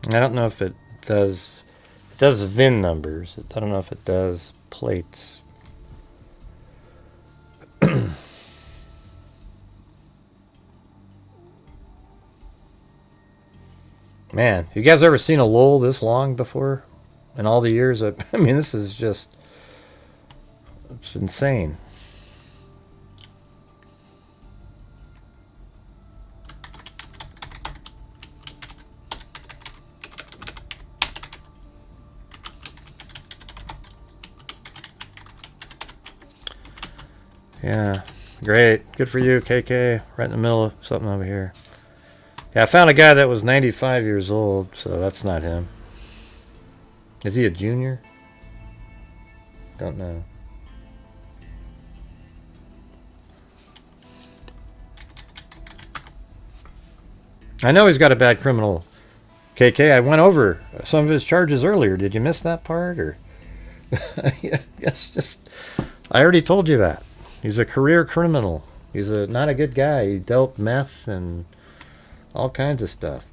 Speaker 1: I don't know if it does. It does VIN numbers. I don't know if it does plates. Man, you guys ever seen a lull this long before? In all the years? I mean, this is just... It's insane. Yeah, great. Good for you, KK. Right in the middle of something over here. Yeah, I found a guy that was 95 years old, so that's not him. Is he a junior? Don't know. I know he's got a bad criminal. KK, I went over some of his charges earlier. Did you miss that part? Or yes, just I already told you that. He's a career criminal. He's not a good guy. He dealt meth and all kinds of stuff.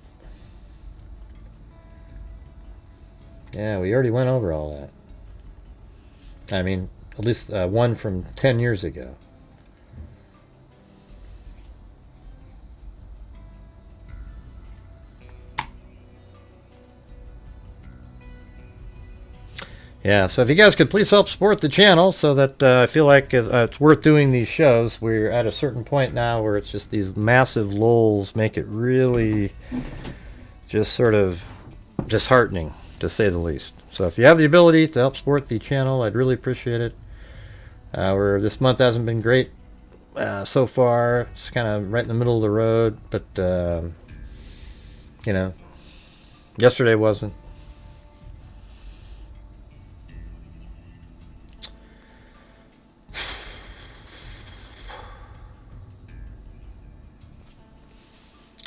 Speaker 1: Yeah, we already went over all that. I mean, at least one from 10 years ago. Yeah, so if you guys could please help support the channel so that I feel like it's worth doing these shows. We're at a certain point now where it's just these massive lulls make it really just sort of disheartening, to say the least. So if you have the ability to help support the channel, I'd really appreciate it. This month hasn't been great so far. It's kind of right in the middle of the road, but, you know, yesterday wasn't.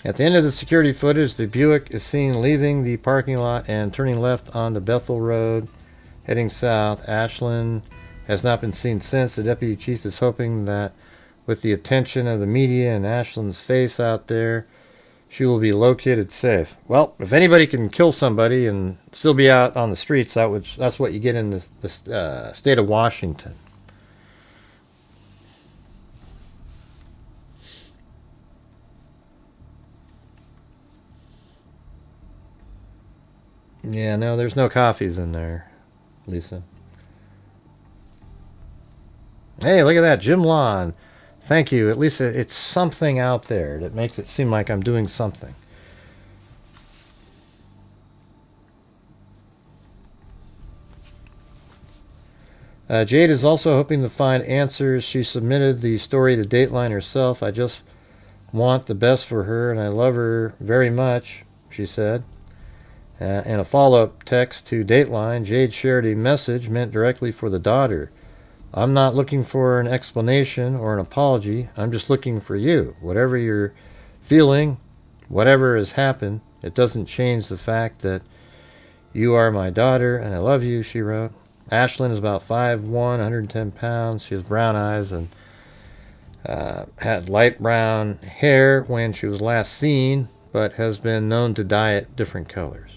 Speaker 1: At the end of the security footage, the Buick is seen leaving the parking lot and turning left onto Bethel Road, heading south. Ashylynn has not been seen since. The deputy chief is hoping that with the attention of the media and Ashlynn's face out there, she will be located safe. Well, if anybody can kill somebody and still be out on the streets, that's what you get in the state of Washington. Yeah, no, there's no coffees in there, Lisa. Hey, look at that, Jim Lawn. Thank you. At least it's something out there that makes it seem like I'm doing something. Jade is also hoping to find answers. She submitted the story to Dateline herself. I just want the best for her, and I love her very much, she said. In a follow-up text to Dateline, Jade shared a message meant directly for the daughter. I'm not looking for an explanation or an apology. I'm just looking for you. Whatever you're feeling, whatever has happened, it doesn't change the fact that you are my daughter and I love you, she wrote. Ashylynn is about 5'1", 110 pounds. She has brown eyes and had light brown hair when she was last seen, but has been known to dye it different colors.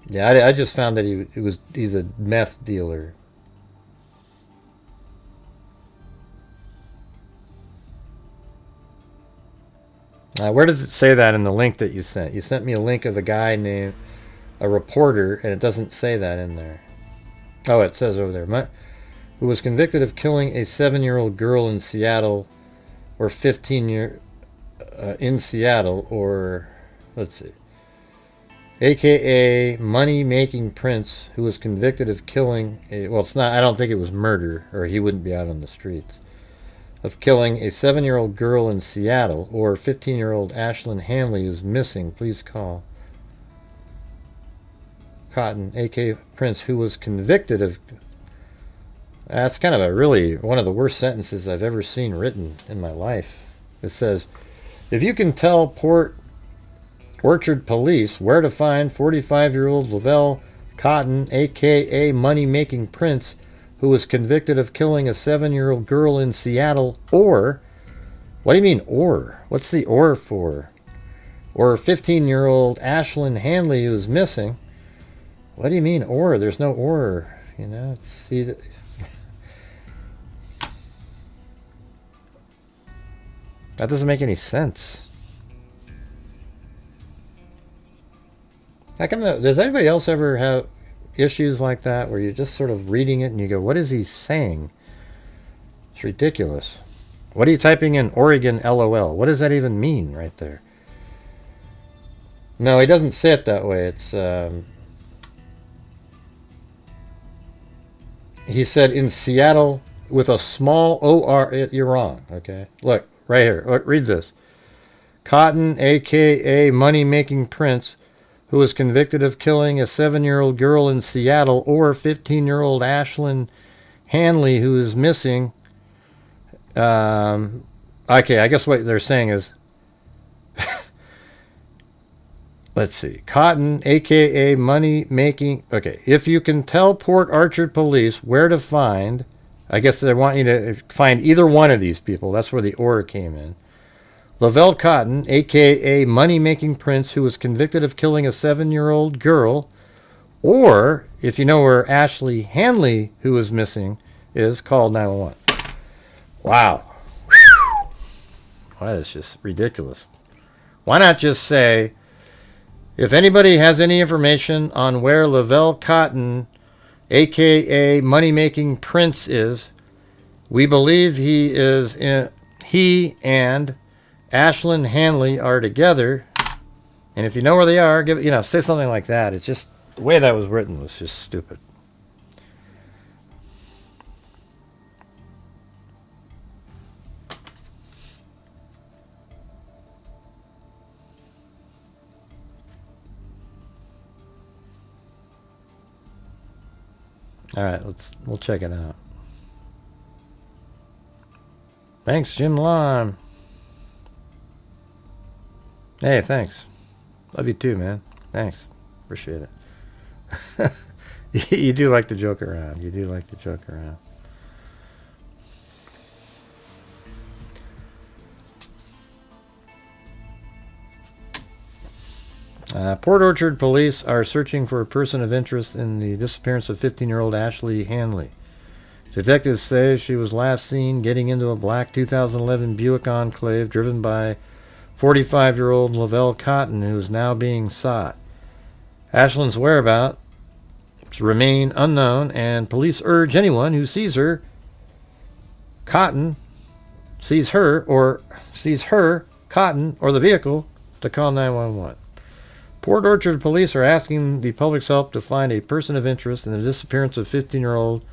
Speaker 1: Yeah, I just found that he's a meth dealer. Where does it say that in the link that you sent? You sent me a link of a guy named a reporter, and it doesn't say that in there. Oh, it says over there. Who was convicted of killing a 7-year-old girl in Seattle, or 15-year in Seattle, or let's see, AKA money-making prince, who was convicted of killing a, well, it's not, I don't think it was murder, or he wouldn't be out on the streets, of killing a 7-year-old girl in Seattle, or 15-year-old Ashylynn Hanley, who's missing. Please call Cotton, a.k.a. Prince, who was convicted of... That's kind of a really, one of the worst sentences I've ever seen written in my life. It says, if you can tell Port Orchard police where to find 45-year-old Lavelle Cotton, a.k.a. money-making Prince, who was convicted of killing a 7-year-old girl in Seattle, or... What do you mean, or? What's the or for? Or 15-year-old Ashylynn Hanley, who's missing. What do you mean, or? There's no or. You know, it's either... That doesn't make any sense. How come does anybody else ever have issues like that where you're just sort of reading it and you go, what is he saying? It's ridiculous. What are you typing in Oregon LOL? What does that even mean right there? No, he doesn't say it that way. It's he said in Seattle with a small OR. You're wrong, okay? Look, right here. Look, read this. Cotton, a.k.a. money-making Prince, who was convicted of killing a 7-year-old girl in Seattle, or 15-year-old Ashylynn Hanley, who is missing. Okay, I guess what they're saying is, let's see, Cotton, a.k.a. money-making, okay, if you can tell Port Orchard police where to find, I guess they want you to find either one of these people, that's where the or came in. Lavelle Cotton, a.k.a. money-making Prince, who was convicted of killing a 7-year-old girl, or, if you know where Ashylynn Hanley, who is missing, is, call 911. Wow. That is just ridiculous. Why not just say, if anybody has any information on where Lavelle Cotton, a.k.a. money-making Prince is, we believe he and Ashylynn Hanley are together, and if you know where they are, give, say something like that. It's just, the way that was written was just stupid. All right, we'll check it out. Thanks, Jim Lime. Hey, thanks. Love you too, man. Thanks. Appreciate it. You do like to joke around. You do like to joke around. Port Orchard police are searching for a person of interest in the disappearance of 15-year-old Ashylynn Hanley. Detectives say she was last seen getting into a black 2011 Buick Enclave driven by 45-year-old Lavelle Cotton, who is now being sought. Ashlynn's whereabouts remain unknown, and police urge anyone who sees her, Cotton, sees her, Cotton, or the vehicle, to call 911. Port Orchard police are asking the public's help to find a person of interest in the disappearance of 15-year-old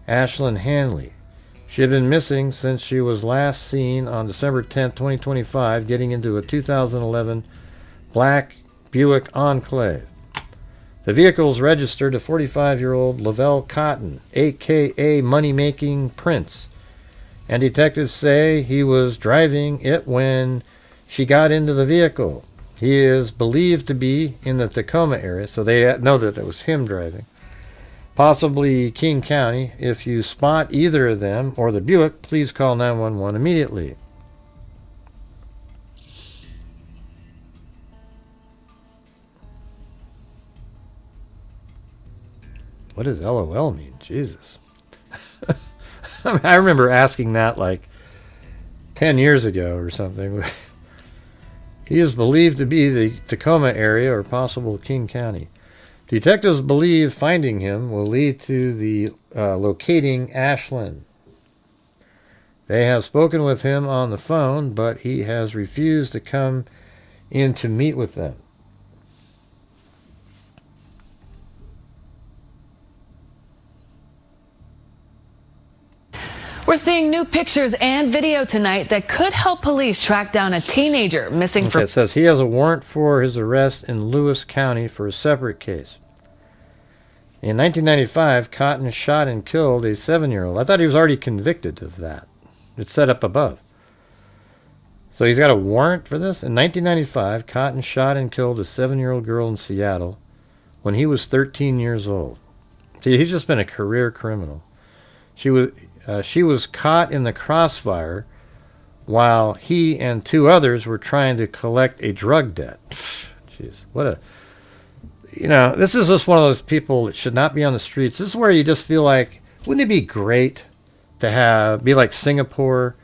Speaker 1: Ashylynn Hanley. She had been missing since she was last seen on December 10th, 2025, getting into a 2011 black Buick Enclave. The vehicle's registered to 45-year-old Lavelle Cotton, a.k.a. Money-Making Prince, and detectives say he was driving it when she got into the vehicle. He is believed to be in the Tacoma area, so they know that it was him driving. Possibly King County. If you spot either of them or the Buick, please call 911 immediately. What does LOL mean? Jesus. I remember asking that like 10 years ago or something. He is believed to be the Tacoma area or possible King County. Detectives believe finding him will lead to the locating Ashylynn. They have spoken with him on the phone, but he has refused to come in to meet with them.
Speaker 13: We're seeing new pictures and video tonight that could help police track down a teenager missing from...
Speaker 1: It says he has a warrant for his arrest in Lewis County for a separate case. In 1995, Cotton shot and killed a 7-year-old. I thought he was already convicted of that. It's set up above. So he's got a warrant for this? In 1995, Cotton shot and killed a 7-year-old girl in Seattle when he was 13 years old. See, he's just been a career criminal. She was caught in the crossfire while he and 2 others were trying to collect a drug debt. Jeez, what a... this is just one of those people that should not be on the streets. This is where you just feel like, wouldn't it be great to be like Singapore,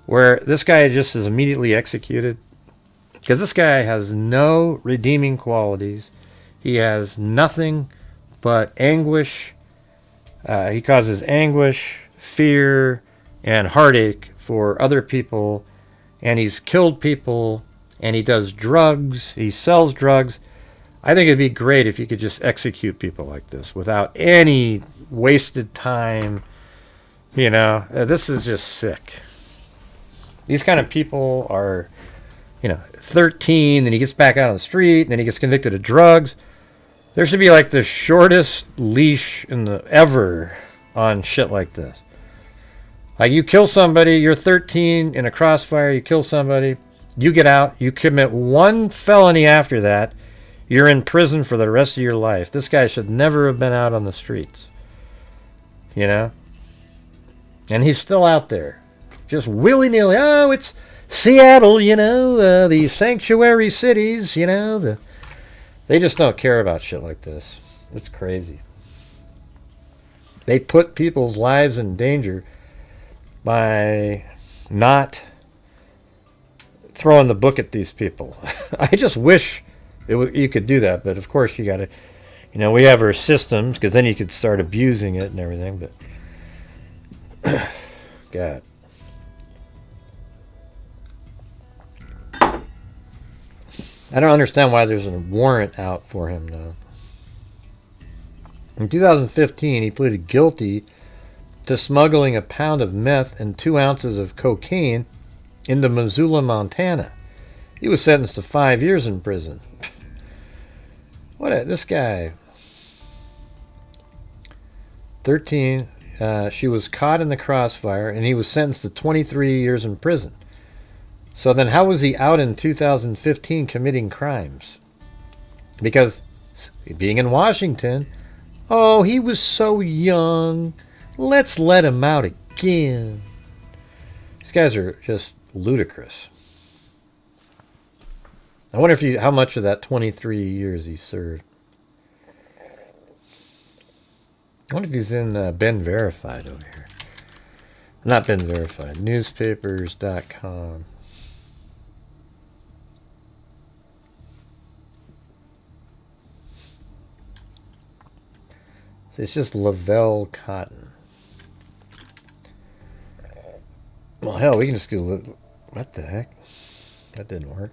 Speaker 1: where this guy just is immediately executed? Because this guy has no redeeming qualities. He has nothing but anguish. He causes anguish, fear, and heartache for other people. And he's killed people, and he does drugs. He sells drugs. I think it'd be great if you could just execute people like this without any wasted time. This is just sick. These kind of people are, 13, then he gets back out on the street, and then he gets convicted of drugs. There should be like the shortest leash ever on shit like this. Like, you kill somebody, you're 13 in a crossfire, you kill somebody, you get out, you commit one felony after that, you're in prison for the rest of your life. This guy should never have been out on the streets. And he's still out there. Just willy-nilly. Oh, it's Seattle, the sanctuary cities, they just don't care about shit like this. It's crazy. They put people's lives in danger by not throwing the book at these people. I just wish you could do that, but of course you got to, we have our systems, because then you could start abusing it and everything, but God. I don't understand why there's a warrant out for him, though. In 2015, he pleaded guilty to smuggling a pound of meth and 2 ounces of cocaine into Missoula, Montana. He was sentenced to 5 years in prison. This guy. 13. She was caught in the crossfire, and he was sentenced to 23 years in prison. So then how was he out in 2015 committing crimes? Because being in Washington, he was so young. Let's let him out again. These guys are just ludicrous. I wonder how much of that 23 years he served. I wonder if he's in Ben Verified over here. Not Ben Verified. Newspapers.com. So it's just Lavelle Cotton. Well, hell, we can just go... What the heck? That didn't work.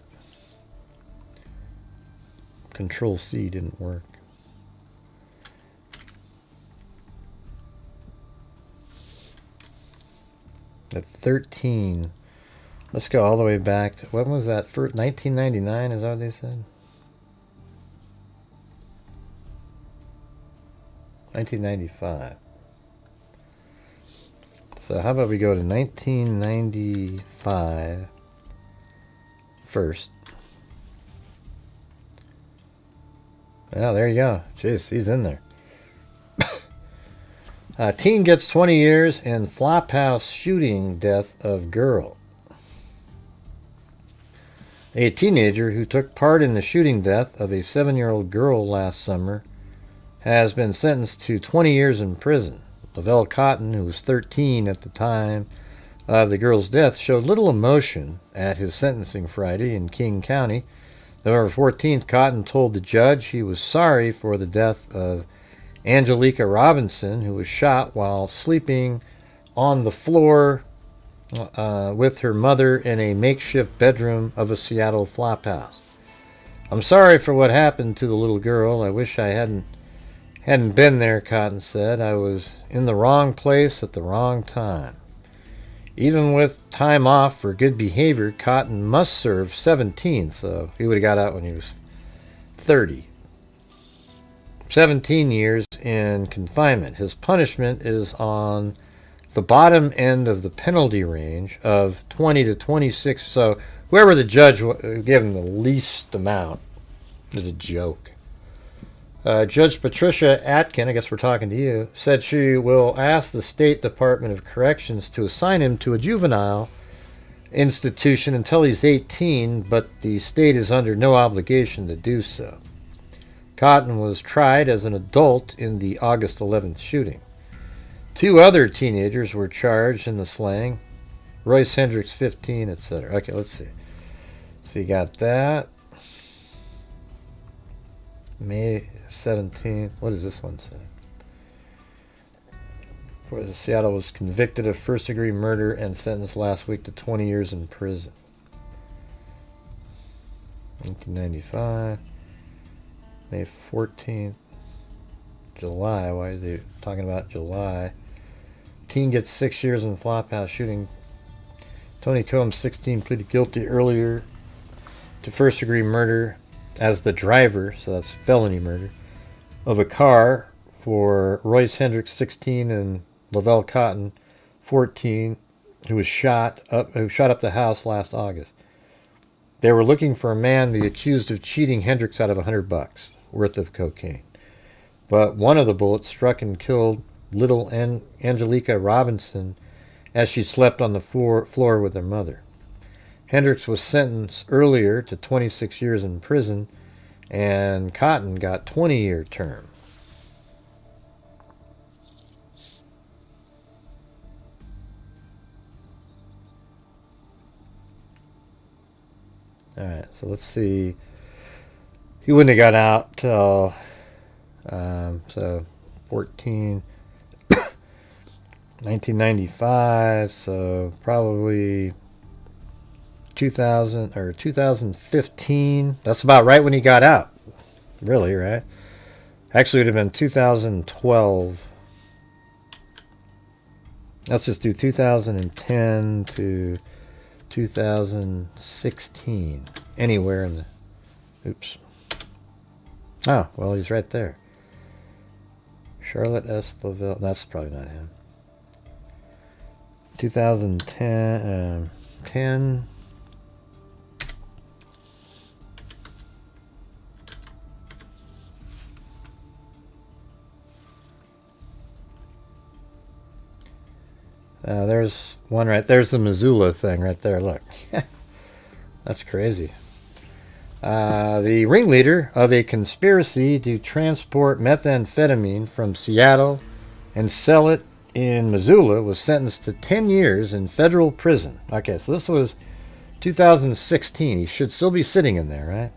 Speaker 1: Control C didn't work. At 13. Let's go all the way back to, when was that? 1999, is that what they said? 1995. So how about we go to 1995 first. Yeah, there you go. Jeez, he's in there. Teen gets 20 years in flophouse shooting death of girl. A teenager who took part in the shooting death of a 7-year-old girl last summer has been sentenced to 20 years in prison. Lavelle Cotton, who was 13 at the time of the girl's death, showed little emotion at his sentencing Friday in King County. November 14th, Cotton told the judge he was sorry for the death of Angelica Robinson, who was shot while sleeping on the floor with her mother in a makeshift bedroom of a Seattle flophouse. I'm sorry for what happened to the little girl. I wish I hadn't been there, Cotton said. I was in the wrong place at the wrong time. Even with time off for good behavior, Cotton must serve 17, so he would have got out when he was 30. 17 years in confinement. His punishment is on the bottom end of the penalty range of 20 to 26. So whoever the judge gave him the least amount is a joke. Judge Patricia Atkin, I guess we're talking to you, said she will ask the State Department of Corrections to assign him to a juvenile institution until he's 18, but the state is under no obligation to do so. Cotton was tried as an adult in the August 11th shooting. 2 other teenagers were charged in the slaying. Royce Hendricks, 15, etc. Okay, let's see. So you got that. May 17th. What does this one say? For the Seattle was convicted of first-degree murder and sentenced last week to 20 years in prison. 1995. May 14th. July. Why is he talking about July? Teen gets 6 years in flophouse shooting. Tony Combs, 16, pleaded guilty earlier to first-degree murder as the driver, so that's felony murder, of a car for Royce Hendricks, 16, and Lavelle Cotton, 14, who shot up the house last August. They were looking for a man they accused of cheating Hendricks out of $100 worth of cocaine. But one of the bullets struck and killed little Angelica Robinson as she slept on the floor with her mother. Hendricks was sentenced earlier to 26 years in prison, and Cotton got 20-year term. All right, so let's see. He wouldn't have got out till so 14, 1995. So probably 2000 or 2015. That's about right when he got out. Really, right? Actually, it would have been 2012. Let's just do 2010 to 2016. Anywhere in the... Oops. Oh, well, he's right there. Charlotte S. Lavelle. That's probably not him. 2010... 10... There's one right there's the Missoula thing right there. Look, that's crazy. The ringleader of a conspiracy to transport methamphetamine from Seattle and sell it in Missoula was sentenced to 10 years in federal prison. Okay, so this was 2016. He should still be sitting in there, right?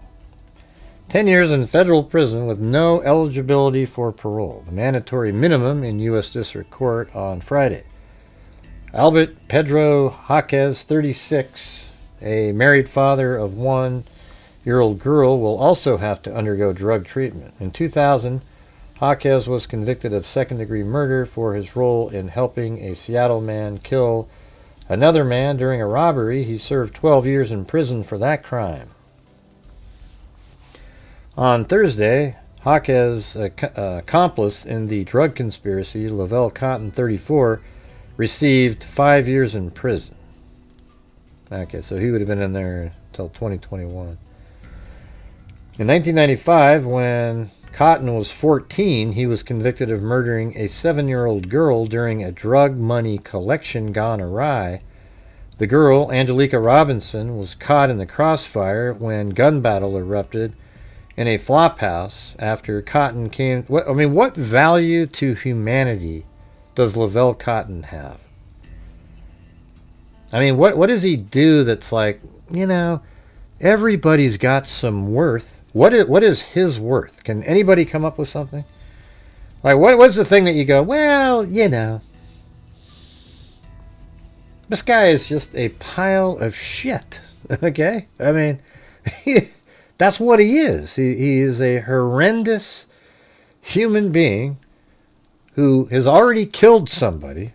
Speaker 1: 10 years in federal prison with no eligibility for parole, the mandatory minimum in U.S. District Court on Friday. Albert Pedro Jaquez, 36, a married father of 1-year-old girl, will also have to undergo drug treatment. In 2000, Jaquez was convicted of second-degree murder for his role in helping a Seattle man kill another man during a robbery. He served 12 years in prison for that crime. On Thursday, Hawke's accomplice in the drug conspiracy, Lavelle Cotton, 34, received 5 years in prison. Okay, so he would have been in there until 2021. In 1995, when Cotton was 14, he was convicted of murdering a 7-year-old girl during a drug money collection gone awry. The girl, Angelica Robinson, was caught in the crossfire when gun battle erupted in a flop house after Cotton came. What value to humanity does Lavelle Cotton have? I mean, what does he do that's like, everybody's got some worth. What is his worth? Can anybody come up with something? Like, what's the thing that you go, well, this guy is just a pile of shit, okay? I mean, that's what he is. He is a horrendous human being who has already killed somebody,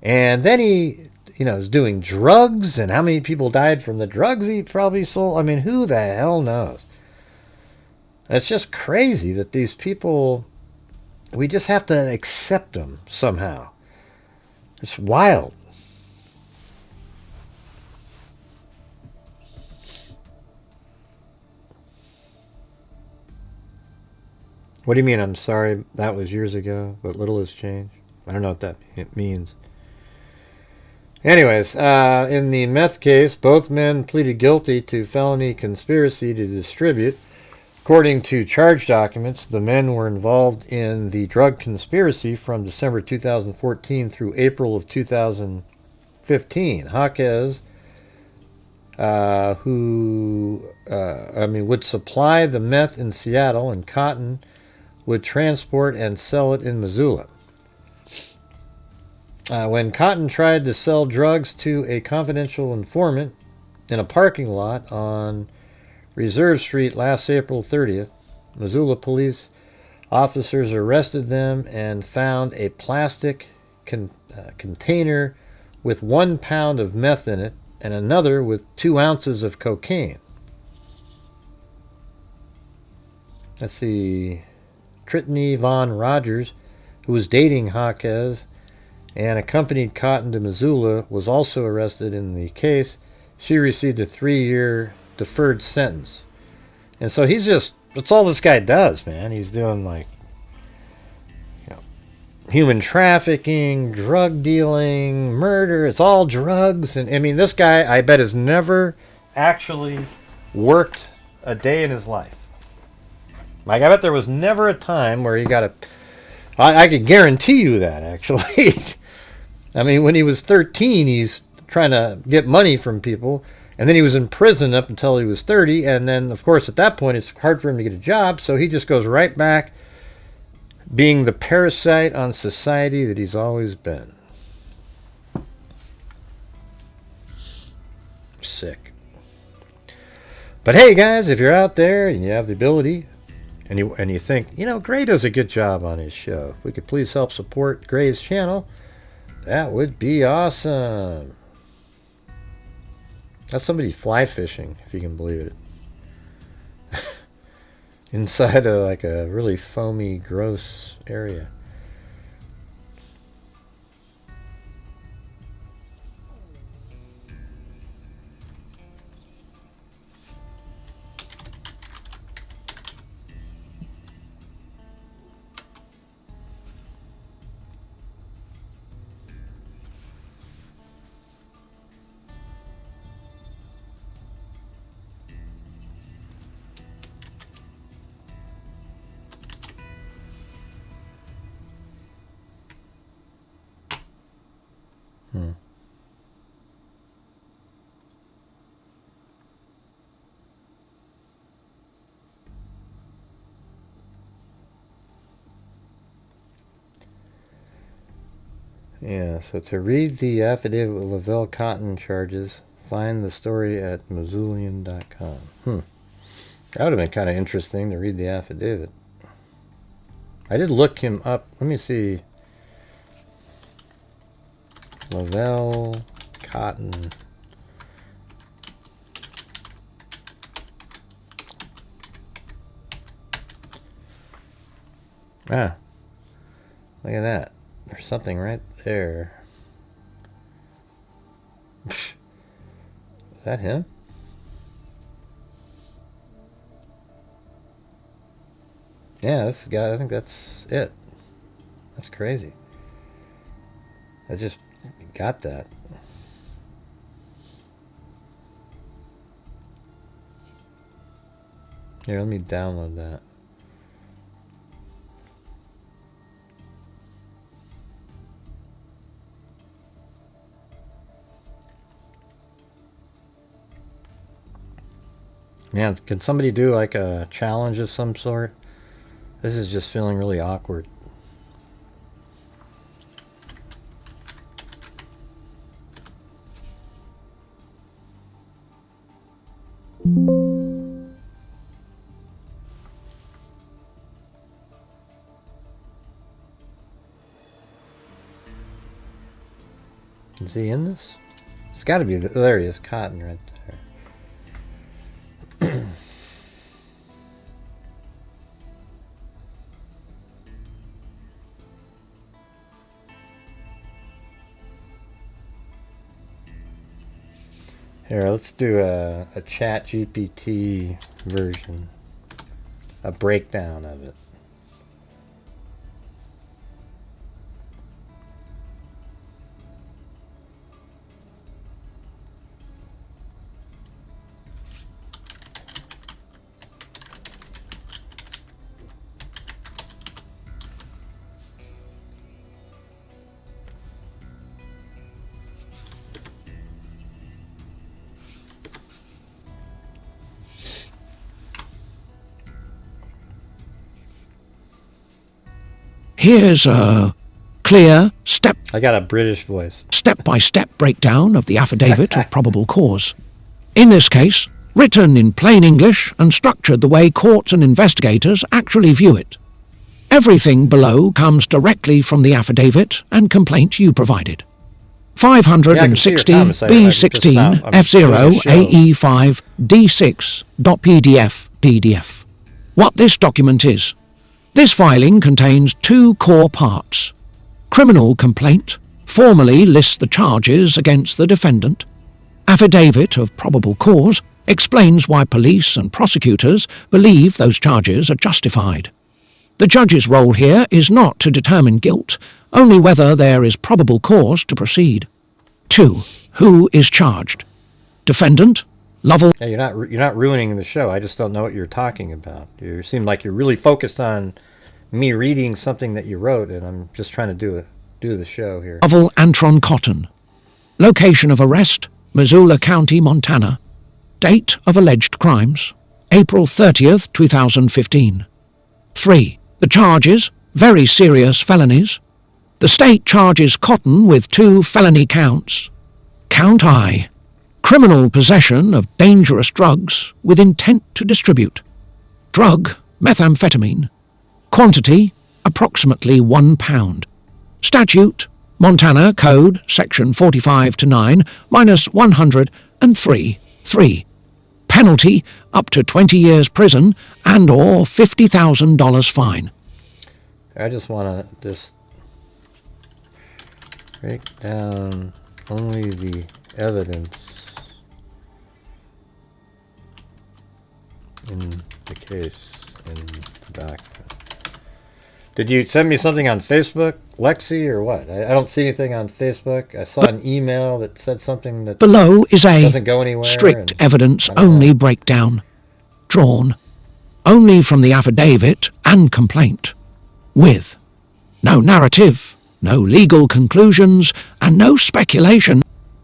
Speaker 1: and then he, is doing drugs, and how many people died from the drugs he probably sold? I mean, who the hell knows? It's just crazy that these people, we just have to accept them somehow. It's wild. What do you mean, I'm sorry, that was years ago, but little has changed? I don't know what that means. Anyways, in the meth case, both men pleaded guilty to felony conspiracy to distribute. According to charge documents, the men were involved in the drug conspiracy from December 2014 through April of 2015. Hawkes, would supply the meth in Seattle, and Cotton would transport and sell it in Missoula. When Cotton tried to sell drugs to a confidential informant in a parking lot on Reserve Street last April 30th, Missoula police officers arrested them and found a plastic container with 1 pound of meth in it and another with 2 ounces of cocaine. Let's see. Tritney Von Rogers, who was dating Hawkes and accompanied Cotton to Missoula, was also arrested in the case. She received a 3-year deferred sentence. And so that's all this guy does, man. He's doing human trafficking, drug dealing, murder. It's all drugs. And I mean, this guy, I bet, has never actually worked a day in his life. I bet there was never a time where he got I could guarantee you that, actually. I mean, when he was 13, he's trying to get money from people. And then he was in prison up until he was 30. And then, of course, at that point, it's hard for him to get a job. So he just goes right back being the parasite on society that he's always been. Sick. But hey, guys, if you're out there and you have the ability and you think, Gray does a good job on his show, if we could please help support Gray's channel, that would be awesome. That's somebody fly fishing, if you can believe it. Inside of a really foamy, gross area. Yeah, so to read the affidavit with Lavelle Cotton charges, find the story at Missoulian.com. That would have been kind of interesting to read the affidavit. I did look him up. Let me see. Lavelle cotton. Ah, look at that. There's something right there. Is that him? Yeah, this guy, I think that's it. That's crazy. I just got that. Here, let me download that. Man, can somebody do like a challenge of some sort? This is just feeling really awkward. Is he in this? It's got to be. There he is, Cotton right there. Here, let's do a chat GPT version. A breakdown of it.
Speaker 14: Here's a clear
Speaker 1: I got a British voice.
Speaker 14: step-by-step breakdown of the affidavit of probable cause. In this case, written in plain English and structured the way courts and investigators actually view it. Everything below comes directly from the affidavit and complaint you provided. 560 B16 F0 AE5 D6.pdf PDF. What this document is. This filing contains two core parts. Criminal complaint formally lists the charges against the defendant. Affidavit of probable cause explains why police and prosecutors believe those charges are justified. The judge's role here is not to determine guilt, only whether there is probable cause to proceed. 2. Who is charged? Defendant, Lovell.
Speaker 1: Yeah, you're not ruining the show. I just don't know what you're talking about. You seem like you're really focused on me reading something that you wrote, and I'm just trying to do the show here.
Speaker 14: Lovell Antron Cotton. Location of arrest, Missoula County, Montana. Date of alleged crimes, April 30th, 2015. 3. The charges, very serious felonies. The state charges Cotton with 2 felony counts. Count I. Criminal possession of dangerous drugs with intent to distribute. Drug, methamphetamine. Quantity, approximately 1 pound. Statute, Montana Code, Section 45-9, minus 103(3). Penalty, up to 20 years prison and or $50,000 fine.
Speaker 1: I just want to break down only the evidence in the case in the document. Did you send me something on Facebook, Lexi, or what? I don't see anything on Facebook. I saw an email that said something that
Speaker 14: below is a
Speaker 1: doesn't go anywhere,
Speaker 14: strict evidence-only breakdown, drawn only from the affidavit and complaint, with no narrative, no legal conclusions, and no speculation.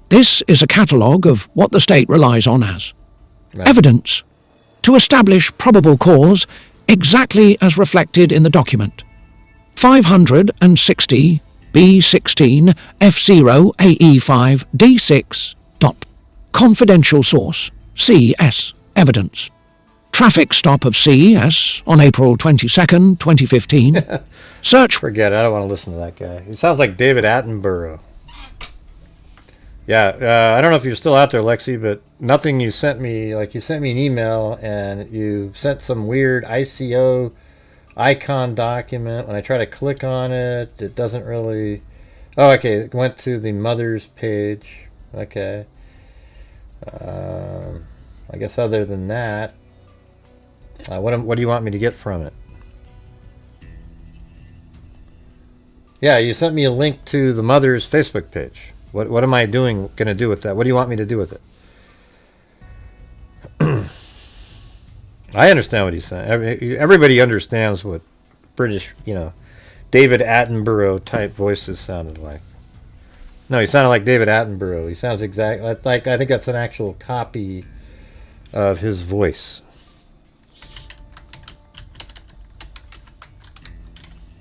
Speaker 14: This is a catalogue of what the state relies on as evidence to establish probable cause exactly as reflected in the document. 560 B16 F0 AE5 D6. Confidential source, CS, evidence. Traffic stop of CS on April 22nd, 2015. Search.
Speaker 1: Forget it. I don't want to listen to that guy. He sounds like David Attenborough. Yeah, I don't know if you're still out there, Lexi, but nothing you sent me, like you sent me an email and you sent some weird ICO icon document. When I try to click on it, it doesn't really... Oh, okay, it went to the mother's page. Okay. I guess other than that, what do you want me to get from it? Yeah, you sent me a link to the mother's Facebook page. What am I going to do with that? What do you want me to do with it? I understand what he's saying. Everybody understands what British, David Attenborough type voices sounded like. No, he sounded like David Attenborough. He sounds exactly like, I think that's an actual copy of his voice.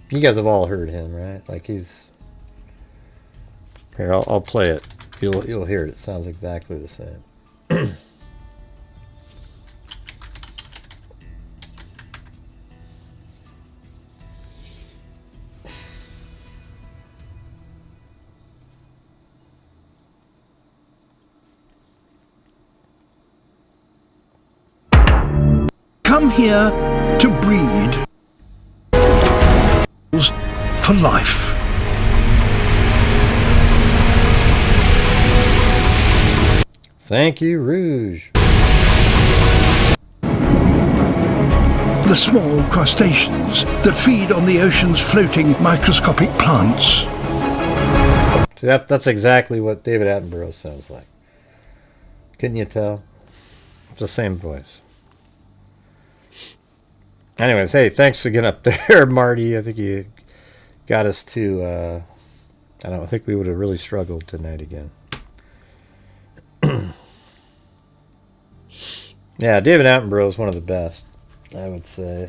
Speaker 1: You guys have all heard him, right? Like he's... Here, I'll play it. You'll hear it. It sounds exactly the same.
Speaker 15: Come here to breed for life.
Speaker 1: Thank you, Rouge.
Speaker 15: The small crustaceans that feed on the ocean's floating microscopic plants.
Speaker 1: See, that's exactly what David Attenborough sounds like. Couldn't you tell? It's the same voice. Anyways, hey, thanks again up there, Marty. I think you got us to... I think we would have really struggled tonight again. Yeah, David Attenborough is one of the best, I would say.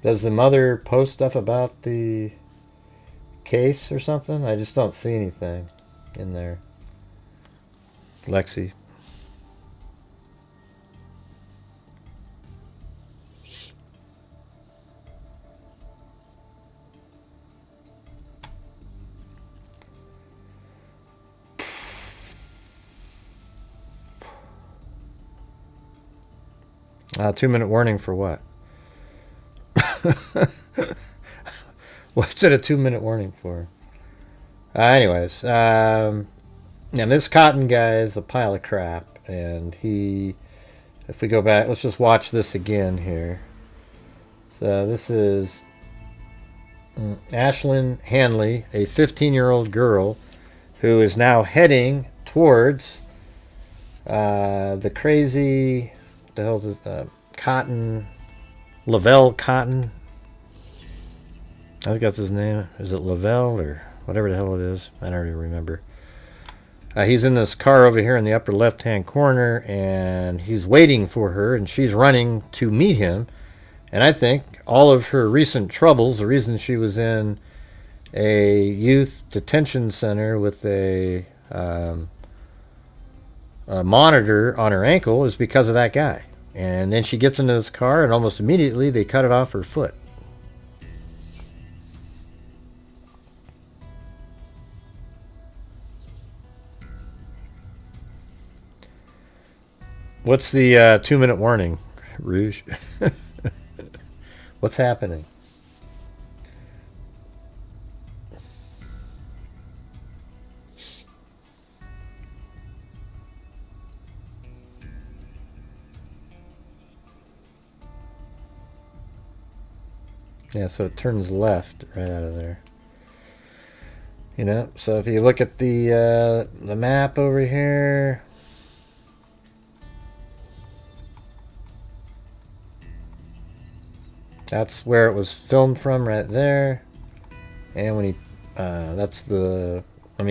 Speaker 1: Does the mother post stuff about the case or something? I just don't see anything in there. Lexi. Two-minute warning for what? What's it a 2-minute warning for? Anyways, and this Cotton guy is a pile of crap, and if we go back, let's just watch this again here. So this is Ashylynn Hanley, a 15-year-old girl who is now heading towards the crazy... What the hell is this? Cotton, Lavelle Cotton. I think that's his name. Is it Lavelle or whatever the hell it is? I don't even remember. He's in this car over here in the upper left-hand corner, and he's waiting for her, and she's running to meet him. And I think all of her recent troubles, the reason she was in a youth detention center with a monitor on her ankle, is because of that guy. And then she gets into this car, and almost immediately they cut it off her foot. What's the 2-minute warning, Rouge? What's happening? Yeah, so it turns left right out of there. So if you look at the map over here, that's where it was filmed from, right there. And when he,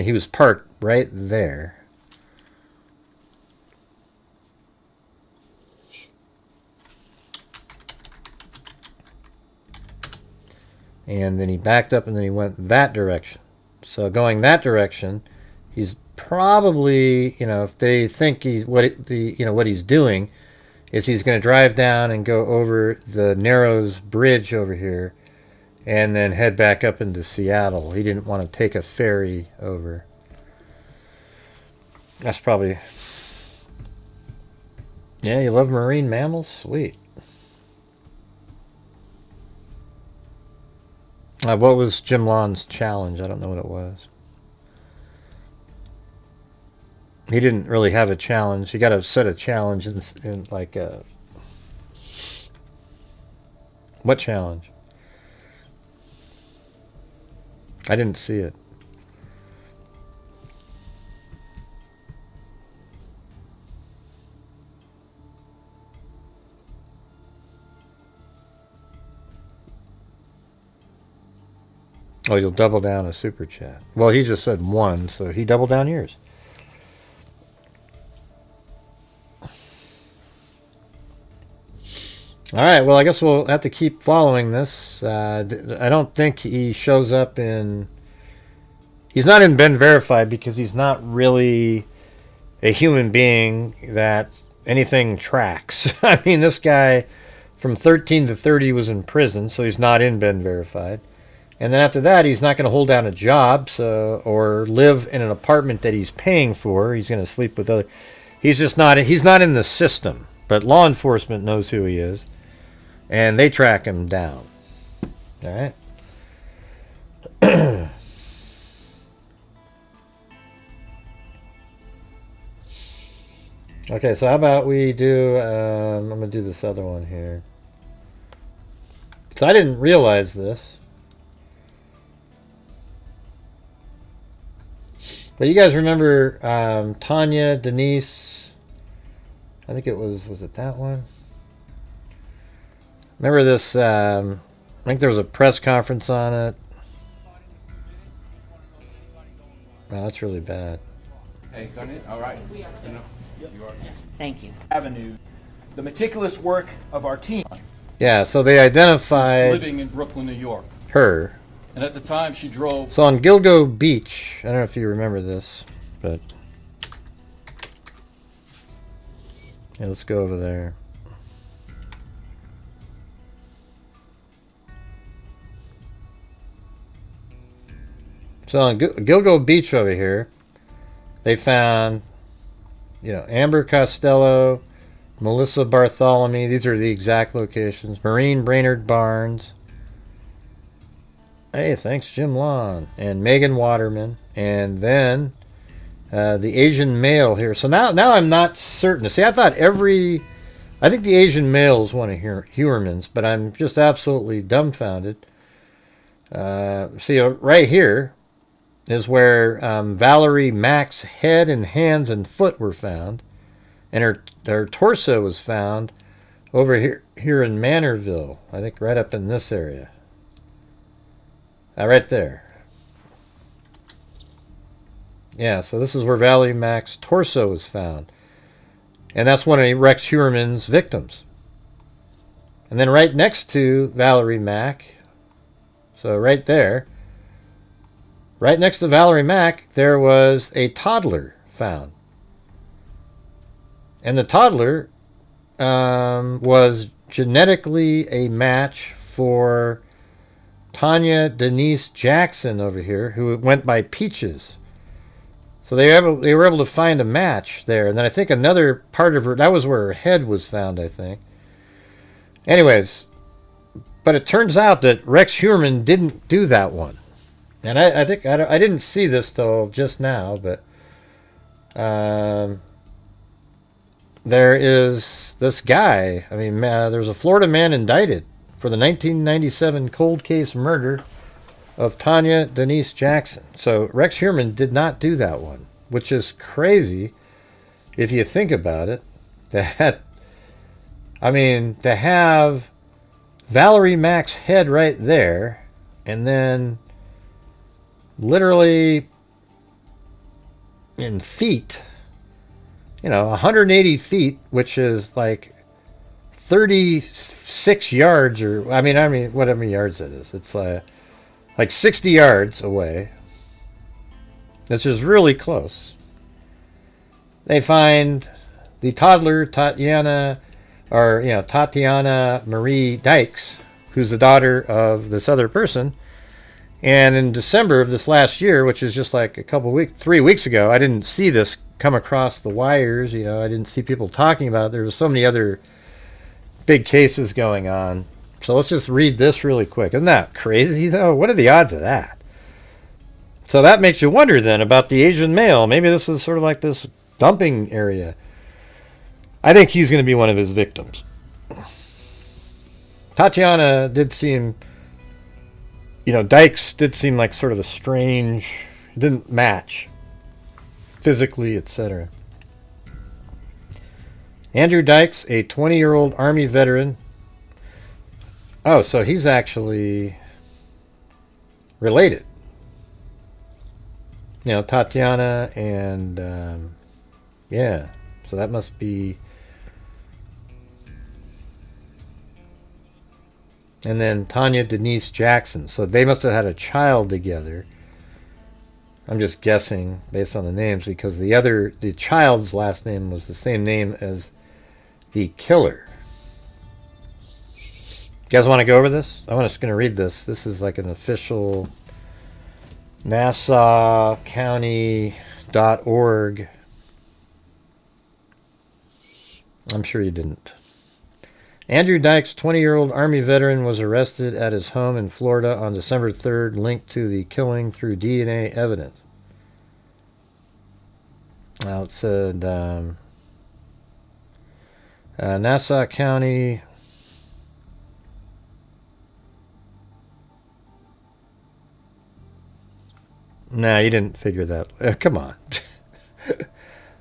Speaker 1: he was parked right there. And then he backed up, and then he went that direction. So going that direction, he's probably, if they think he's what he's doing is he's going to drive down and go over the Narrows Bridge over here and then head back up into Seattle. He didn't want to take a ferry over. That's probably... Yeah, you love marine mammals? Sweet. What was Jim Lawn's challenge? I don't know what it was. He didn't really have a challenge. He got to set a challenge in like a... What challenge? I didn't see it. Oh, you'll double down a super chat. Well, he just said one, so he doubled down yours. All right, well, I guess we'll have to keep following this. I don't think he shows up in... He's not in Ben Verified because he's not really a human being that anything tracks. I mean, this guy from 13 to 30 was in prison, so he's not in Ben Verified. And then after that, he's not going to hold down a job or live in an apartment that he's paying for. He's going to sleep with other... He's just not... He's not in the system. But law enforcement knows who he is. And they track him down. All right? Okay, so how about we do... I'm going to do this other one here. So I didn't realize this. But you guys remember Tanya Denise? I think it was it that one? Remember this, I think there was a press conference on it. Oh, that's really bad.
Speaker 16: Hey, done it? All right. You know, you are.
Speaker 17: Thank you.
Speaker 16: Avenue. The meticulous work of our team.
Speaker 1: Yeah, so they identified...
Speaker 18: Living in Brooklyn, New York.
Speaker 1: Her.
Speaker 18: And at the time she drove...
Speaker 1: So on Gilgo Beach, I don't know if you remember this, but... Yeah, let's go over there. So on Gilgo Beach over here, they found, you know, Amber Costello, Melissa Bartholomew. These are the exact locations. Maureen Brainerd Barnes. Hey, thanks, Jim Lawn. And Megan Waterman. And then the Asian male here. So now I'm not certain. See, I thought I think the Asian male is one of Huerman's, but I'm just absolutely dumbfounded. See, right here is where Valerie Mack's head and hands and foot were found. And her torso was found over here in Manorville. I think right up in this area. Right there. Yeah, so this is where Valerie Mack's torso was found. And that's one of Rex Huerman's victims. And then right next to Valerie Mack, so right there, right next to Valerie Mack, there was a toddler found. And the toddler was genetically a match for Tanya Denise Jackson over here, who went by Peaches. So they were able to find a match there. And then I think another part of her, that was where her head was found, I think. Anyways, but it turns out that Rex Huerman didn't do that one. And I think, I didn't see this till just now, but there is this guy. I mean, there's a Florida man indicted for the 1997 cold case murder of Tanya Denise Jackson. So Rex Huerman did not do that one, which is crazy if you think about it. To have Valerie Mack's head right there, and then literally in feet, 180 feet, which is like 36 yards, or I mean whatever yards it is. It's like 60 yards away. This is really close. They find the toddler Tatiana are, Tatiana Marie Dykes, who's the daughter of this other person. And in December of this last year, which is just like 3 weeks ago, I didn't see this come across the wires. I didn't see people talking about it. There was so many other big cases going on. So let's just read this really quick. Isn't that crazy, though? What are the odds of that? So that makes you wonder then about the Asian male. Maybe this is sort of like this dumping area. I think he's going to be one of his victims. Tatiana did seem, Dykes did seem like sort of a strange, didn't match physically, etc. Andrew Dykes, a 20-year-old Army veteran. Oh, so he's actually related. Tatiana and, yeah. So that must be... And then Tanya Denise Jackson. So they must have had a child together. I'm just guessing based on the names because the child's last name was the same name as the killer. You guys want to go over this? I'm just going to read this. This is like an official NassauCounty.org. I'm sure you didn't. Andrew Dykes, 20-year-old Army veteran, was arrested at his home in Florida on December 3rd, linked to the killing through DNA evidence. Now it said Nassau County. Nah, you didn't figure that. Come on.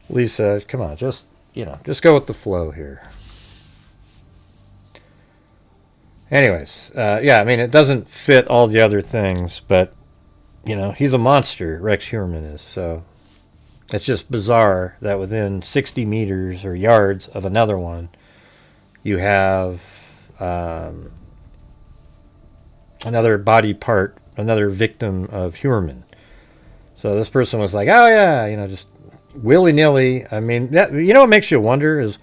Speaker 1: Lisa, come on. Just go with the flow here. Anyways, yeah, I mean, it doesn't fit all the other things, but, he's a monster, Rex Heuermann is, so it's just bizarre that within 60 meters or yards of another one, you have another body part, another victim of Heuermann. So this person was like, oh, yeah, just willy-nilly. I mean, what makes you wonder is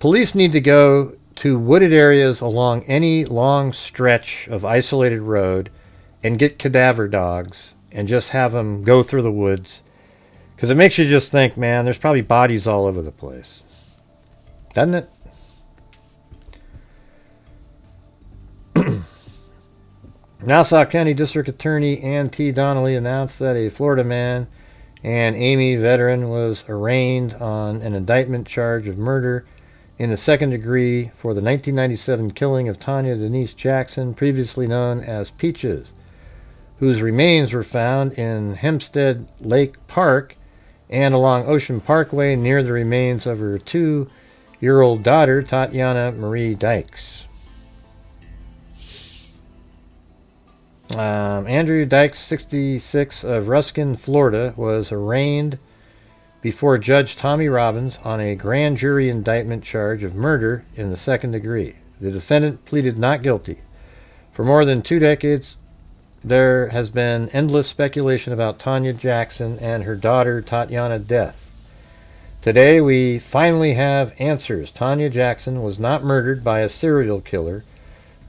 Speaker 1: police need to go to wooded areas along any long stretch of isolated road and get cadaver dogs and just have them go through the woods. Because it makes you just think, man, there's probably bodies all over the place. Doesn't it? Nassau County District Attorney Ann T. Donnelly announced that a Florida man and Amy veteran was arraigned on an indictment charge of murder in the second degree for the 1997 killing of Tanya Denise Jackson, previously known as Peaches, whose remains were found in Hempstead Lake Park and along Ocean Parkway near the remains of her 2-year-old daughter, Tatiana Marie Dykes. Andrew Dykes, 66, of Ruskin, Florida, was arraigned before Judge Tommy Robbins on a grand jury indictment charge of murder in the second degree. The defendant pleaded not guilty. For more than 2 decades, there has been endless speculation about Tanya Jackson and her daughter Tatiana's death. Today, we finally have answers. Tanya Jackson was not murdered by a serial killer,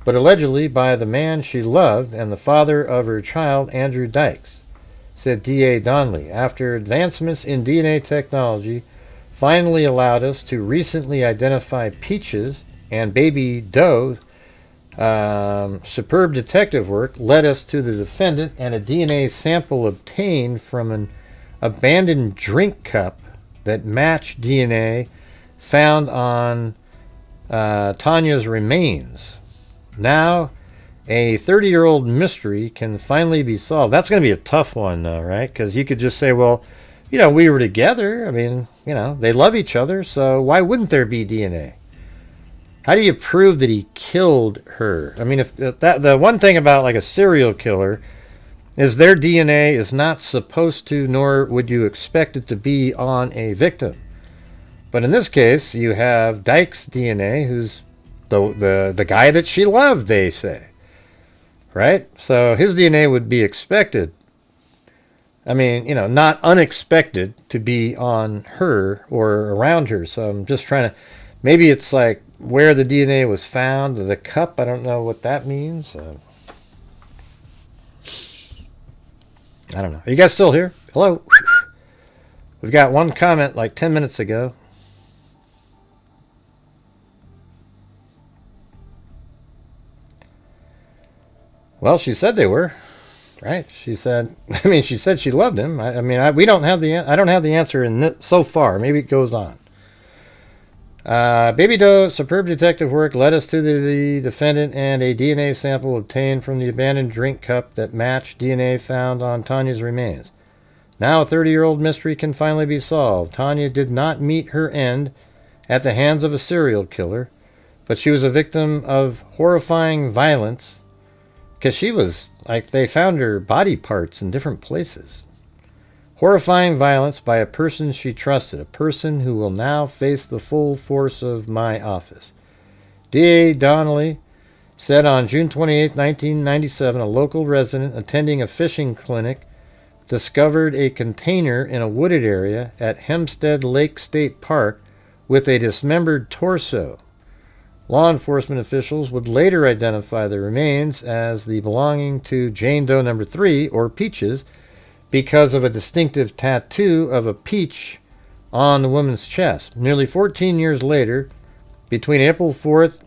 Speaker 1: but allegedly by the man she loved and the father of her child, Andrew Dykes, said D.A. Donnelly, after advancements in DNA technology finally allowed us to recently identify Peaches and baby Doe. Superb detective work led us to the defendant and a DNA sample obtained from an abandoned drink cup that matched DNA found on Tanya's remains. Now, a 30-year-old mystery can finally be solved. That's going to be a tough one, though, right? Because you could just say, well, we were together. I mean, they love each other, so why wouldn't there be DNA? How do you prove that he killed her? I mean, if that, the one thing about like a serial killer is their DNA is not supposed to, nor would you expect it to be on a victim. But in this case, you have Dykes' DNA, who's the guy that she loved, they say. Right? So his DNA would be expected. I mean, not unexpected to be on her or around her. So I'm just trying to, maybe it's like where the DNA was found. The cup, I don't know what that means. I don't know. Are you guys still here? Hello? We've got one comment like 10 minutes ago. Well, she said they were, right? She said, she said she loved him. We don't have I don't have the answer so far. Maybe it goes on. Baby Doe, superb detective work led us to the defendant and a DNA sample obtained from the abandoned drink cup that matched DNA found on Tanya's remains. Now a 30-year-old mystery can finally be solved. Tanya did not meet her end at the hands of a serial killer, but she was a victim of horrifying violence because she was, they found her body parts in different places. Horrifying violence by a person she trusted, a person who will now face the full force of my office. D.A. Donnelly said on June 28, 1997, a local resident attending a fishing clinic discovered a container in a wooded area at Hempstead Lake State Park with a dismembered torso. Law enforcement officials would later identify the remains as the belonging to Jane Doe number 3, or Peaches, because of a distinctive tattoo of a peach on the woman's chest. Nearly 14 years later, between April 4th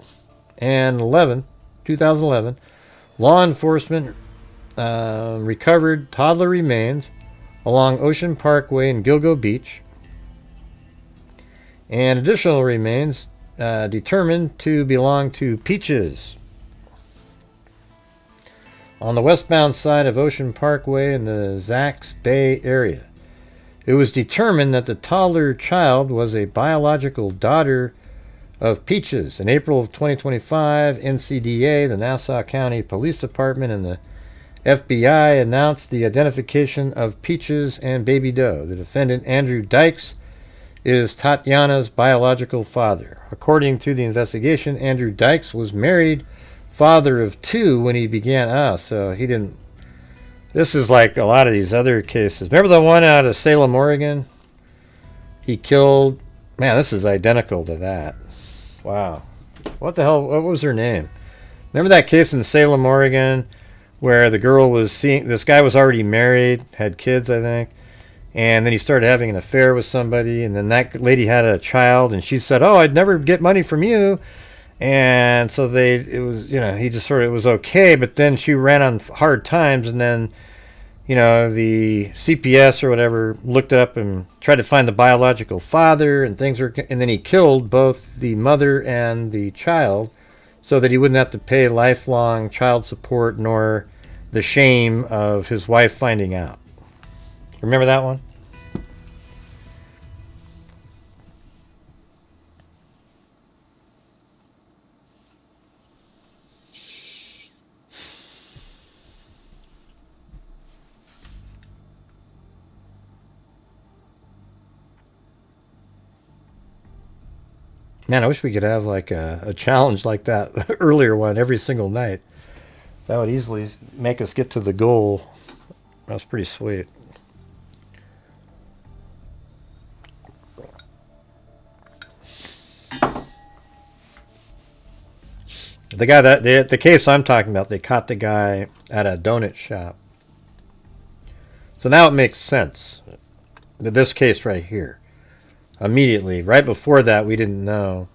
Speaker 1: and 2011, law enforcement recovered toddler remains along Ocean Parkway in Gilgo Beach, and additional remains determined to belong to Peaches on the westbound side of Ocean Parkway in the Zacks Bay area. It was determined that the toddler child was a biological daughter of Peaches. In April of 2025, NCDA, the Nassau County Police Department, and the FBI announced the identification of Peaches and Baby Doe. The defendant, Andrew Dykes, is Tatiana's biological father. According to the investigation, Andrew Dykes was married, father of 2 when he began. So he didn't. This is like a lot of these other cases. Remember the one out of Salem, Oregon? He killed. Man, this is identical to that. Wow. What the hell? What was her name? Remember that case in Salem, Oregon, where the girl was seeing. This guy was already married, had kids, I think. And then he started having an affair with somebody. And then that lady had a child. And she said, "Oh, I'd never get money from you." And so it was, he just sort of, it was okay, but then she ran on hard times, and then, the CPS or whatever looked up and tried to find the biological father, and and then he killed both the mother and the child so that he wouldn't have to pay lifelong child support nor the shame of his wife finding out. Remember that one? Man, I wish we could have like a challenge like that, earlier one, every single night. That would easily make us get to the goal. That's pretty sweet. The guy the case I'm talking about, they caught the guy at a donut shop. So now it makes sense. This case right here. Immediately, right before that, we didn't know.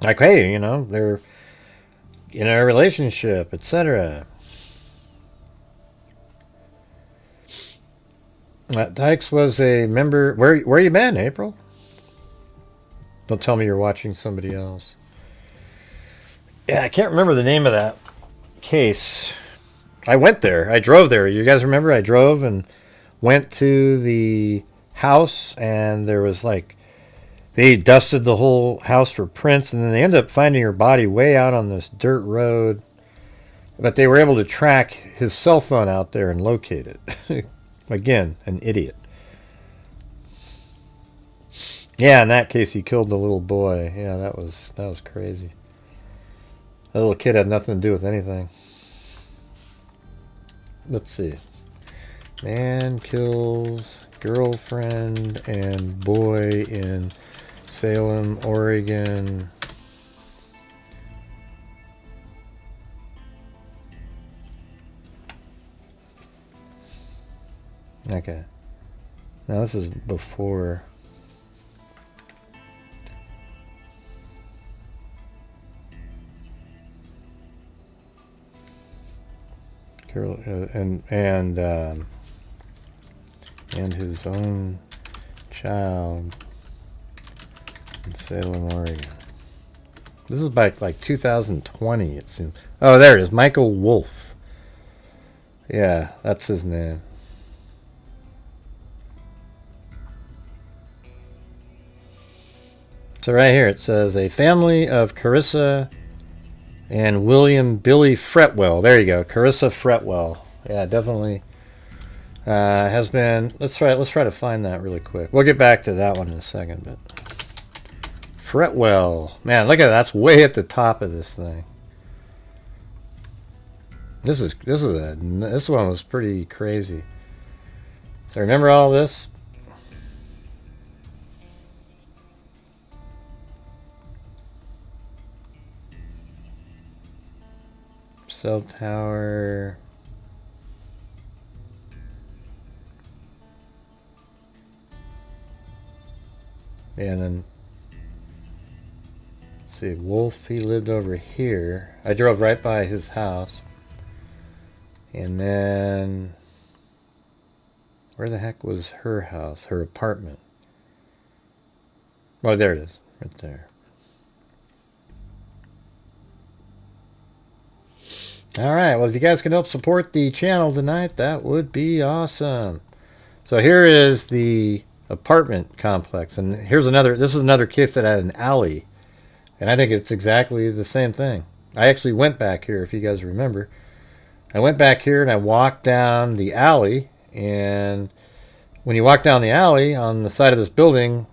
Speaker 1: Like, hey, they're in a relationship, etc. Dykes was a member. Where you been, April? Don't tell me you're watching somebody else. Yeah, I can't remember the name of that case. I went there. I drove there. You guys remember? I drove and went to the house, and there was they dusted the whole house for prints, and then they ended up finding her body way out on this dirt road, but they were able to track his cell phone out there and locate it. Again, an idiot. Yeah, in that case he killed the little boy. Yeah, that was crazy. That little kid had nothing to do with anything. Let's see. Man kills girlfriend and boy in Salem, Oregon. Okay. Now this is before. And his own child in Salem, Oregon. This is by like 2020, it seems. Oh, there it is. Michael Wolf. Yeah, that's his name. So right here it says a family of Carissa and William Billy Fretwell. There you go, Carissa Fretwell. Yeah, definitely has been. Let's try to find that really quick. We'll get back to that one in a second. But Fretwell, man, look at that. That's way at the top of this thing. This one was pretty crazy. So remember all this? Cell tower. Yeah, and then let's see, Wolf, he lived over here. I drove right by his house. And then where the heck was her house, her apartment? Oh, there it is, right there. All right, well, if you guys can help support the channel tonight, that would be awesome. So here is the apartment complex, and here's another. This is another case that had an alley, and I think it's exactly the same thing. I actually went back here, if you guys remember. I went back here and I walked down the alley, and when you walk down the alley on the side of this building,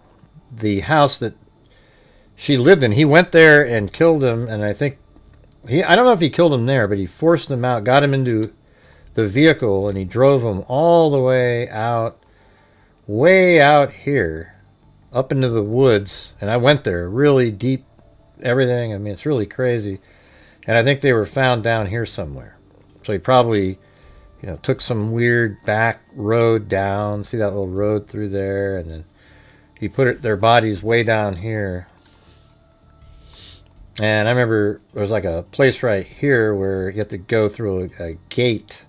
Speaker 1: the house that she lived in, he went there and killed him, and I think I don't know if he killed him there, but he forced him out, got him into the vehicle, and he drove him all the way out here, up into the woods. And I went there, really deep, everything. I mean, it's really crazy. And I think they were found down here somewhere. So he probably, took some weird back road down. See that little road through there? And then he put their bodies way down here. And I remember there was like a place right here where you have to go through a gate.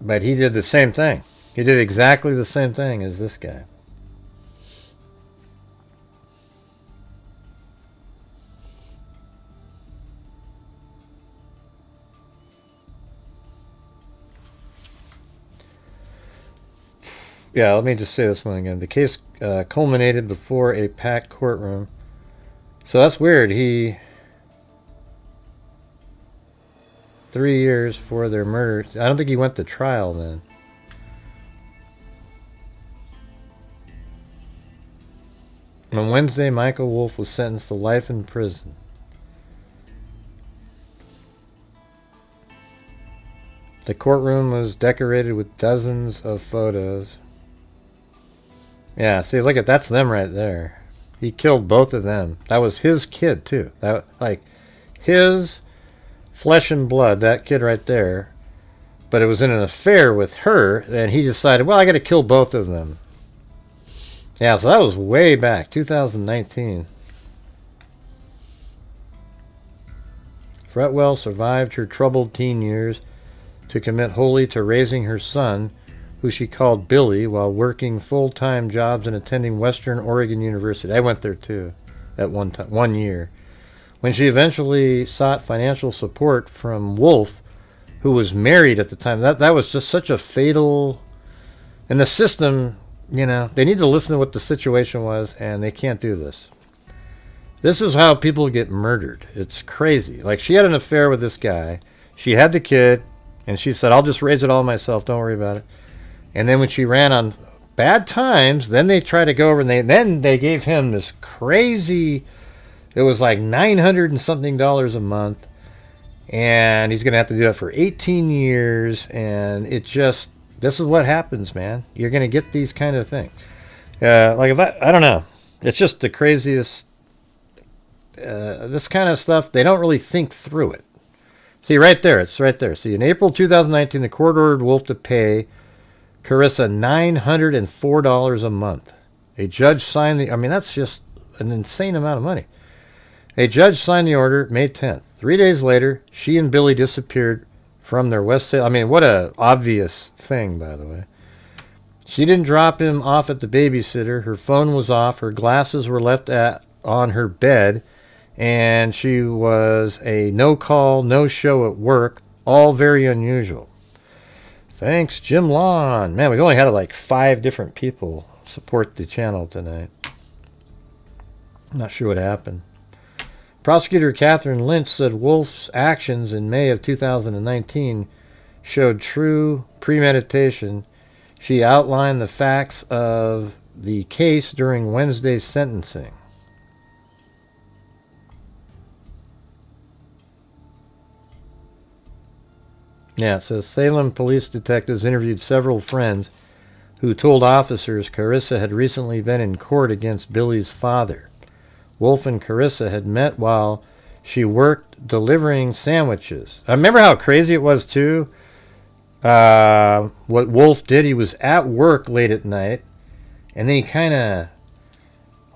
Speaker 1: But he did the same thing. He did exactly the same thing as this guy. Yeah, let me just say this one again. The case culminated before a packed courtroom. So that's weird. 3 years for their murder. I don't think he went to trial then. On Wednesday, Michael Wolf was sentenced to life in prison. The courtroom was decorated with dozens of photos. Yeah, see, look at that's them right there. He killed both of them. That was his kid too. That like his flesh and blood, that kid right there. But it was in an affair with her, and he decided, well, I got to kill both of them. Yeah, so that was way back, 2019. Fretwell survived her troubled teen years to commit wholly to raising her son, who she called Billy, while working full-time jobs and attending Western Oregon University. I went there too at one year. When she eventually sought financial support from Wolf, who was married at the time, that was just such a fatal... And the system, they need to listen to what the situation was, and they can't do this. This is how people get murdered. It's crazy. Like, she had an affair with this guy. She had the kid, and she said, I'll just raise it all myself. Don't worry about it. And then when she ran on bad times, then they tried to go over, and then they gave him this crazy... It was like $900 and something a month. And he's going to have to do that for 18 years. And it just... This is what happens, man. You're going to get these kind of things. Like, if I don't know. It's just the craziest... this kind of stuff, they don't really think through it. See, right there. It's right there. See, in April 2019, the court ordered Wolf to pay Carissa $904 a month. A judge signed the... I mean, that's just an insane amount of money. A judge signed the order May 10th. 3 days later, she and Billy disappeared from their West Salem... I mean, what a obvious thing, by the way. She didn't drop him off at the babysitter. Her phone was off. Her glasses were left on her bed. And she was a no-call, no-show at work. All very unusual. Thanks, Jim Lawn. Man, we've only had like 5 different people support the channel tonight. Not sure what happened. Prosecutor Catherine Lynch said Wolf's actions in May of 2019 showed true premeditation. She outlined the facts of the case during Wednesday's sentencing. Yeah, it says Salem police detectives interviewed several friends who told officers Carissa had recently been in court against Billy's father. Wolf and Carissa had met while she worked delivering sandwiches. I remember how crazy it was, too. What Wolf did, he was at work late at night, and then he kind of,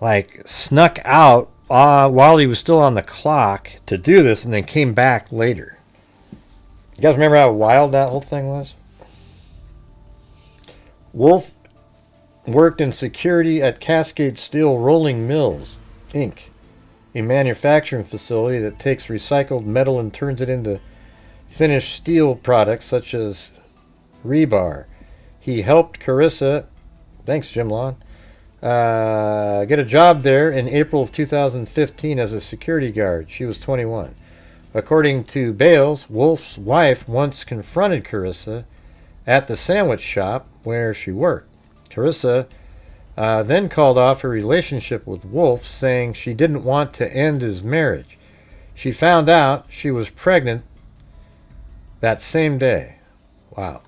Speaker 1: like, snuck out while he was still on the clock to do this, and then came back later. You guys remember how wild that whole thing was? Wolf worked in security at Cascade Steel Rolling Mills, Inc., a manufacturing facility that takes recycled metal and turns it into finished steel products such as rebar. He helped Carissa, thanks Jim Lawn, get a job there in April of 2015 as a security guard. She was 21. According to Bales, Wolf's wife once confronted Carissa at the sandwich shop where she worked. Carissa then called off her relationship with Wolf, saying she didn't want to end his marriage. She found out she was pregnant that same day. Wow.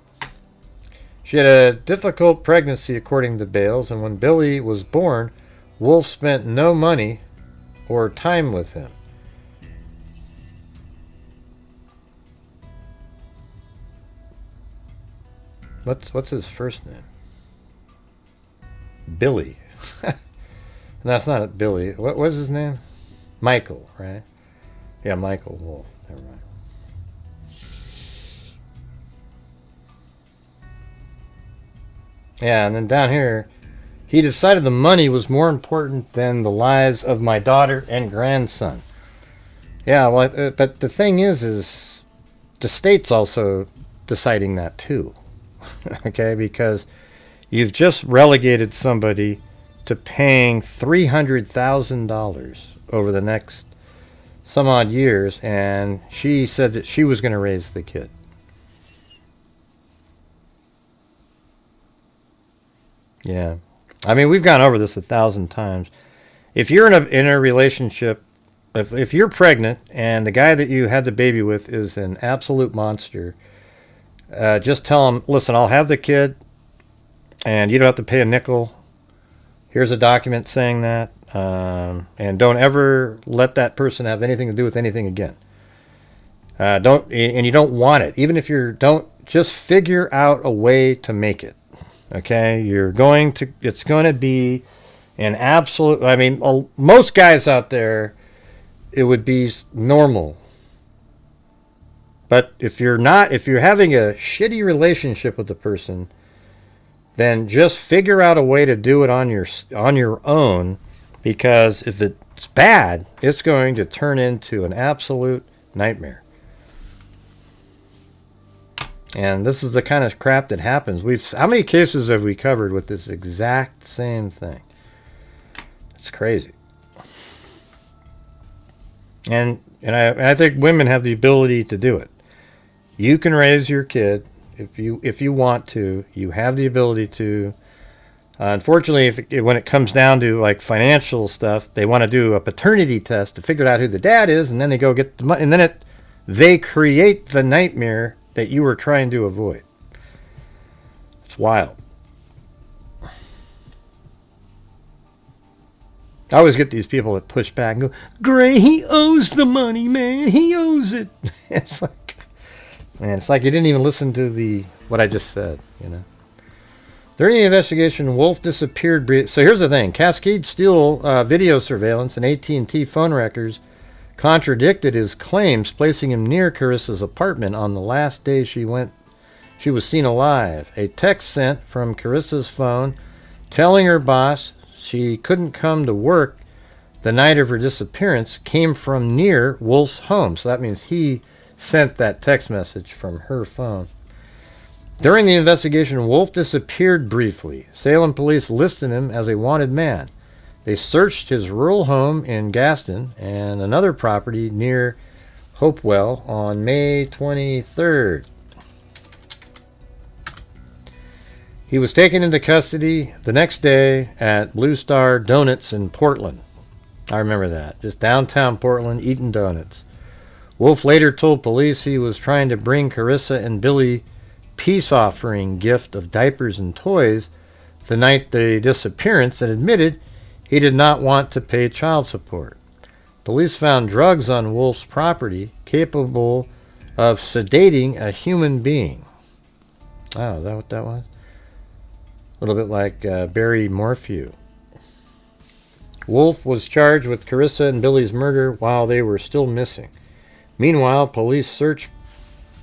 Speaker 1: She had a difficult pregnancy, according to Bales, and when Billy was born, Wolf spent no money or time with him. What's his first name? Billy. That's not Billy. What was his name? Michael, right? Yeah, Michael Wolf. Never mind. Yeah, and then down here, he decided the money was more important than the lives of my daughter and grandson. Yeah, well, but the thing is the state's also deciding that too. Okay, because you've just relegated somebody to paying $300,000 over the next some odd years, and she said that she was going to raise the kid. Yeah, I mean, we've gone over this 1,000 times. If you're in a relationship, if you're pregnant and the guy that you had the baby with is an absolute monster, just tell him, listen, I'll have the kid, and you don't have to pay a nickel. Here's a document saying that, and don't ever let that person have anything to do with anything again. And you don't want it, even if you don't. Just figure out a way to make it. Okay, it's going to be an absolute. I mean, most guys out there, it would be normal. But if you're having a shitty relationship with the person, then just figure out a way to do it on your own, because if it's bad, it's going to turn into an absolute nightmare. And this is the kind of crap that happens. How many cases have we covered with this exact same thing? It's crazy. And I think women have the ability to do it. You can raise your kid if you want to. You have the ability to. Unfortunately, when it comes down to like financial stuff, they want to do a paternity test to figure out who the dad is, and then they go get the money, and then they create the nightmare that you were trying to avoid. It's wild. I always get these people that push back and go, Gray, he owes the money, man. He owes it. It's like, And it's like you didn't even listen to what I just said, you know. During the investigation, Wolf disappeared. So here's the thing. Cascade Steel video surveillance and AT&T phone records contradicted his claims, placing him near Carissa's apartment on the last day she was seen alive. A text sent from Carissa's phone telling her boss she couldn't come to work the night of her disappearance came from near Wolf's home. So that means he sent that text message from her phone. During the investigation, Wolf disappeared briefly. Salem police listed him as a wanted man. They searched his rural home in Gaston and another property near Hopewell on May 23rd. He was taken into custody the next day at Blue Star Donuts in Portland. I remember that. Just downtown Portland, eating donuts. Wolf later told police he was trying to bring Carissa and Billy peace offering gift of diapers and toys the night of the disappearance and admitted he did not want to pay child support. Police found drugs on Wolf's property capable of sedating a human being. Oh, is that what that was? A little bit like Barry Morphew. Wolf was charged with Carissa and Billy's murder while they were still missing. Meanwhile, police searched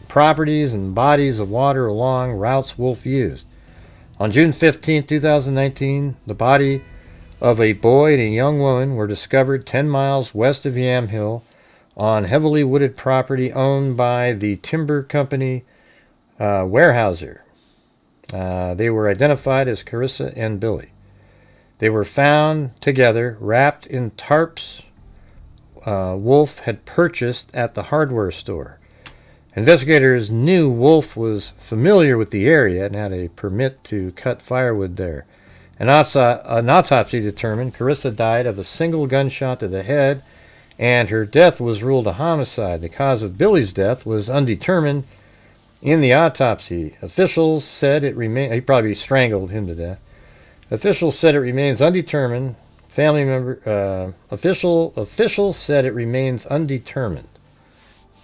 Speaker 1: properties and bodies of water along routes Wolf used. On June 15, 2019, the body of a boy and a young woman were discovered 10 miles west of Yamhill on heavily wooded property owned by the timber company Weyerhaeuser. They were identified as Carissa and Billy. They were found together, wrapped in tarps Wolf had purchased at the hardware store. Investigators knew Wolf was familiar with the area and had a permit to cut firewood there. An autopsy determined Carissa died of a single gunshot to the head, and her death was ruled a homicide. The cause of Billy's death was undetermined in the autopsy. Officials said it remained. He probably strangled him to death. Officials said it remains undetermined. Officials said it remains undetermined.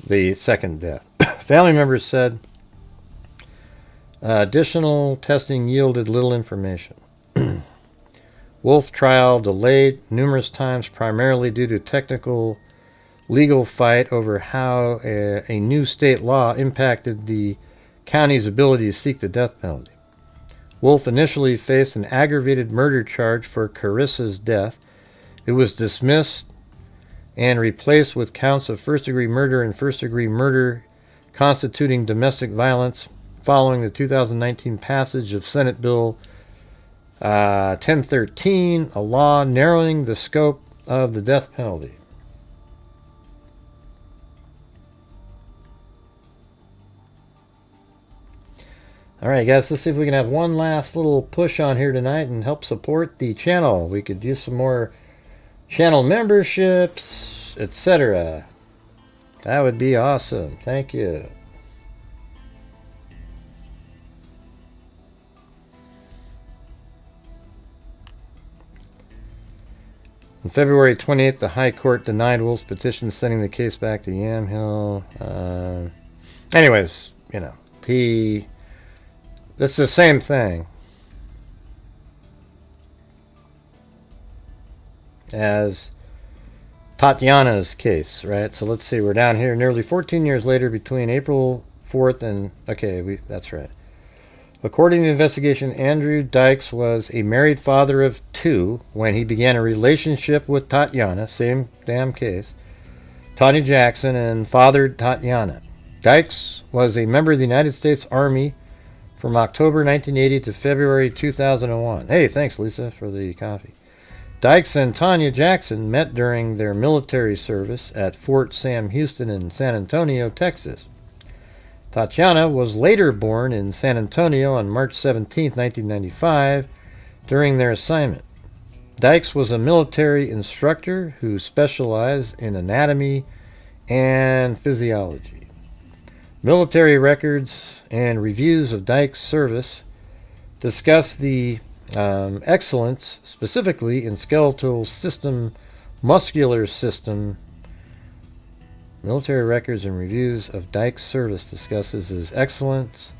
Speaker 1: The second death. Family members said additional testing yielded little information. Wolf trial delayed numerous times, primarily due to technical legal fight over how a new state law impacted the county's ability to seek the death penalty. Wolf initially faced an aggravated murder charge for Carissa's death. It was dismissed and replaced with counts of first-degree murder and first-degree murder constituting domestic violence following the 2019 passage of Senate Bill 1013, a law narrowing the scope of the death penalty. All right, guys, let's see if we can have one last little push on here tonight and help support the channel. We could use some more channel memberships, etc. That would be awesome. Thank you. On February 28th, the High Court denied Wolf's petition, sending the case back to Yamhill. Anyways, you know, it's the same thing as Tatiana's case, right? So let's see, we're down here nearly 14 years later between April 4th and, that's right. According to the investigation, Andrew Dykes was a married father of 2 when he began a relationship with Tatiana, same damn case, Tanya Jackson, and fathered Tatiana. Dykes was a member of the United States Army from October 1980 to February 2001. Hey, thanks, Lisa, for the coffee. Dykes and Tanya Jackson met during their military service at Fort Sam Houston in San Antonio, Texas. Tatiana was later born in San Antonio on March 17, 1995, during their assignment. Dykes was a military instructor who specialized in anatomy and physiology. Military records and reviews of Dykes' service discuss the excellence specifically in skeletal system, muscular system, Military records and reviews of Dykes' service discusses his excellence,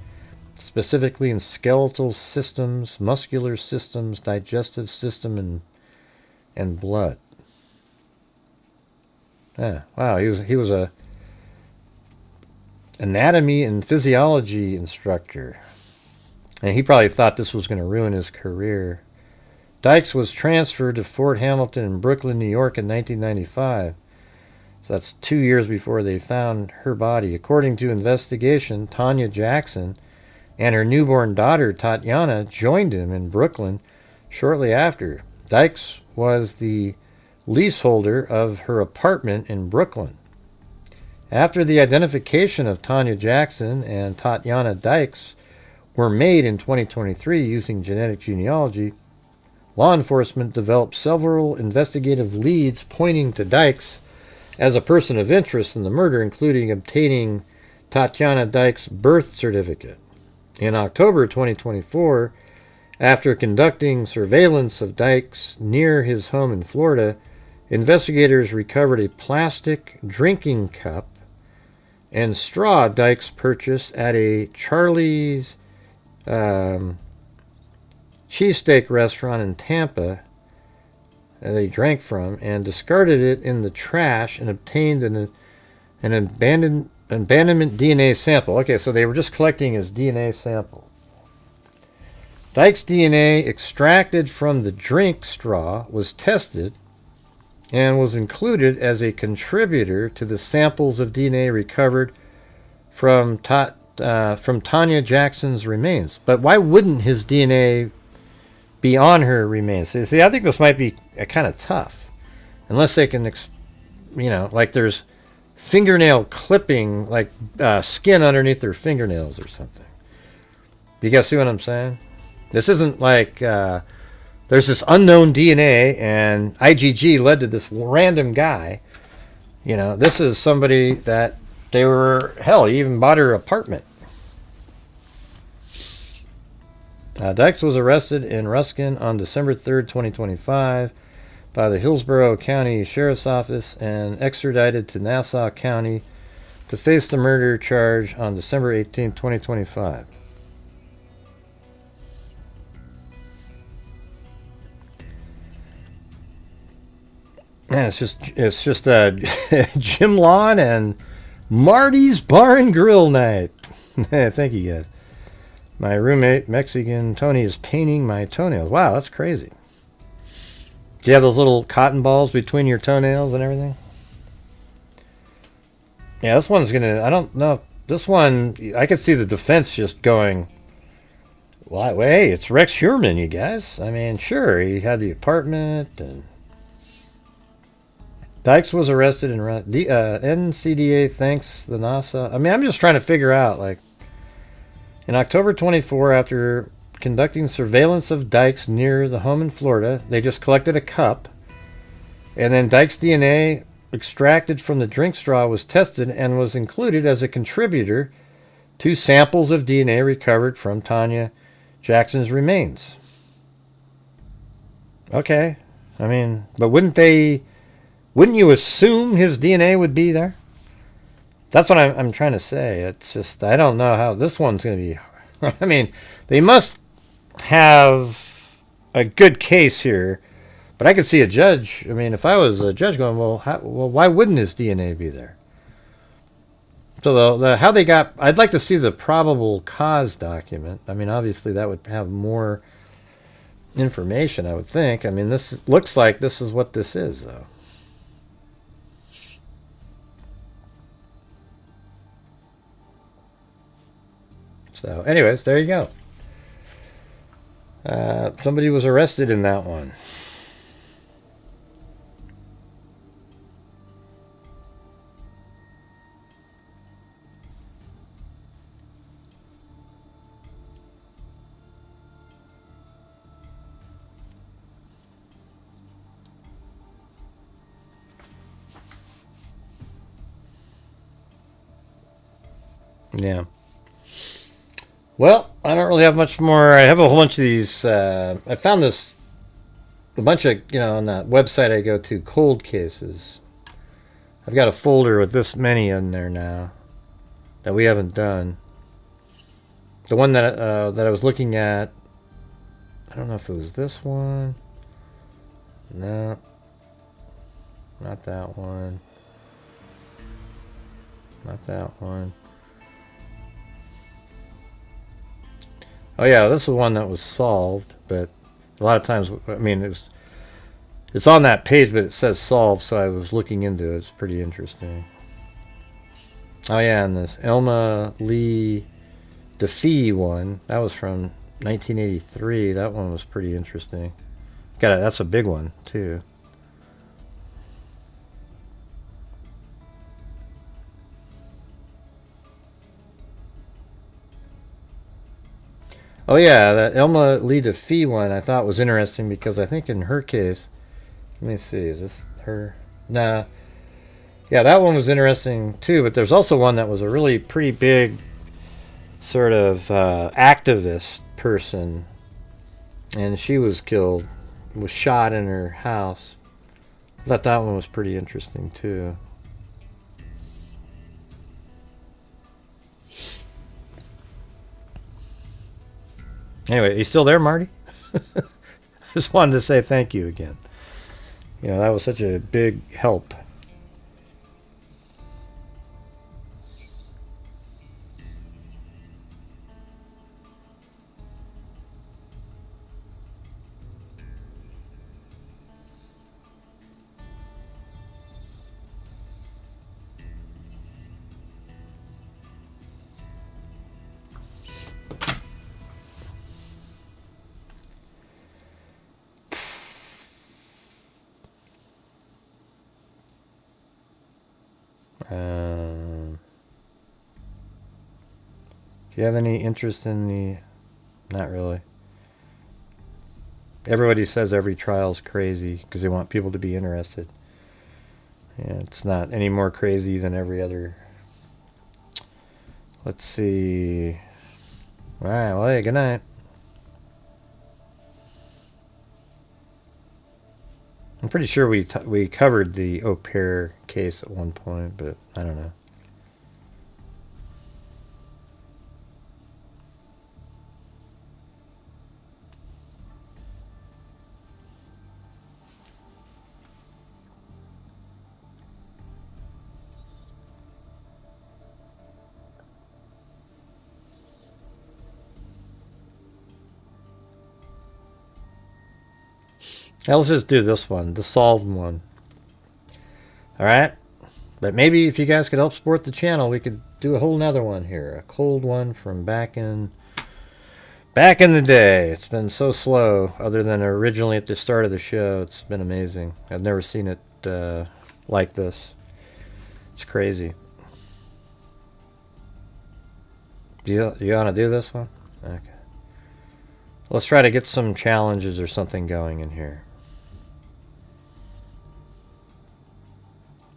Speaker 1: specifically in skeletal systems, muscular systems, digestive system, and blood. Yeah, wow, he was a anatomy and physiology instructor. And he probably thought this was going to ruin his career. Dykes was transferred to Fort Hamilton in Brooklyn, New York in 1995. So that's 2 years before they found her body. According to investigation, Tanya Jackson and her newborn daughter, Tatiana, joined him in Brooklyn shortly after. Dykes was the leaseholder of her apartment in Brooklyn. After the identification of Tanya Jackson and Tatiana Dykes were made in 2023 using genetic genealogy, law enforcement developed several investigative leads pointing to Dykes as a person of interest in the murder, including obtaining Tatiana Dykes' birth certificate. In October 2024, after conducting surveillance of Dykes near his home in Florida, investigators recovered a plastic drinking cup and straw Dykes purchased at a Charlie's cheesesteak restaurant in Tampa that they drank from, and discarded it in the trash and obtained an abandonment DNA sample. Okay, so they were just collecting his DNA sample. Dykes' DNA extracted from the drink straw was tested and was included as a contributor to the samples of DNA recovered from Tanya Jackson's remains. But why wouldn't his DNA be on her remains? See, I think this might be kind of tough. Unless they can, like there's fingernail clipping, like skin underneath their fingernails or something. Do you guys see what I'm saying? This isn't like there's this unknown DNA and IgG led to this random guy. This is somebody that he even bought her apartment. Dykes was arrested in Ruskin on December 3rd, 2025 by the Hillsborough County Sheriff's Office and extradited to Nassau County to face the murder charge on December 18th, 2025. Man, it's just Jim Lawn and Marty's Bar and Grill night. Thank you, guys. My roommate, Mexican Tony, is painting my toenails. Wow, that's crazy. Do you have those little cotton balls between your toenails and everything? Yeah, this one's gonna, I don't know. This one, I could see the defense just going, well, hey, it's Rex Heuermann, you guys. I mean, sure, he had the apartment and... Dykes was arrested in NCDA thanks the NASA. I mean, I'm just trying to figure out, like, in October 24, after conducting surveillance of Dykes near the home in Florida, they just collected a cup, and then Dykes' DNA extracted from the drink straw was tested and was included as a contributor to samples of DNA recovered from Tanya Jackson's remains. Okay, I mean, but wouldn't you assume his DNA would be there? That's what I'm trying to say. It's just, I don't know how this one's going to be. I mean, they must have a good case here, but I could see a judge. I mean, if I was a judge going, well, why wouldn't his DNA be there? So how they got, I'd like to see the probable cause document. I mean, obviously that would have more information, I would think. I mean, looks like this is what this is, though. So, anyways, there you go. Somebody was arrested in that one. Yeah. Well, I don't really have much more. I have a whole bunch of these. I found a bunch of, on that website I go to, cold cases. I've got a folder with this many in there now that we haven't done. The one that I was looking at, I don't know if it was this one. No, not that one. Not that one. Oh yeah, this is one that was solved, but a lot of times, I mean, it's on that page, but it says solved, so I was looking into it. It's pretty interesting. Oh yeah, and this Elma Lee DeFee one, that was from 1983. That one was pretty interesting. That's a big one too. Oh yeah, that Elma Lee DeFee one I thought was interesting because I think in her case, let me see, is this her? Nah. Yeah, that one was interesting too, but there's also one that was a really pretty big sort of activist person, and she was killed, was shot in her house. I thought that one was pretty interesting too. Anyway, you still there, Marty? Just wanted to say thank you again. You know, that was such a big help. Do you have any interest in the... Not really. Everybody says every trial's crazy because they want people to be interested. Yeah, it's not any more crazy than every other. Let's see. All right, well, hey, good night. I'm pretty sure we covered the au pair case at one point, but I don't know. Now let's just do this one, the solved one. Alright? But maybe if you guys could help support the channel, we could do a whole nother one here. A cold one from back in the day. It's been so slow, other than originally at the start of the show. It's been amazing. I've never seen it like this. It's crazy. Do you want to do this one? Okay. Let's try to get some challenges or something going in here.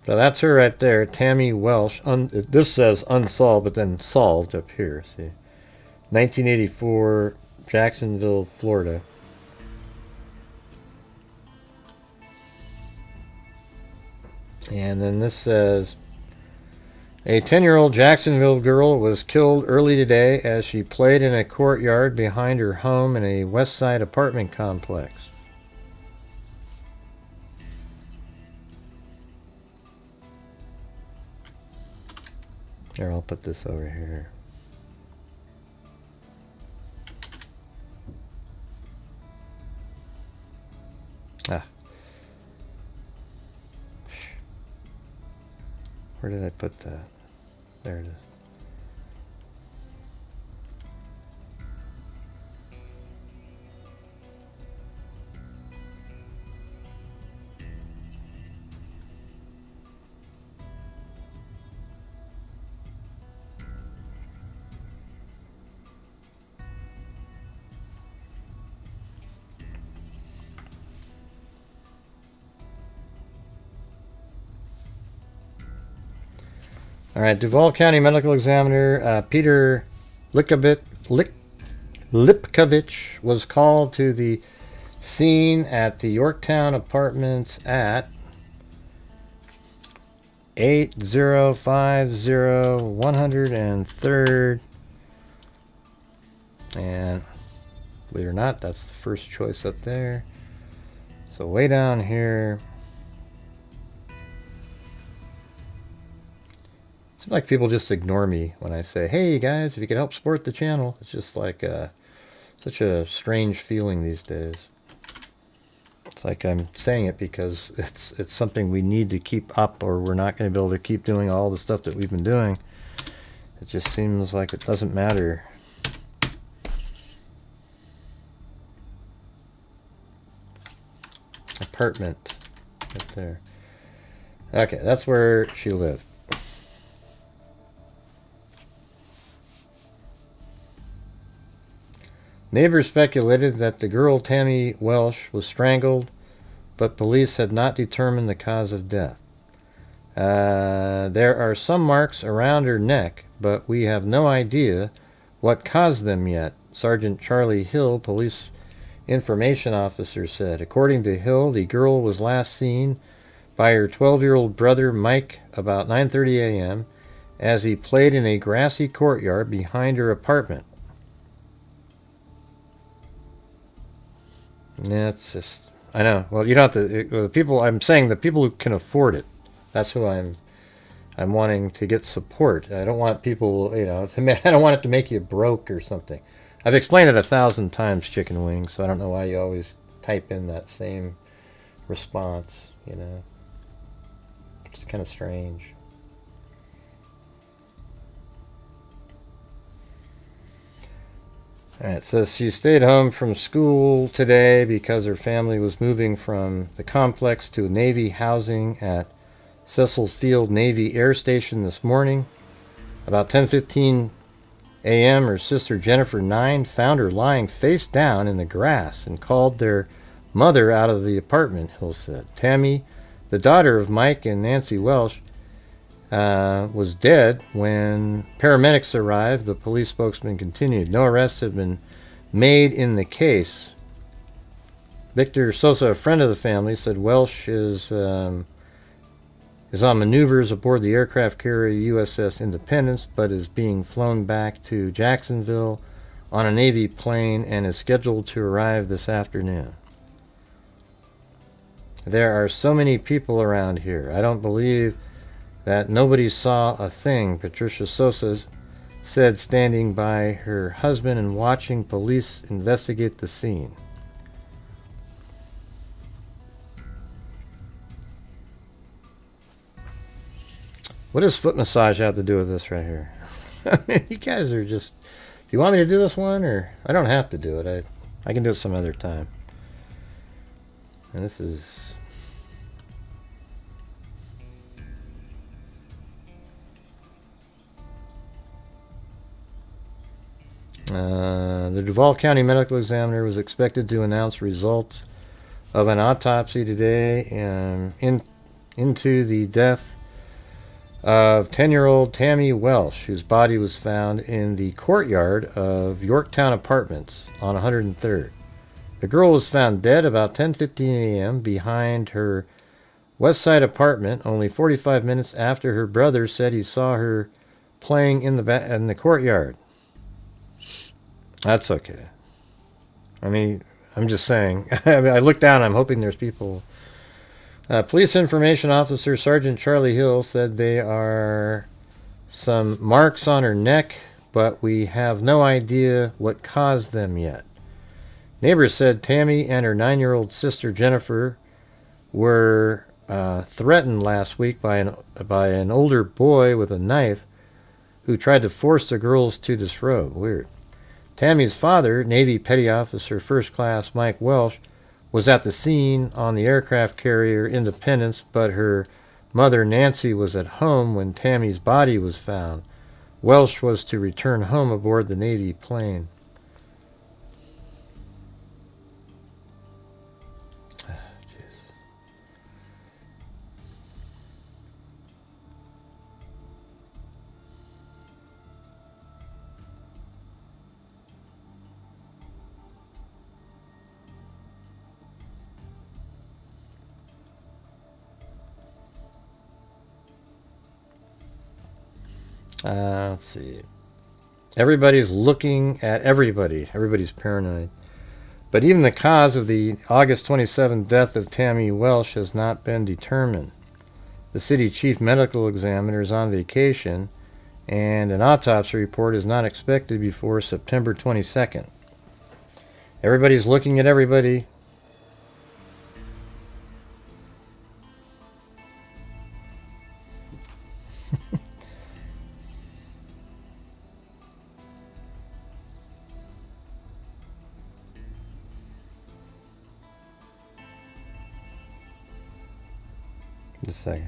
Speaker 1: So that's her right there, Tammy Welsh. This says unsolved, but then solved up here. See, 1984, Jacksonville, Florida. And then this says, a 10-year-old Jacksonville girl was killed early today as she played in a courtyard behind her home in a West Side apartment complex. Here, I'll put this over here. Ah. Where did I put that? There it is. All right, Duval County Medical Examiner Peter Lipkovich was called to the scene at the Yorktown Apartments at 8050 103rd. And believe it or not, that's the first choice up there. So way down here. Seems like people just ignore me when I say, hey guys, if you could help support the channel. It's just like such a strange feeling these days. It's like I'm saying it because it's something we need to keep up, or we're not going to be able to keep doing all the stuff that we've been doing. It just seems like it doesn't matter. Apartment right there. Okay, that's where she lived. Neighbors speculated that the girl Tammy Welsh was strangled, but police had not determined the cause of death. There are some marks around her neck, but we have no idea what caused them yet, Sergeant Charlie Hill, police information officer, said. According to Hill, the girl was last seen by her 12-year-old brother Mike about 9:30 a.m. as he played in a grassy courtyard behind her apartment. Yeah, it's just, I know. Well, you don't have to. The people, I'm saying the people who can afford it. That's who I'm wanting to get support. I don't want people, you know, I don't want it to make you broke or something. I've explained it 1,000 times, Chicken Wings, so I don't know why you always type in that same response, you know. It's kind of strange. All right, it says she stayed home from school today because her family was moving from the complex to Navy housing at Cecil Field Navy Air Station this morning. About 10:15 a.m., her sister Jennifer 9 found her lying face down in the grass and called their mother out of the apartment, Hill said. Tammy, the daughter of Mike and Nancy Welsh, was dead when paramedics arrived, the police spokesman continued. No arrests have been made in the case. Victor Sosa, a friend of the family, said Welsh is on maneuvers aboard the aircraft carrier USS Independence, but is being flown back to Jacksonville on a Navy plane and is scheduled to arrive this afternoon. There are so many people around here. I don't believe that nobody saw a thing, Patricia Sosa said, standing by her husband and watching police investigate the scene. What does foot massage have to do with this right here? I mean, you guys are just... Do you want me to do this one, or... I don't have to do it. I can do it some other time. And this is... the Duval County Medical Examiner was expected to announce results of an autopsy today into the death of 10-year-old Tammy Welsh, whose body was found in the courtyard of Yorktown Apartments on 103rd. The girl was found dead about 10:15 a.m. behind her West Side apartment, only 45 minutes after her brother said he saw her playing in the courtyard. That's okay. I mean, I'm just saying. I look down, I'm hoping there's people. Police information officer Sergeant Charlie Hill said there are some marks on her neck, but we have no idea what caused them yet. Neighbors said Tammy and her 9-year-old sister Jennifer were threatened last week by an older boy with a knife who tried to force the girls to disrobe. Weird. Tammy's father, Navy Petty Officer First Class Mike Welsh, was at the scene on the aircraft carrier Independence, but her mother Nancy was at home when Tammy's body was found. Welsh was to return home aboard the Navy plane. Let's see. Everybody's looking at everybody. Everybody's paranoid. But even the cause of the August 27th death of Tammy Welsh has not been determined. The city chief medical examiner is on vacation, and an autopsy report is not expected before September 22nd. Everybody's looking at everybody. Just a second.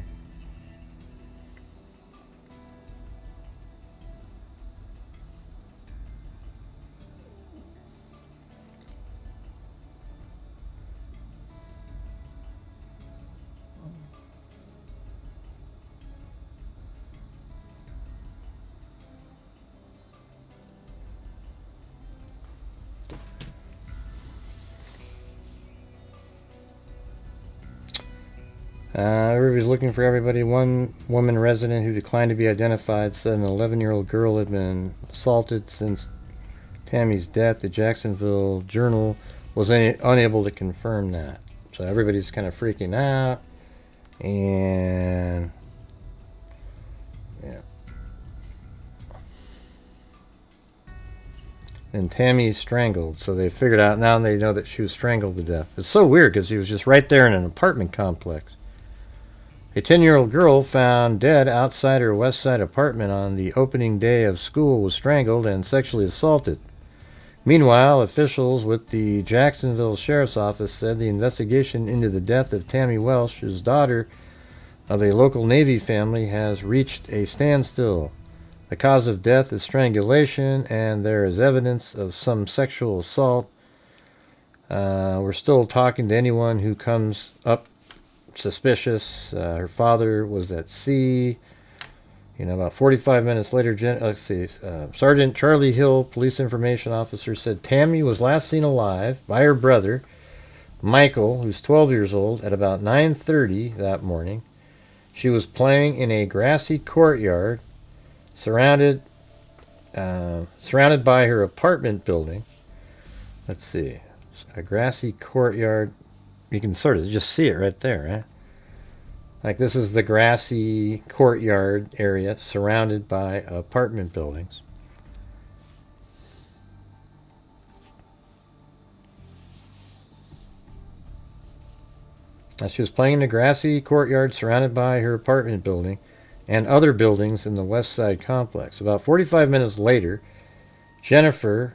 Speaker 1: Everybody's looking for everybody. One woman resident who declined to be identified said an 11-year-old girl had been assaulted since Tammy's death. The Jacksonville Journal was unable to confirm that. So everybody's kind of freaking out. And yeah. And Tammy's strangled. So they figured out, now they know that she was strangled to death. It's so weird because she was just right there in an apartment complex. A 10-year-old girl found dead outside her West Side apartment on the opening day of school was strangled and sexually assaulted. Meanwhile, officials with the Jacksonville Sheriff's Office said the investigation into the death of Tammy Welsh, his daughter of a local Navy family, has reached a standstill. The cause of death is strangulation, and there is evidence of some sexual assault. We're still talking to anyone who comes up suspicious. Her father was at sea. About 45 minutes later, Sergeant Charlie Hill, police information officer, said Tammy was last seen alive by her brother, Michael, who's 12 years old, at about 9:30 that morning. She was playing in a grassy courtyard surrounded by her apartment building. Let's see. A grassy courtyard. You can sort of just see it right there, right? Like this is the grassy courtyard area surrounded by apartment buildings. She was playing in a grassy courtyard surrounded by her apartment building and other buildings in the West Side complex. About 45 minutes later, Jennifer,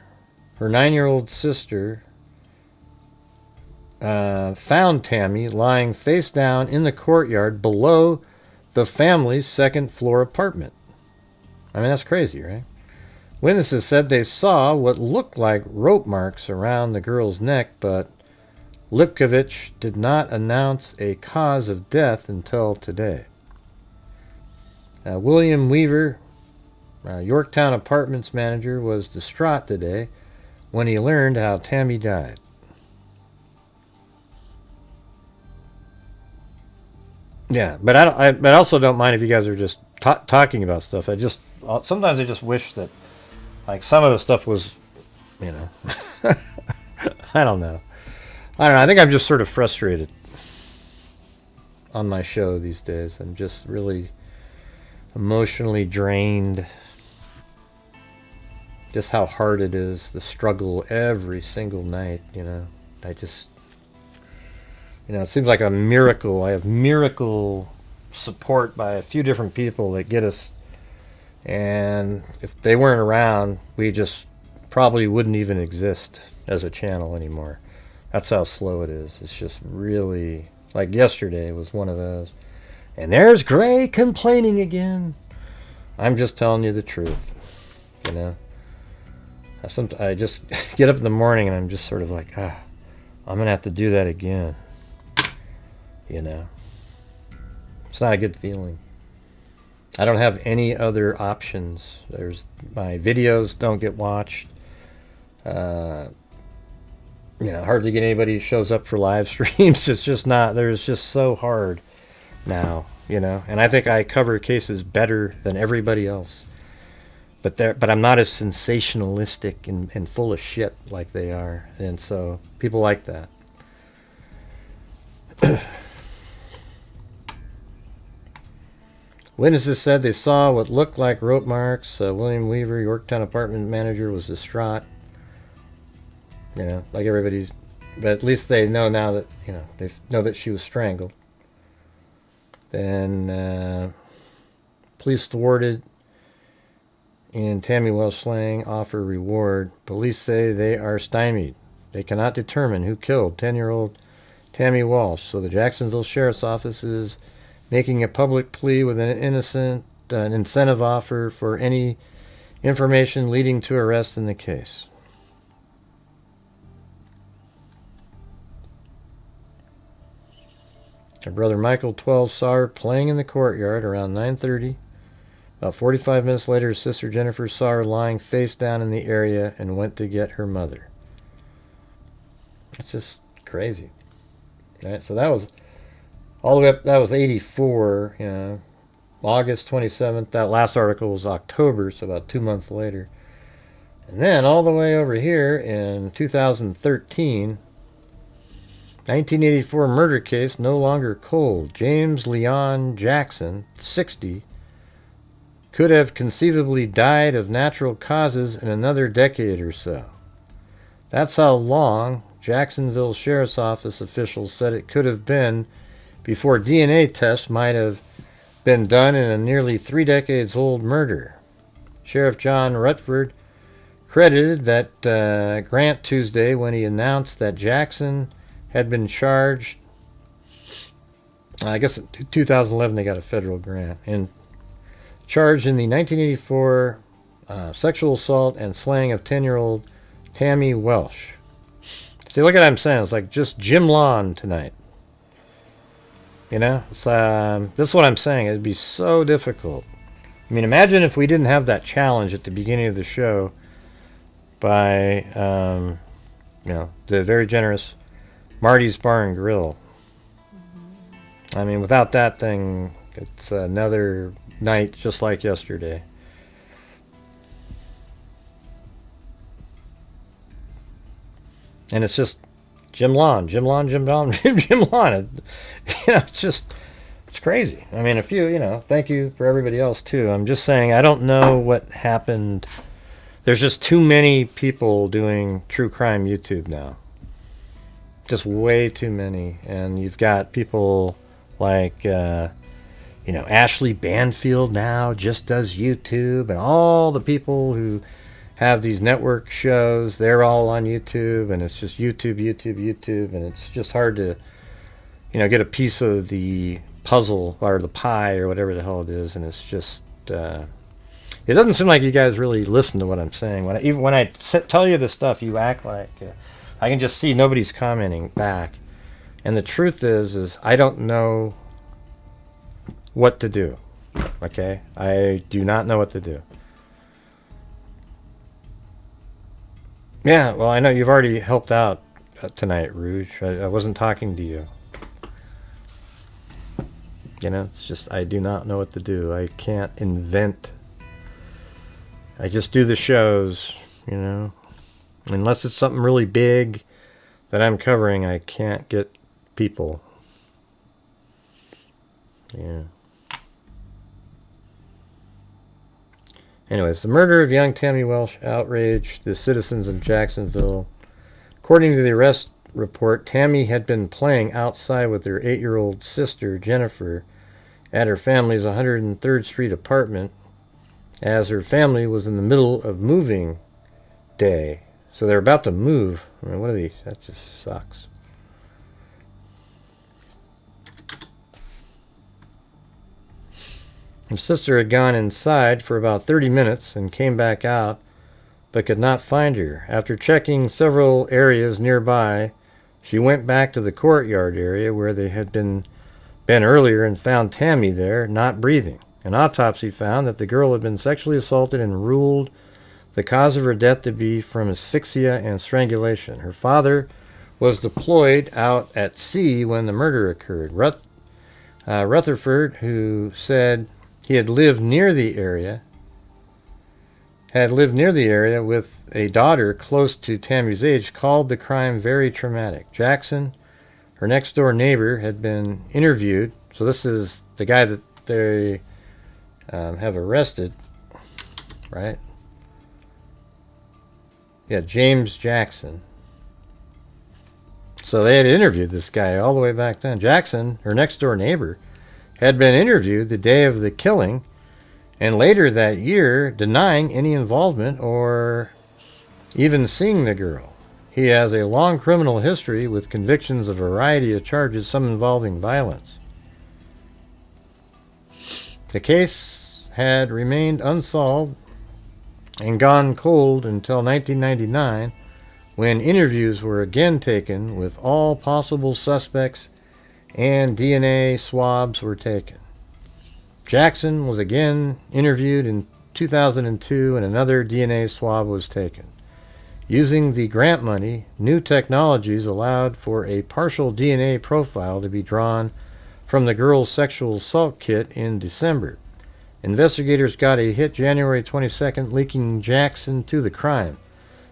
Speaker 1: her 9-year-old sister, found Tammy lying face down in the courtyard below the family's second-floor apartment. I mean, that's crazy, right? Witnesses said they saw what looked like rope marks around the girl's neck, but Lipkovich did not announce a cause of death until today. William Weaver, Yorktown Apartments manager, was distraught today when he learned how Tammy died. Yeah, but I also don't mind if you guys are just talking about stuff. Sometimes I just wish that, like, some of the stuff was, I don't know. I think I'm just sort of frustrated on my show these days. I'm just really emotionally drained. Just how hard it is, the struggle every single night, I just... it seems like a miracle. I have miracle support by a few different people that get us. And if they weren't around, we just probably wouldn't even exist as a channel anymore. That's how slow it is. It's just really, like yesterday was one of those. And there's Gray complaining again. I'm just telling you the truth, I just get up in the morning and I'm just sort of like, I'm going to have to do that again. It's not a good feeling. I don't have any other options. My videos don't get watched. Hardly get anybody who shows up for live streams. It's just not, there's just so hard now, and I think I cover cases better than everybody else. but I'm not as sensationalistic and full of shit like they are, and so people like that. Witnesses said they saw what looked like rope marks. William Weaver, Yorktown apartment manager, was distraught. You know, like everybody's, but at least they know now that, you know, they know that she was strangled. Then police thwarted in Tammy Welsh slaying offer reward. Police say they are stymied. They cannot determine who killed 10-year-old Tammy Walsh. So the Jacksonville Sheriff's Office is making a public plea with an incentive offer for any information leading to arrest in the case. Her brother Michael, 12, saw her playing in the courtyard around 9:30. About 45 minutes later, her sister Jennifer saw her lying face down in the area and went to get her mother. It's just crazy. Right? So that was all the way up, that was 84, you know, August 27th. That last article was October, so about 2 months later. And then all the way over here in 2013, 1984 murder case no longer cold. James Leon Jackson, 60, could have conceivably died of natural causes in another decade or so. That's how long Jacksonville Sheriff's Office officials said it could have been before DNA tests might have been done in a nearly 3 decades old murder. Sheriff John Rutford credited that grant Tuesday when he announced that Jackson had been charged. I guess in 2011 they got a federal grant, and charged in the 1984 sexual assault and slaying of 10-year-old Tammy Welsh. See, look at what I'm saying. It's like just Jim Lawn tonight. You know, it's, this is what I'm saying. It'd be so difficult. I mean, imagine if we didn't have that challenge at the beginning of the show by, you know, the very generous Marty's Bar and Grill. I mean, without that thing, it's another night just like yesterday. And it's just Jim Lawn. You know, it's just, it's crazy. I mean, you know, thank you for everybody else too. I'm just saying, I don't know what happened. There's just too many people doing true crime YouTube now. Just way too many. And you've got people like, you know, Ashley Banfield now just does YouTube, and all the people who have these network shows, they're all on YouTube, and it's just YouTube, and it's just hard to, you know, get a piece of the puzzle or the pie or whatever the hell it is, and it's just, it doesn't seem like you guys really listen to what I'm saying. Even when I tell you this stuff, you act like, I can just see nobody's commenting back, and the truth is I don't know what to do, okay? I do not know what to do. Yeah, well, I know you've already helped out tonight, Rouge. I wasn't talking to you. You know, it's just, I do not know what to do. I can't invent. I just do the shows, you know. Unless it's something really big that I'm covering, I can't get people. Yeah. Anyways, the murder of young Tammy Welsh outraged the citizens of Jacksonville. According to the arrest report, Tammy had been playing outside with her 8-year-old sister, Jennifer, at her family's 103rd Street apartment, as her family was in the middle of moving day. So they're about to move. I mean, what are these? That just sucks. Her sister had gone inside for about 30 minutes and came back out, but could not find her. After checking several areas nearby, she went back to the courtyard area where they had been earlier and found Tammy there, not breathing. An autopsy found that the girl had been sexually assaulted and ruled the cause of her death to be from asphyxia and strangulation. Her father was deployed out at sea when the murder occurred. Rutherford, who said he had lived near the area, had lived near the area with a daughter close to Tammy's age, called the crime very traumatic. Jackson, her next-door neighbor, had been interviewed. So this is the guy that they have arrested, right? Yeah, James Jackson. So they had interviewed this guy all the way back then. Jackson, her next-door neighbor, had been interviewed the day of the killing, and later that year denying any involvement or even seeing the girl. He has a long criminal history with convictions of a variety of charges, some involving violence. The case had remained unsolved and gone cold until 1999, when interviews were again taken with all possible suspects and DNA swabs were taken. Jackson was again interviewed in 2002 and another DNA swab was taken. Using the grant money, new technologies allowed for a partial DNA profile to be drawn from the girl's sexual assault kit in December. Investigators got a hit January 22nd linking Jackson to the crime.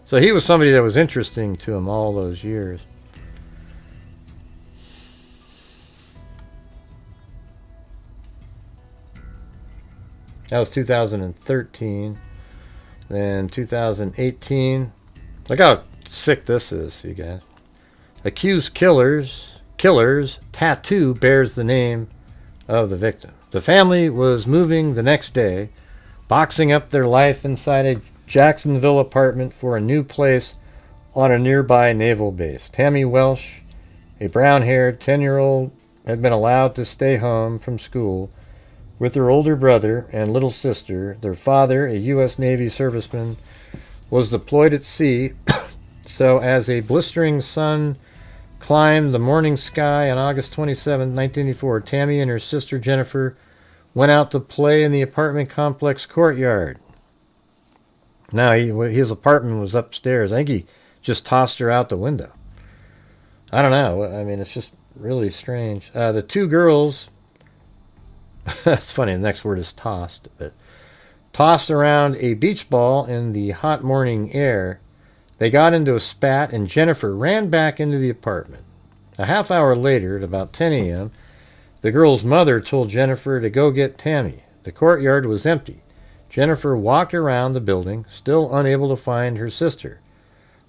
Speaker 1: So he was somebody that was interesting to him all those years. That was 2013. Then 2018. Look how sick this is, you guys. Accused killer's tattoo bears the name of the victim. The family was moving the next day, boxing up their life inside a Jacksonville apartment for a new place on a nearby naval base. Tammy Welsh, a brown-haired 10-year-old, had been allowed to stay home from school with her older brother and little sister. Their father, a U.S. Navy serviceman, was deployed at sea, so as a blistering sun climbed the morning sky on August 27, 1984, Tammy and her sister Jennifer went out to play in the apartment complex courtyard. Now, his apartment was upstairs. I think he just tossed her out the window. I don't know. I mean, it's just really strange. The two girls... That's funny, the next word is tossed. But tossed around a beach ball in the hot morning air. They got into a spat, and Jennifer ran back into the apartment. A half hour later, at about 10 a.m., the girl's mother told Jennifer to go get Tammy. The courtyard was empty. Jennifer walked around the building, still unable to find her sister.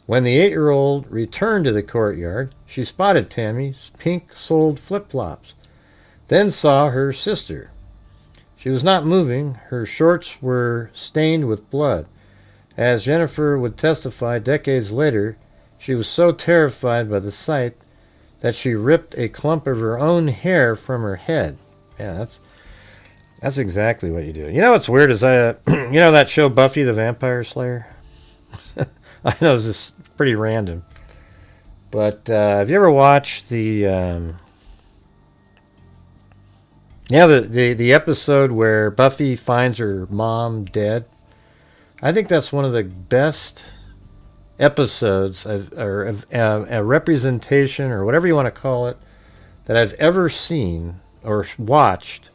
Speaker 1: When the 8-year-old returned to the courtyard, she spotted Tammy's pink-soled flip-flops, then saw her sister. She was not moving. Her shorts were stained with blood. As Jennifer would testify decades later, she was so terrified by the sight that she ripped a clump of her own hair from her head. Yeah, that's exactly what you do. You know what's weird is you know that show Buffy the Vampire Slayer? I know this is pretty random. But have you ever watched the the episode where Buffy finds her mom dead? I think that's one of the best episodes or a representation or whatever you want to call it that I've ever seen or watched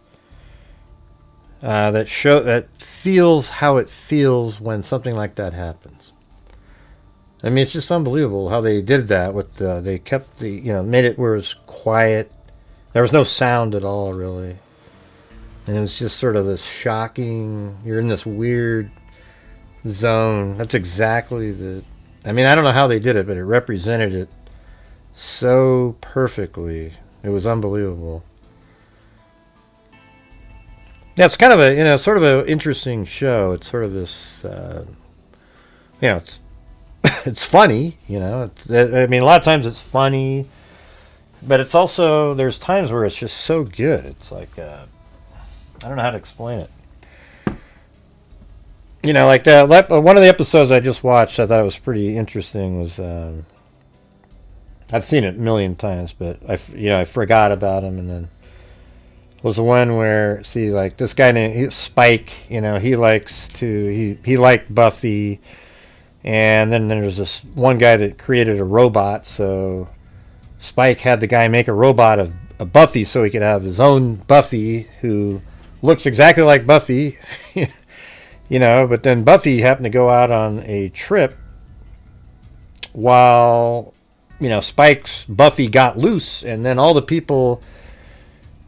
Speaker 1: that feels how it feels when something like that happens. I mean, it's just unbelievable how they did that with they kept made it where it was quiet. There was no sound at all, really. And it was just sort of this shocking, you're in this weird zone. That's exactly I mean, I don't know how they did it, but it represented it so perfectly. It was unbelievable. Yeah, it's kind of a, sort of an interesting show. It's sort of this, it's funny, I mean, a lot of times it's funny, but it's also, there's times where it's just so good. It's like, I don't know how to explain it. Like one of the episodes I just watched, I thought it was pretty interesting, was, I've seen it a million times, but I forgot about him, and then was the one where, like this guy named Spike, he liked Buffy, and then there's this one guy that created a robot, so Spike had the guy make a robot of Buffy so he could have his own Buffy who looks exactly like Buffy, But then Buffy happened to go out on a trip while, Spike's Buffy got loose, and then all the people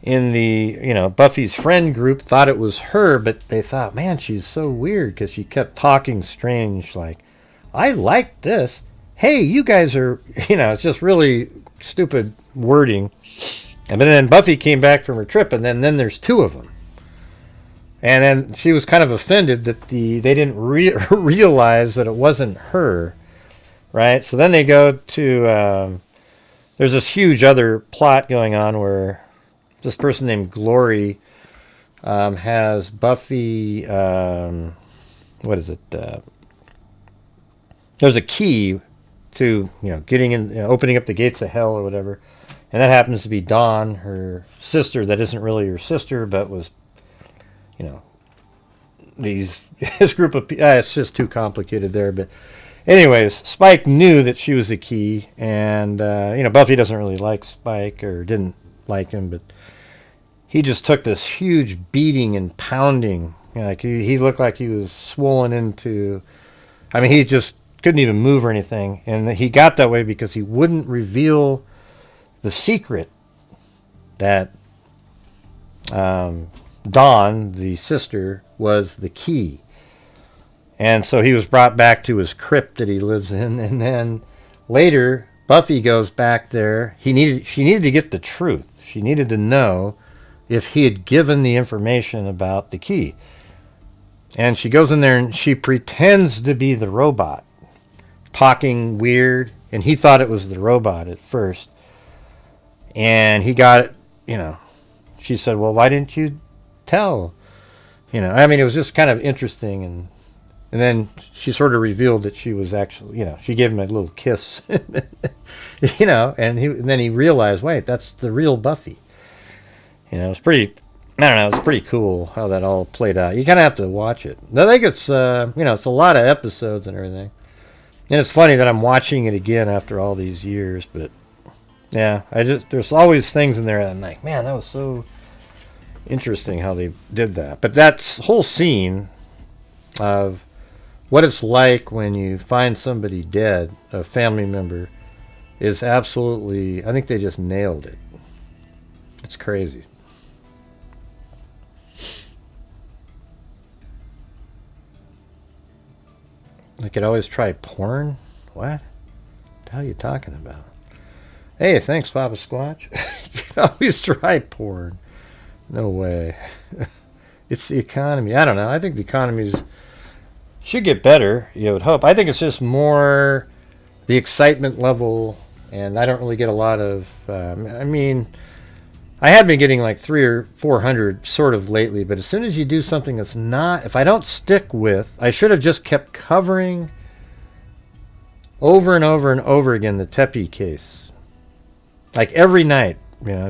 Speaker 1: in the, Buffy's friend group thought it was her, but they thought, man, she's so weird because she kept talking strange, like, I like this. Hey, you guys are, it's just really stupid wording. And then Buffy came back from her trip, and then there's two of them. And then she was kind of offended that they didn't realize that it wasn't her, right? So then they go to, there's this huge other plot going on where this person named Glory has Buffy, what is it? There's a key to, getting in, opening up the gates of hell or whatever. And that happens to be Dawn, her sister that isn't really her sister, but was, this group of people, it's just too complicated there. But anyways, Spike knew that she was the key, and, Buffy doesn't really like Spike, or didn't like him, but he just took this huge beating and pounding. Like he looked like he was swollen into, he just couldn't even move or anything. And he got that way because he wouldn't reveal the secret that Dawn, the sister, was the key. And so he was brought back to his crypt that he lives in, and then later Buffy goes back there. She needed to get the truth. She needed to know if he had given the information about the key. And she goes in there and she pretends to be the robot, talking weird, and he thought it was the robot at first. And he got it, she said, well, why didn't you tell? It was just kind of interesting. And then she sort of revealed that she was actually, she gave him a little kiss, and then he realized, wait, that's the real Buffy. It's pretty, it's pretty cool how that all played out. You kind of have to watch it. I think it's, it's a lot of episodes and everything. And it's funny that I'm watching it again after all these years, but yeah, there's always things in there that I'm like, man, that was so interesting how they did that. But that whole scene of what it's like when you find somebody dead, a family member, is absolutely, I think they just nailed it. It's crazy. I could always try porn? What the hell are you talking about? Hey, thanks, Papa Squatch. You can always try porn. No way. It's the economy. I don't know. I think the economy should get better, you would hope. I think it's just more the excitement level, and I don't really get a lot of... I had been getting like 300 or 400 sort of lately, but as soon as you do something that's not... If I don't stick with... I should have just kept covering over and over and over again the Tepe case. Like every night,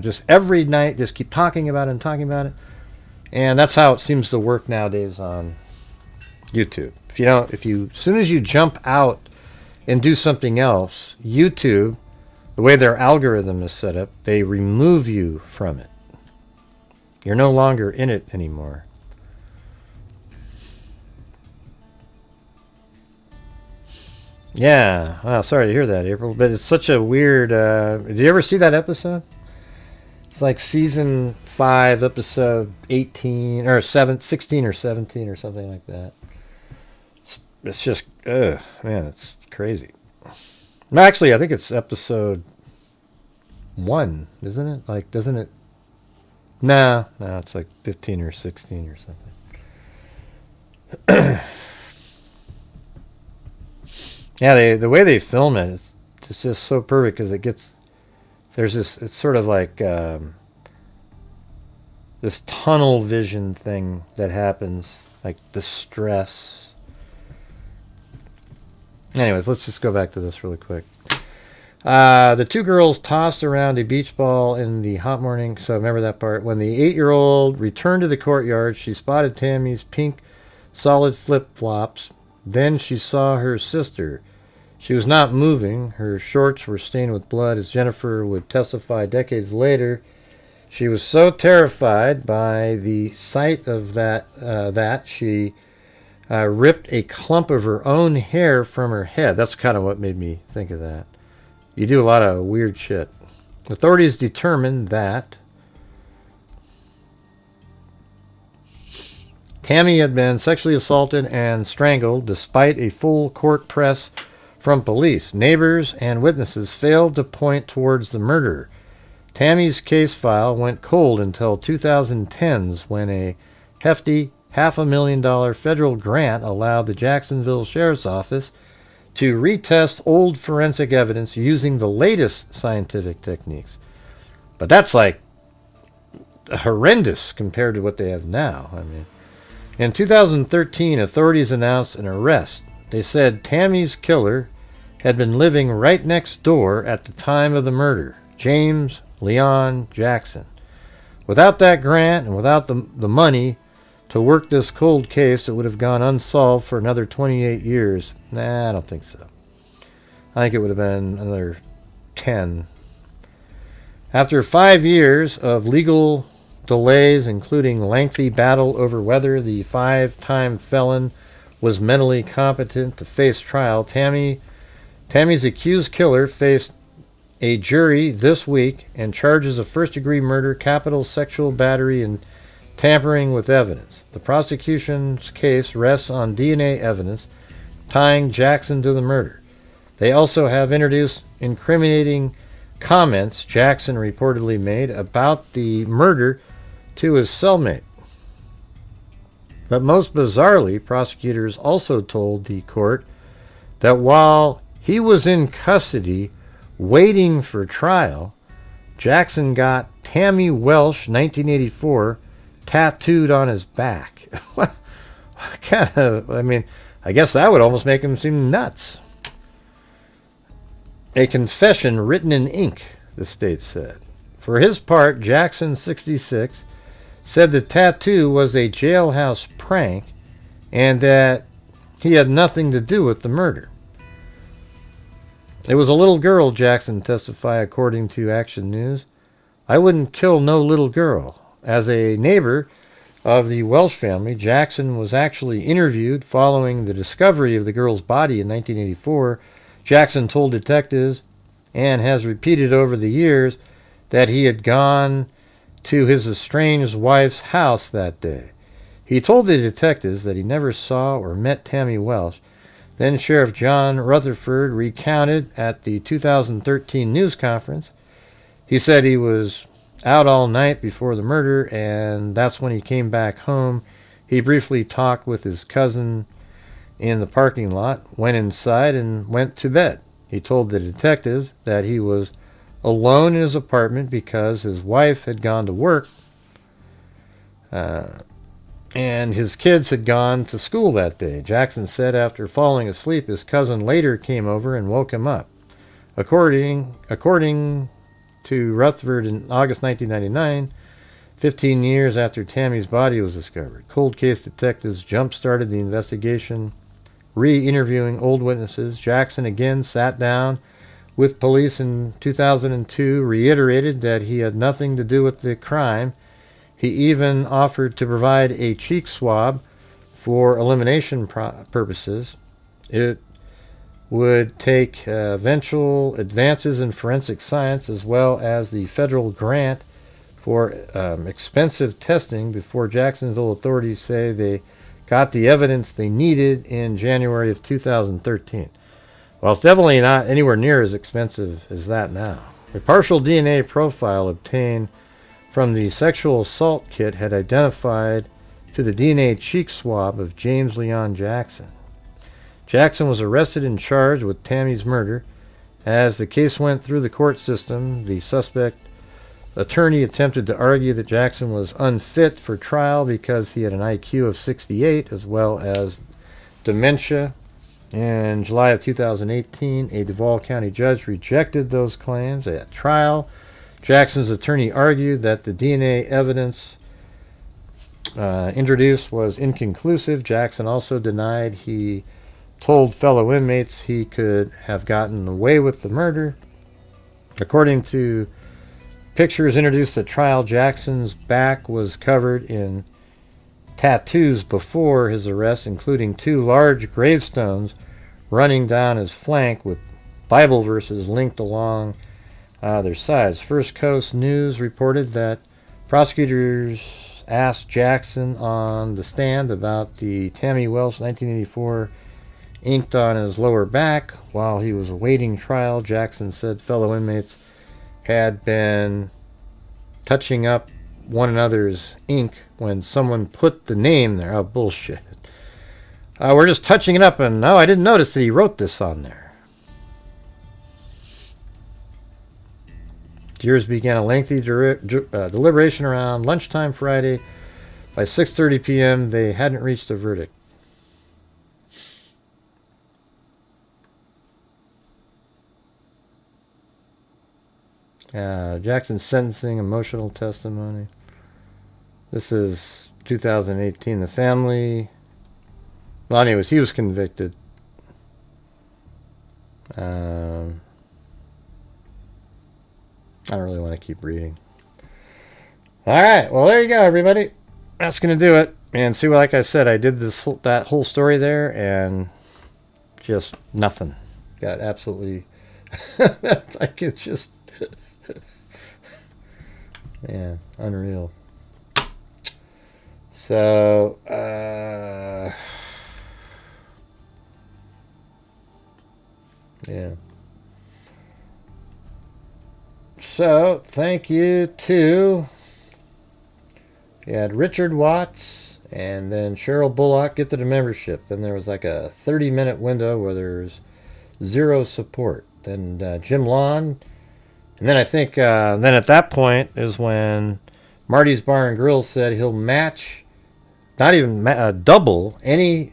Speaker 1: just every night, just keep talking about it and talking about it. And that's how it seems to work nowadays on YouTube. As soon as you jump out and do something else, YouTube, the way their algorithm is set up, they remove you from it. You're no longer in it anymore. Yeah, well, sorry to hear that, April, but it's such a weird... did you ever see that episode? It's like season 5, episode 18, or 16 or 17 or something like that. It's just, man, it's crazy. No, actually, I think it's episode 1, isn't it? Like, doesn't it? No, it's like 15 or 16 or something. Yeah, the way they film it, it's just so perfect because there's this, it's sort of like this tunnel vision thing that happens, like the stress. Anyways, let's just go back to this really quick. The two girls tossed around a beach ball in the hot morning, so remember that part. When the 8-year-old returned to the courtyard, she spotted Tammy's pink solid flip-flops. Then she saw her sister. She was not moving. Her shorts were stained with blood. As Jennifer would testify decades later, she was so terrified by the sight of that she ripped a clump of her own hair from her head. That's kind of what made me think of that. You do a lot of weird shit. Authorities determined that Tammy had been sexually assaulted and strangled despite a full court press from police. Neighbors and witnesses failed to point towards the murderer. Tammy's case file went cold until 2010s when a hefty $500,000 federal grant allowed the Jacksonville Sheriff's Office to retest old forensic evidence using the latest scientific techniques. But that's like horrendous compared to what they have now. I mean, in 2013, authorities announced an arrest. They said Tammy's killer had been living right next door at the time of the murder, James Leon Jackson. Without that grant and without the money to work this cold case, it would have gone unsolved for another 28 years. Nah, I don't think so. I think it would have been another 10. After 5 years of legal delays, including lengthy battle over whether the 5-time felon was mentally competent to face trial, Tammy's accused killer faced a jury this week and charges of first-degree murder, capital sexual battery, and tampering with evidence. The prosecution's case rests on DNA evidence tying Jackson to the murder. They also have introduced incriminating comments Jackson reportedly made about the murder to his cellmate. But most bizarrely, prosecutors also told the court that while he was in custody waiting for trial, Jackson got Tammy Welsh, 1984, tattooed on his back. What kind of, I mean, I guess that would almost make him seem nuts. A confession written in ink, the state said. For his part, Jackson, 66, said the tattoo was a jailhouse prank and that he had nothing to do with the murder. It was a little girl, Jackson testified according to Action News. I wouldn't kill no little girl. As a neighbor of the Welsh family, Jackson was actually interviewed following the discovery of the girl's body in 1984. Jackson told detectives, and has repeated over the years, that he had gone to his estranged wife's house that day. He told the detectives that he never saw or met Tammy Welsh. Then Sheriff John Rutherford recounted at the 2013 news conference. He said he was out all night before the murder, and that's when he came back home. He briefly talked with his cousin in the parking lot, went inside, and went to bed. He told the detectives that he was alone in his apartment because his wife had gone to work and his kids had gone to school that day. Jackson said after falling asleep, his cousin later came over and woke him up. According to Rutherford, in August 1999, 15 years after Tammy's body was discovered, cold case detectives jump-started the investigation, re-interviewing old witnesses. Jackson again sat down with police in 2002, reiterated that he had nothing to do with the crime. He even offered to provide a cheek swab for elimination purposes. It would take eventual advances in forensic science as well as the federal grant for expensive testing before Jacksonville authorities say they got the evidence they needed in January of 2013. Well, it's definitely not anywhere near as expensive as that now. A partial DNA profile obtained from the sexual assault kit had identified to the DNA cheek swab of James Leon Jackson. Jackson was arrested and charged with Tammy's murder. As the case went through the court system, the suspect attorney attempted to argue that Jackson was unfit for trial because he had an IQ of 68 as well as dementia. In July of 2018, a Duval County judge rejected those claims at trial. Jackson's attorney argued that the DNA evidence introduced was inconclusive. Jackson also denied he told fellow inmates he could have gotten away with the murder. According to pictures introduced at trial, Jackson's back was covered in tattoos before his arrest, including 2 large gravestones running down his flank with Bible verses linked along their sides. First Coast News reported that prosecutors asked Jackson on the stand about the Tammy Welsh 1984 inked on his lower back. While he was awaiting trial, Jackson said fellow inmates had been touching up one another's ink when someone put the name there. Oh, bullshit. We're just touching it up, and I didn't notice that he wrote this on there. Jurors began a lengthy deliberation around lunchtime Friday. By 6:30 p.m., they hadn't reached a verdict. Jackson's sentencing, emotional testimony. This is 2018. The family... Well, anyways, he was convicted. I don't really want to keep reading. All right, well, there you go, everybody. That's going to do it. And see, like I said, I did that whole story there, and just nothing. Got absolutely... like, it's just... yeah, unreal. So, yeah. So, thank you to... We had Richard Watts, and then Cheryl Bullock gifted a membership. Then there was like a 30-minute window where there's 0 support. Then Jim Lawn. And then I think, then at that point is when Marty's Bar and Grill said he'll match, not even double, any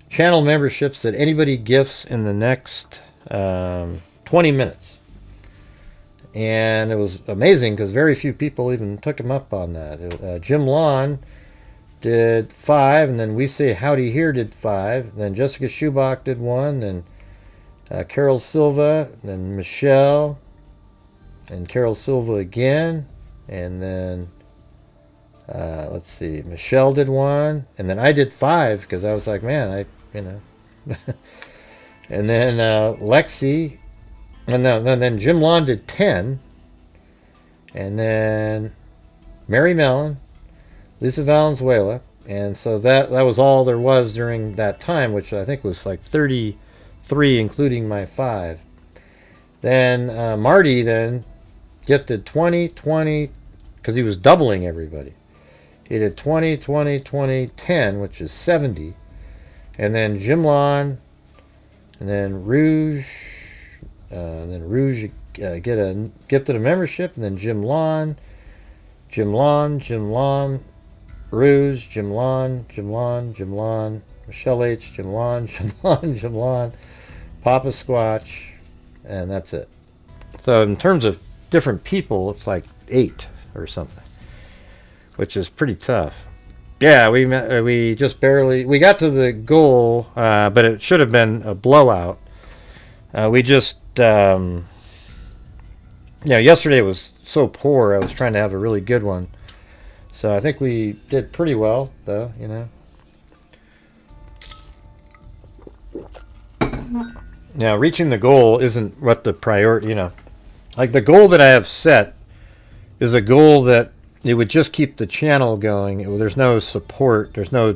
Speaker 1: channel memberships that anybody gifts in the next 20 minutes. And it was amazing because very few people even took him up on that. Jim Lawn did 5, and then We Say Howdy Here did 5. Then Jessica Schubach did 1, then Carol Silva, then Michelle, and Carol Silva again, and then let's see, Michelle did 1, and then I did 5 because I was like, man, and then Lexi, and then Jim Lawn did 10, and then Mary Mellon, Lisa Valenzuela, and so that was all there was during that time, which I think was like 33, including my 5. Then Marty then gifted 20, 20, because he was doubling everybody. He did 20, 20, 20, 10, which is 70. And then Jim Lawn, and then Rouge, gifted a membership, and then Jim Lawn, Rouge, Jim Lawn, Michelle H, Jim Lawn, Papa Squatch, and that's it. So in terms of different people, it's like 8 or something, which is pretty tough. Yeah, we just barely, we got to the goal, but it should have been a blowout. We just, yesterday was so poor, I was trying to have a really good one. So I think we did pretty well, though, Now, reaching the goal isn't what the priority, like the goal that I have set is a goal that it would just keep the channel going. There's no support. There's no,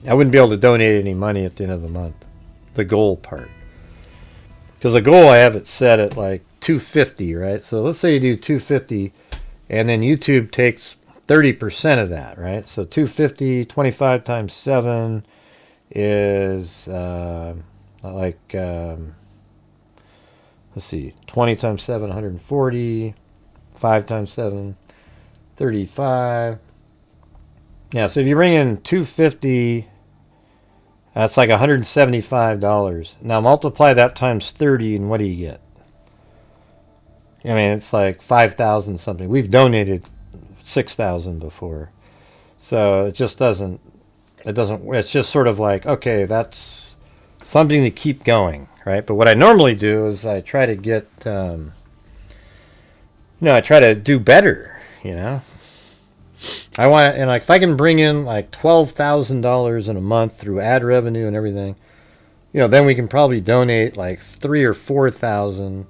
Speaker 1: I wouldn't be able to donate any money at the end of the month. The goal part. Because the goal, I have it set at like 250, right? So let's say you do 250, and then YouTube takes 30% of that, right? So 250, 25 times 7 is let's see, 20 times 7, 140, 5 times 7, 35. Yeah, so if you bring in 250, that's like $175. Now multiply that times 30, and what do you get? I mean, it's like 5,000 something. We've donated 6,000 before. So it just doesn't, it's just sort of like, okay, that's something to keep going, right? But what I normally do is I try to get, I try to do better, I want, and like if I can bring in like $12,000 in a month through ad revenue and everything, you know, then we can probably donate like 3,000 or 4,000.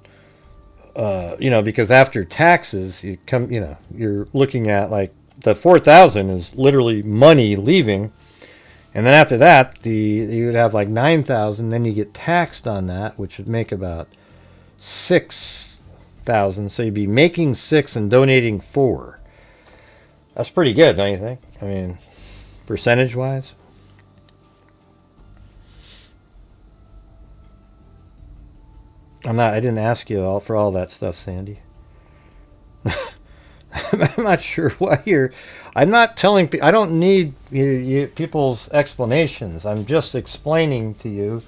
Speaker 1: You know, because after taxes, you're looking at like the 4,000 is literally money leaving, and then after that, you would have like 9,000. Then you get taxed on that, which would make about 6,000. So you'd be making 6 and donating 4. That's pretty good, don't you think? I mean, percentage-wise. I didn't ask you for all that stuff, Sandy. I'm not sure why I'm not telling. I don't need people's explanations. I'm just explaining to you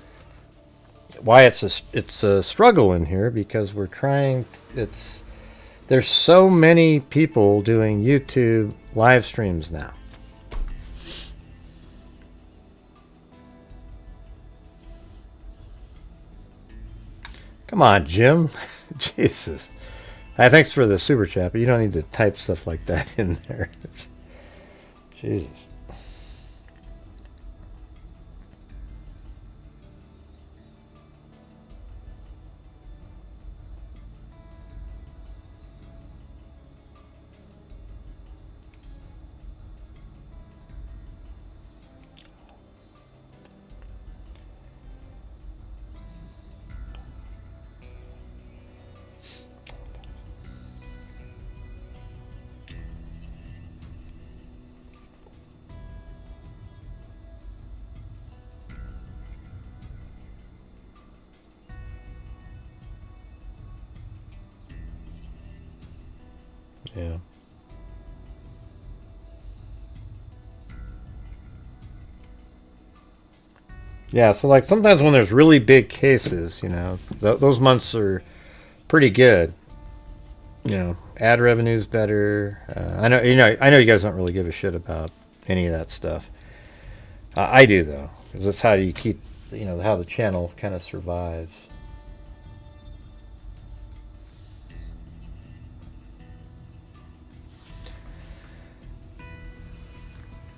Speaker 1: why it's a struggle in here, because we're trying. There's so many people doing YouTube live streams now. Come on, Jim. Jesus. Thanks for the super chat, but you don't need to type stuff like that in there. Jesus. Yeah. Yeah, so like sometimes when there's really big cases, you know, those months are pretty good. You know, ad revenue's better. I know you guys don't really give a shit about any of that stuff. I do though, because that's how you keep, you know, how the channel kind of survives.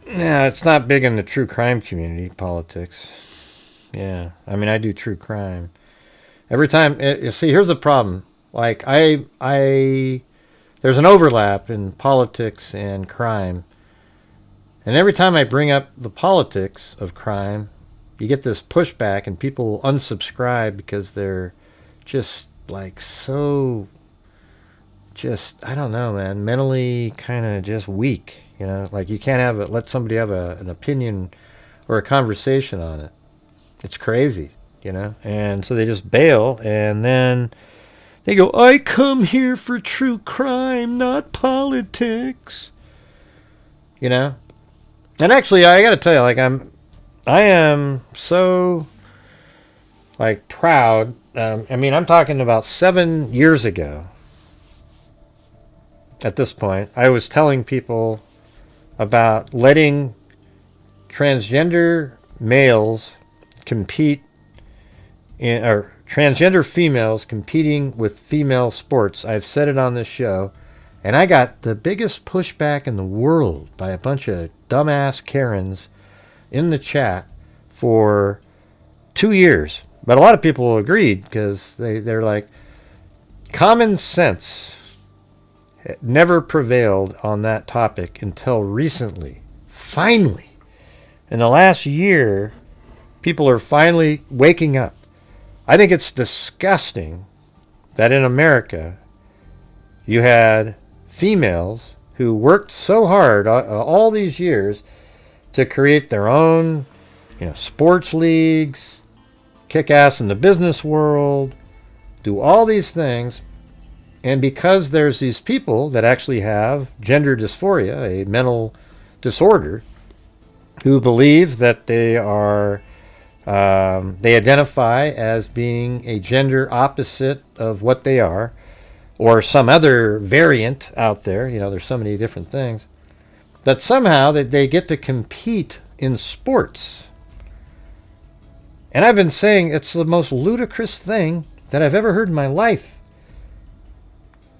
Speaker 1: Yeah, it's not big in the true crime community, politics. Yeah, I mean, I do true crime. Every time, you see, here's the problem. Like, there's an overlap in politics and crime. And every time I bring up the politics of crime, you get this pushback and people unsubscribe because they're just, like, so, just, I don't know, man, mentally kind of just weak. You know, like you can't let somebody have an opinion or a conversation on it. It's crazy, you know? And so they just bail, and then they go, I come here for true crime, not politics. You know? And actually, I got to tell you, like, I am so, like, proud. I mean, I'm talking about 7 years ago. At this point, I was telling people about letting transgender males compete or transgender females competing with female sports. I've said it on this show, and I got the biggest pushback in the world by a bunch of dumbass Karens in the chat for 2 years. But a lot of people agreed because they're like, common sense never prevailed on that topic until recently. Finally, in the last year, people are finally waking up. I think it's disgusting that in America you had females who worked so hard all these years to create their own, you know, sports leagues, kick ass in the business world, do all these things. And because there's these people that actually have gender dysphoria, a mental disorder, who believe that they identify as being a gender opposite of what they are, or some other variant out there, you know, there's so many different things, that somehow that they get to compete in sports. And I've been saying it's the most ludicrous thing that I've ever heard in my life.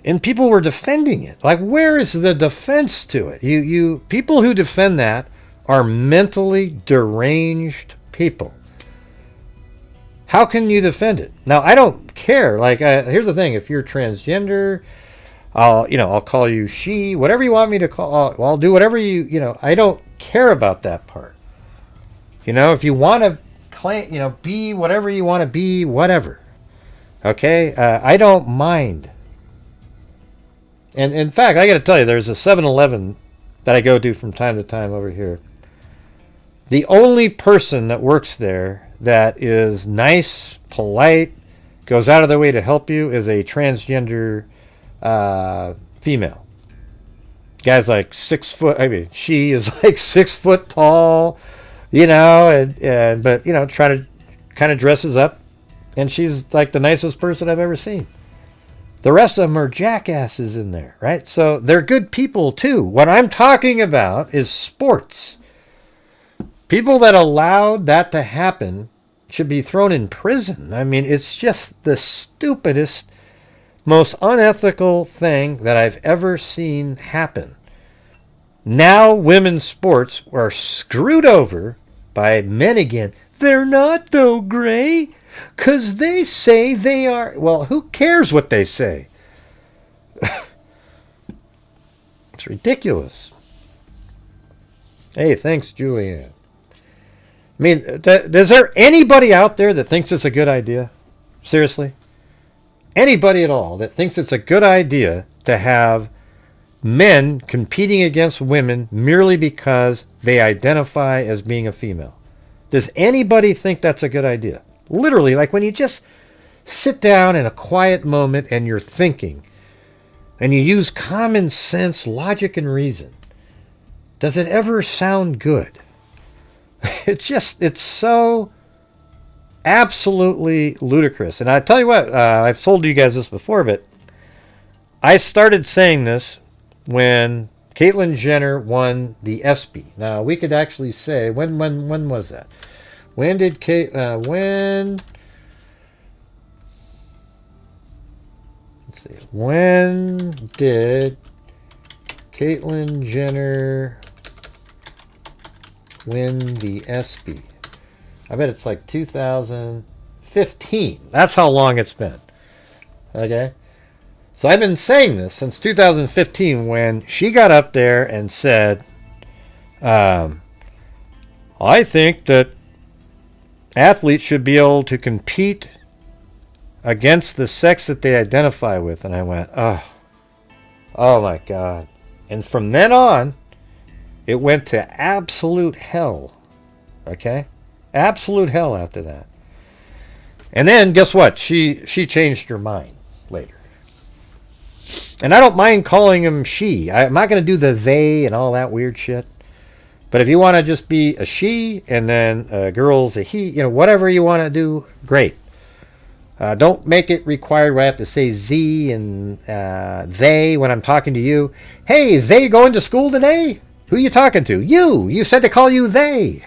Speaker 1: And people were defending it. Like, where is the defense to it? You people who defend that are mentally deranged people. How can you defend it? Now, I don't care. Like, here's the thing: if you're transgender, I'll call you she, whatever you want me to call. I'll do whatever I don't care about that part. If you want to claim, be whatever you want to be, whatever. Okay, I don't mind. And in fact, I got to tell you, there's a 7-Eleven that I go to from time to time over here. The only person that works there that is nice, polite, goes out of their way to help you is a transgender female. Guy's like 6 foot. I mean, she is like 6 foot tall, but try to kind of dresses up, and she's like the nicest person I've ever seen. The rest of them are jackasses in there, right? So they're good people too. What I'm talking about is sports. People that allowed that to happen should be thrown in prison. I mean, it's just the stupidest, most unethical thing that I've ever seen happen. Now women's sports are screwed over by men again. They're not though, Gray, because they say they are. Well, who cares what they say? It's ridiculous. Hey, thanks, Julianne. I mean, is there anybody out there that thinks it's a good idea? Seriously? Anybody at all that thinks it's a good idea to have men competing against women merely because they identify as being a female? Does anybody think that's a good idea? Literally, like when you just sit down in a quiet moment and you're thinking and you use common sense, logic, and reason, does it ever sound good? It's so absolutely ludicrous. And I tell you what, I've told you guys this before, but I started saying this when Caitlyn Jenner won the ESPY. Now, we could actually say, when was that? When did let's see, when did Caitlyn Jenner win the ESPY? I bet it's like 2015. That's how long it's been. Okay? So I've been saying this since 2015 when she got up there and said, I think that athletes should be able to compete against the sex that they identify with. And I went, oh my God. And from then on, it went to absolute hell. Okay? Absolute hell after that. And then, guess what? She changed her mind later. And I don't mind calling him she. I'm not going to do the they and all that weird shit. But if you want to just be a she and then a girl's a he, whatever you want to do, great. Don't make it required where I have to say Z and they when I'm talking to you. Hey, they going to school today? Who you talking to? You. You said to call you they.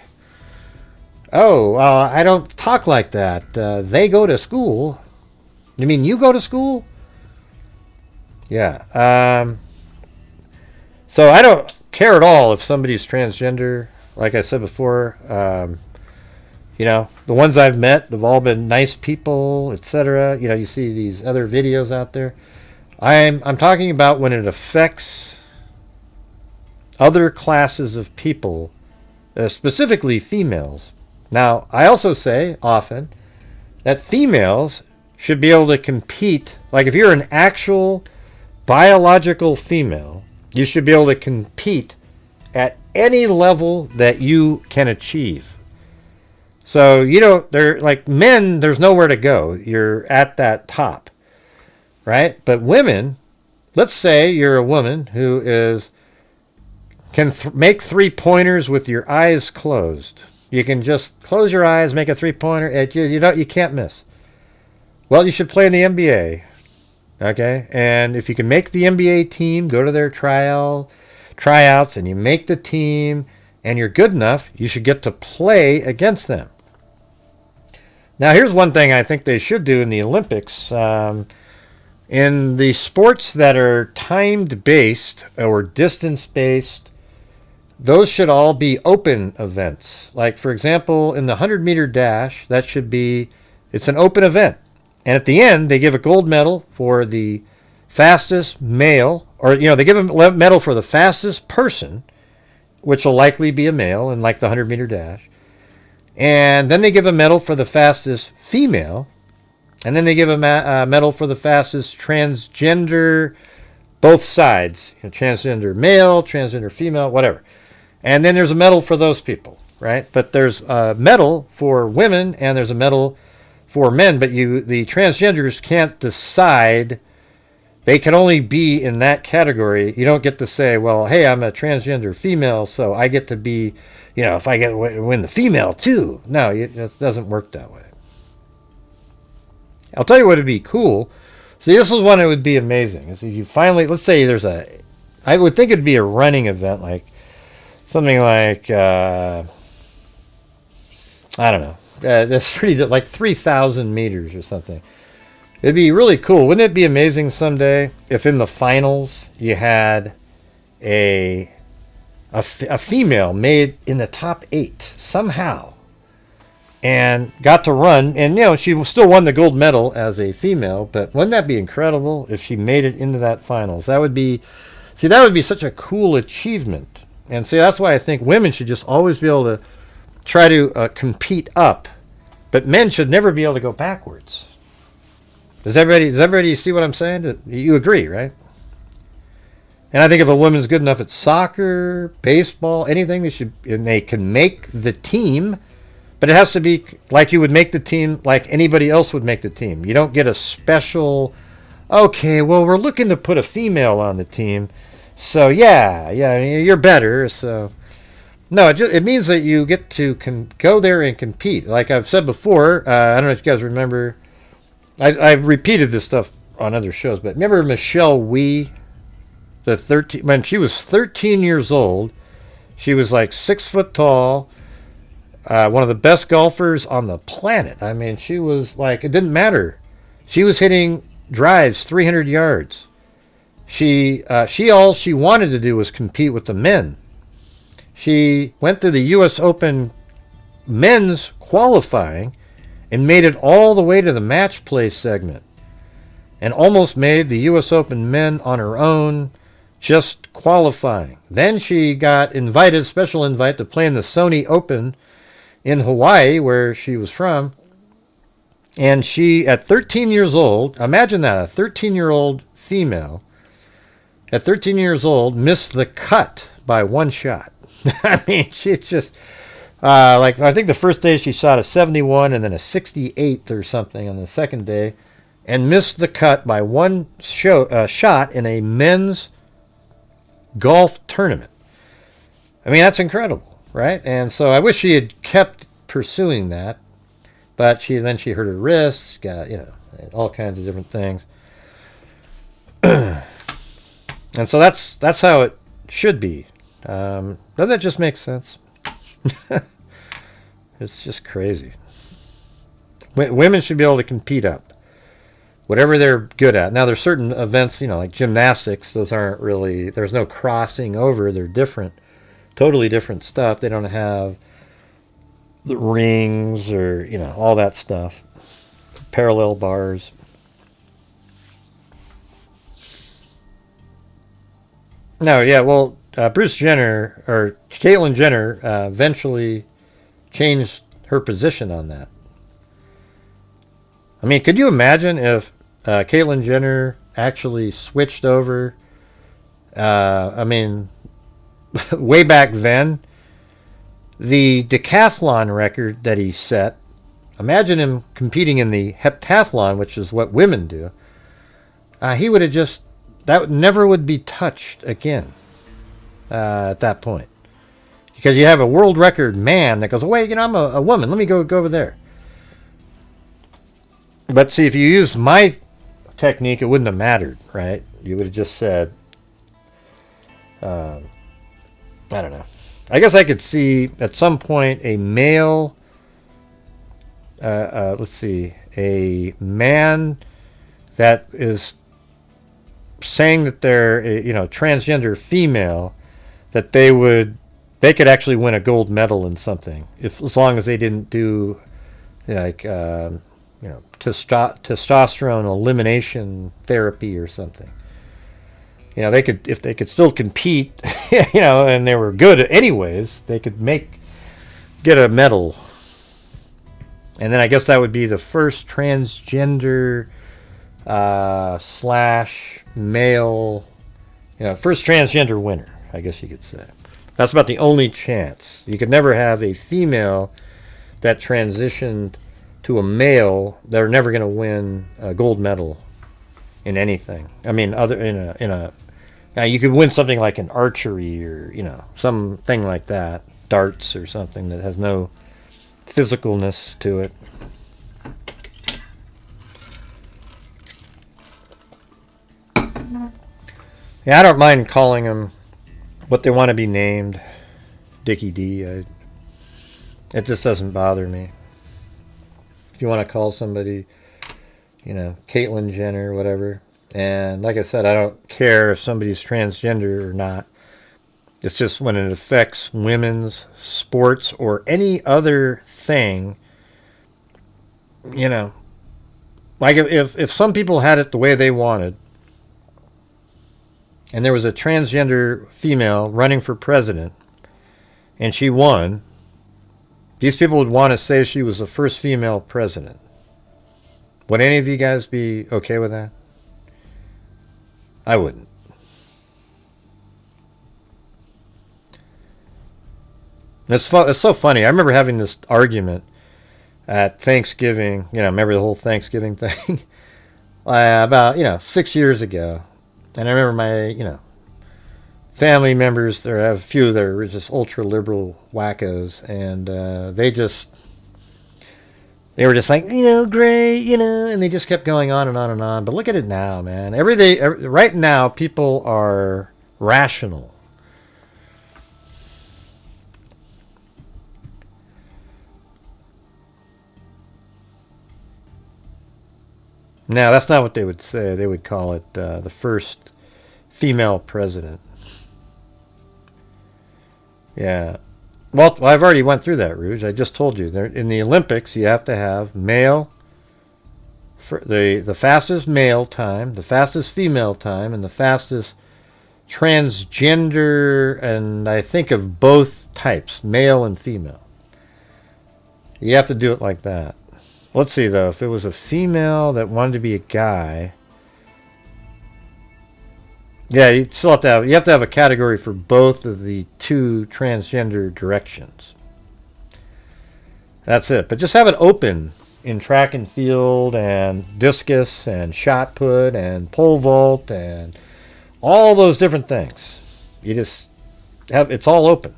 Speaker 1: Oh, I don't talk like that. They go to school. You mean you go to school? Yeah. So I don't care at all if somebody's transgender. Like I said before, the ones I've met have all been nice people, etc. You see these other videos out there. I'm talking about when it affects other classes of people, specifically females. Now, I also say often that females should be able to compete. Like if you're an actual biological female, you should be able to compete at any level that you can achieve. So, they're like men, there's nowhere to go. You're at that top, right? But women, let's say you're a woman who can make three-pointers with your eyes closed. You can just close your eyes, make a three-pointer. You can't miss. Well, you should play in the NBA, okay? And if you can make the NBA team, go to their tryouts, and you make the team, and you're good enough, you should get to play against them. Now, here's one thing I think they should do in the Olympics. In the sports that are timed based or distance based, those should all be open events. Like, for example, in the 100-meter dash, that should be, it's an open event. And at the end, they give a gold medal for the fastest male, or, they give a medal for the fastest person, which will likely be a male in like the 100-meter dash. And then they give a medal for the fastest female. And then they give a medal for the fastest transgender, both sides. Transgender male, transgender female, whatever. And then there's a medal for those people, right? But there's a medal for women and there's a medal for men. But the transgenders can't decide. They can only be in that category. You don't get to say, well, hey, I'm a transgender female, so I get to be, if I get to win the female too. No, it doesn't work that way. I'll tell you what would be cool. See, this is one that would be amazing. Is if you finally, let's say I would think it'd be a running event, like something like, I don't know, that's pretty, like 3,000 meters or something. It'd be really cool. Wouldn't it be amazing someday if in the finals you had a female made in the top 8 somehow and got to run, and she still won the gold medal as a female, but wouldn't that be incredible if she made it into that finals? That would be such a cool achievement. And see, that's why I think women should just always be able to try to compete up, but men should never be able to go backwards. Does everybody see what I'm saying? You agree, right? And I think if a woman's good enough at soccer, baseball, anything, they can make the team, but it has to be like you would make the team like anybody else would make the team. You don't get a special, okay, well, we're looking to put a female on the team, so yeah, you're better, so. No, it means that you get to go there and compete. Like I've said before, I don't know if you guys remember, I've repeated this stuff on other shows, but remember Michelle Wee, when she was 13 years old, she was like 6 foot tall, one of the best golfers on the planet. I mean, she was like, it didn't matter. She was hitting drives 300 yards. All she wanted to do was compete with the men. She went through the U.S. Open men's qualifying and made it all the way to the match play segment and almost made the U.S. Open men on her own, just qualifying. Then she got special invite to play in the Sony Open in Hawaii, where she was from. And she, at 13 years old, imagine that, a 13-year-old female, at 13 years old, missed the cut by one shot. I mean, she's just, I think the first day she shot a 71 and then a 68 or something on the second day, and missed the cut by one shot in a men's golf tournament. I mean, that's incredible, right? And so I wish she had kept pursuing that, but she hurt her wrists, got, all kinds of different things. And so that's how it should be. Doesn't that just make sense? It's just crazy. Women should be able to compete up, whatever they're good at. Now, there's certain events, like gymnastics, those aren't really, there's no crossing over. They're different, totally different stuff. They don't have the rings or, all that stuff. Parallel bars. No, yeah, well, Bruce Jenner, or Caitlyn Jenner, eventually changed her position on that. I mean, could you imagine if Caitlyn Jenner actually switched over? I mean, way back then, the decathlon record that he set, imagine him competing in the heptathlon, which is what women do. He would have just, that never would be touched again at that point. Because you have a world record man that goes, wait, I'm a woman, let me go over there. But see, if you used my technique, it wouldn't have mattered, right? You would have just said, I don't know. I guess I could see at some point a male, a man that is saying that they're a, transgender female, that they could actually win a gold medal in something as long as they didn't do testosterone elimination therapy or something. They could, if they could still compete, and they were good anyways, they could get a medal. And then I guess that would be the first transgender / male, first transgender winner, I guess you could say. That's about the only chance. You could never have a female that transitioned to a male. They're never going to win a gold medal in anything. I mean, now you could win something like an archery or something like that, darts or something that has no physicalness to it. Yeah, I don't mind calling them what they want to be named. Dickie D. It just doesn't bother me. If you want to call somebody, Caitlyn Jenner, whatever. And like I said, I don't care if somebody's transgender or not. It's just when it affects women's sports or any other thing, like if some people had it the way they wanted, and there was a transgender female running for president, and she won, these people would want to say she was the first female president. Would any of you guys be okay with that? I wouldn't. It's so funny. I remember having this argument at Thanksgiving. Remember the whole Thanksgiving thing? About, 6 years ago. And I remember my, family members, there have a few that are just ultra-liberal wackos, and they were just like, great, and they just kept going on and on and on. But look at it now, man. Right now, people are rational. Now, that's not what they would say. They would call it the first female president. Yeah. Well, I've already went through that, Rouge. I just told you. In the Olympics, you have to have male, for the fastest male time, the fastest female time, and the fastest transgender, and I think of both types, male and female. You have to do it like that. Let's see, though. If it was a female that wanted to be a guy, yeah, you have to have a category for both of the two transgender directions. That's it. But just have it open in track and field and discus and shot put and pole vault and all those different things. You just have it's all open.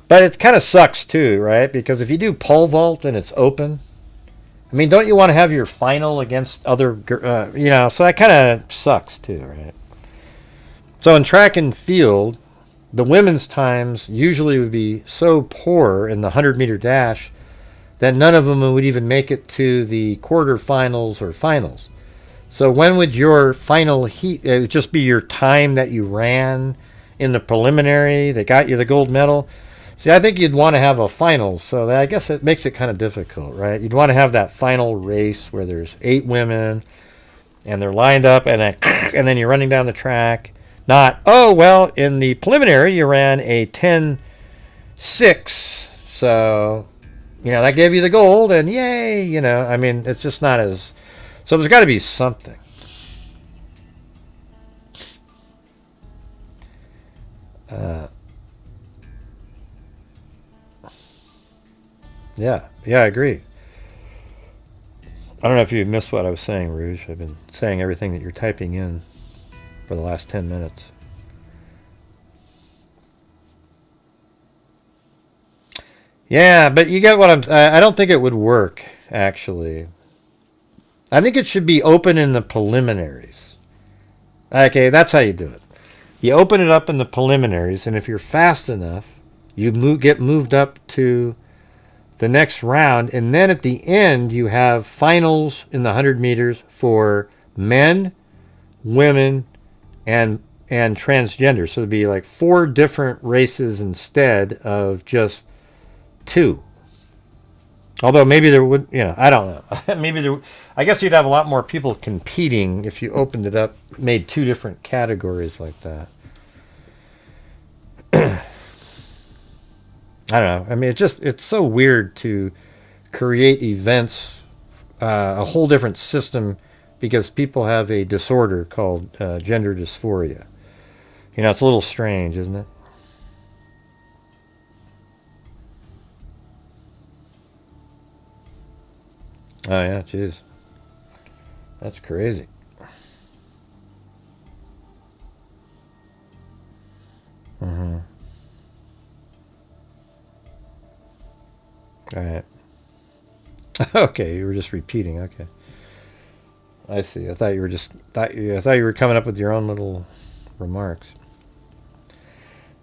Speaker 1: But it kind of sucks too, right? Because if you do pole vault and it's open, I mean, don't you want to have your final against other, so that kind of sucks too, right? So in track and field, the women's times usually would be so poor in the 100-meter dash that none of them would even make it to the quarterfinals or finals. So when would your final heat, it would just be your time that you ran in the preliminary that got you the gold medal? See, I think you'd want to have a finals, so I guess it makes it kind of difficult, right? You'd want to have that final race where there's 8 women, and they're lined up, and then you're running down the track. Not, oh, well, in the preliminary, you ran a 10.6, so, that gave you the gold, and yay, I mean, it's just not as... So there's got to be something. Yeah, I agree. I don't know if you missed what I was saying, Rouge. I've been saying everything that you're typing in for the last 10 minutes. Yeah, but you get what I don't think it would work, actually. I think it should be open in the preliminaries. Okay, that's how you do it. You open it up in the preliminaries, and if you're fast enough, you get moved up to the next round, and then at the end you have finals in the 100 meters for men, women, and transgender. So it'd be like 4 different races instead of just 2. Although maybe there would, I don't know. Maybe there, I guess you'd have a lot more people competing if you opened it up, made 2 different categories like that. I don't know. I mean, it's so weird to create events, a whole different system, because people have a disorder called gender dysphoria. It's a little strange, isn't it? Oh, yeah, jeez. That's crazy. Mm-hmm. All right. Okay, you were just repeating. Okay. I see. I thought you were coming up with your own little remarks.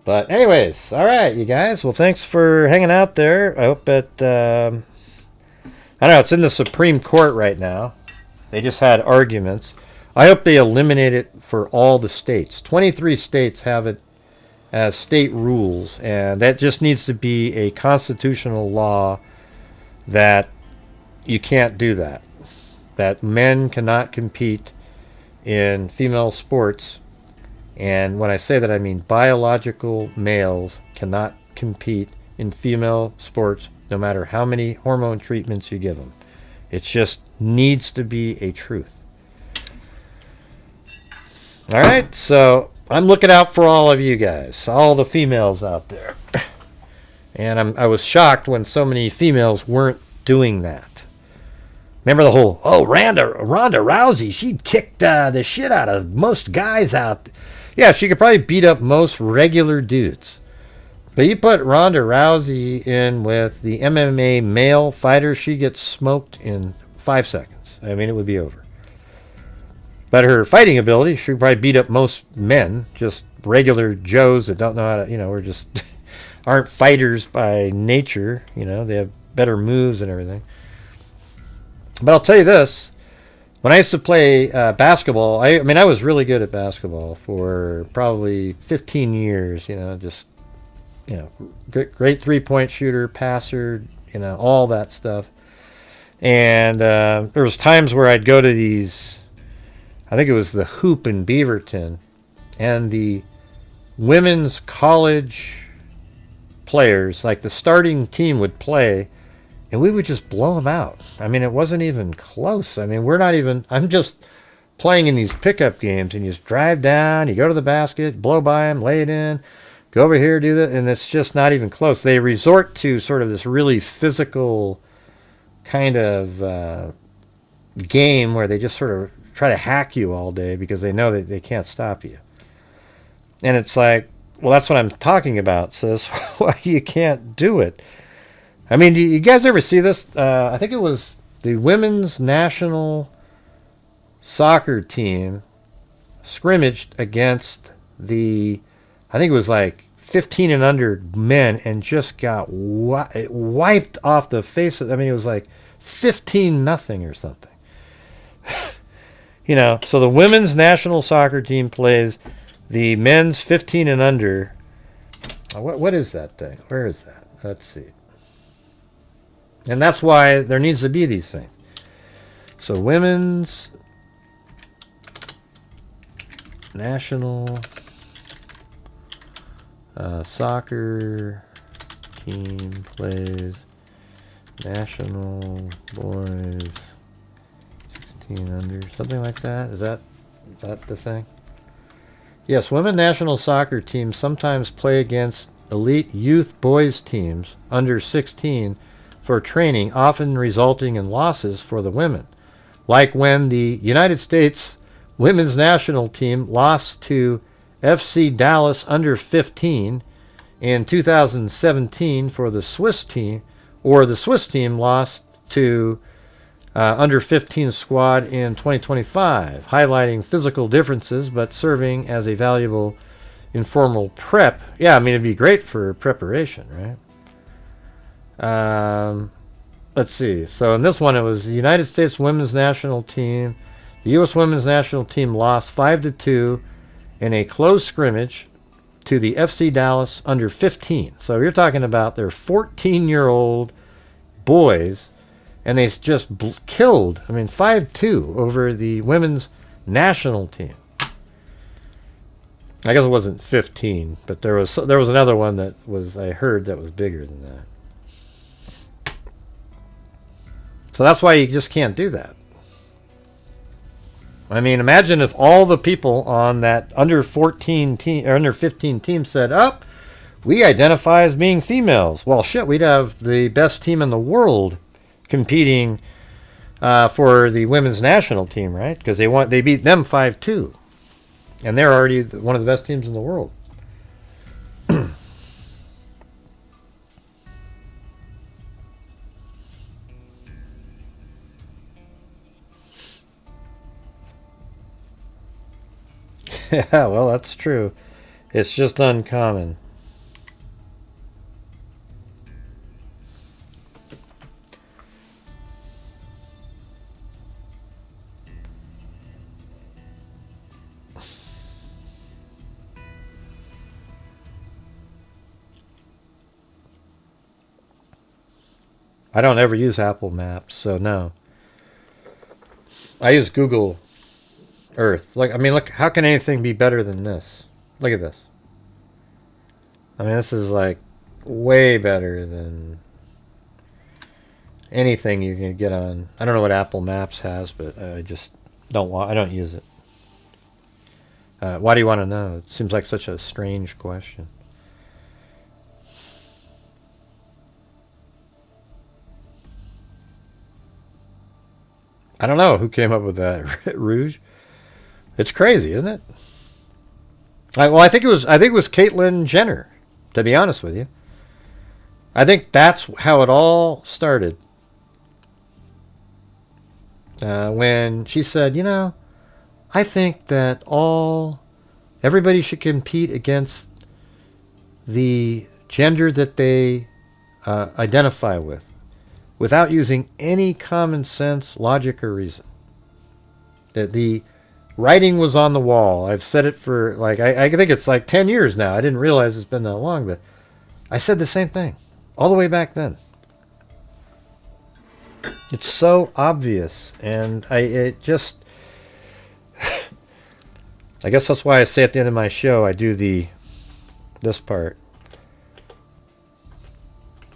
Speaker 1: But anyways, all right, you guys. Well, thanks for hanging out there. I hope that I don't know, it's in the Supreme Court right now. They just had arguments. I hope they eliminate it for all the states. 23 states have it as state rules, and that just needs to be a constitutional law that you can't do that. That men cannot compete in female sports. And when I say that, I mean biological males cannot compete in female sports no matter how many hormone treatments you give them. It just needs to be a truth. All right, so I'm looking out for all of you guys, all the females out there. And I was shocked when so many females weren't doing that. Remember the whole, Ronda Rousey, she kicked the shit out of most guys out. Yeah, she could probably beat up most regular dudes. But you put Ronda Rousey in with the MMA male fighter, she gets smoked in 5 seconds. I mean, it would be over. But her fighting ability, she would probably beat up most men, just regular Joes that don't know how to, we're just aren't fighters by nature. They have better moves and everything. But I'll tell you this. When I used to play basketball, I was really good at basketball for probably 15 years, great three-point shooter, passer, all that stuff. And there was times where I'd go to these, I think it was the Hoop in Beaverton, and the women's college players, like the starting team would play, and we would just blow them out. I mean, it wasn't even close. I mean, I'm just playing in these pickup games, and you just drive down, you go to the basket, blow by them, lay it in, go over here, do that, and it's just not even close. They resort to sort of this really physical kind of game where they just sort of try to hack you all day because they know that they can't stop you. And it's like, well, that's what I'm talking about, sis. Why you can't do it? I mean, do you guys ever see this? I think it was the women's national soccer team scrimmaged against I think it was like 15 and under men, and just got wiped off the face of, it was like 15-0 or something. So the women's national soccer team plays the men's 15 and under. What is that thing? Where is that? Let's see. And that's why there needs to be these things. So women's national soccer team plays national boys 16 under, something like that. Is that the thing? Yes, women national soccer teams sometimes play against elite youth boys teams under 16 for training, often resulting in losses for the women. Like when the United States women's national team lost to FC Dallas under 15 in 2017 for the Swiss team, or the Swiss team lost to under 15 squad in 2025, highlighting physical differences but serving as a valuable informal prep. Yeah, it'd be great for preparation, right? Let's see. So in this one, it was the United States women's national team The U.S. women's national team lost 5-2 in a close scrimmage to the FC Dallas under 15. So you're talking about their 14-year-old boys, and they just killed, 5-2 over the women's national team. I guess it wasn't 15, but there was another one that was, I heard, that was bigger than that. So that's why you just can't do that. Imagine if all the people on that under 14 team or under 15 team said, we identify as being females. Well, shit, we'd have the best team in the world competing for the women's national team, right? Because they beat them 5-2. And they're already one of the best teams in the world. Yeah, well, that's true. It's just uncommon. I don't ever use Apple Maps, so no. I use Google Earth. Look, how can anything be better than this? Look at this. This is like way better than anything you can get on. I don't know what Apple Maps has, but I just I don't use it. Why do you want to know? It seems like such a strange question. I don't know who came up with that Rouge. It's crazy, isn't it? I think it was Caitlyn Jenner, to be honest with you. I think that's how it all started. When she said, I think that everybody should compete against the gender that they identify with, without using any common sense, logic, or reason. That the writing was on the wall. I've said it for, I think it's 10 years now. I didn't realize it's been that long, but I said the same thing all the way back then. It's so obvious, and I guess that's why I say at the end of my show, I do this part.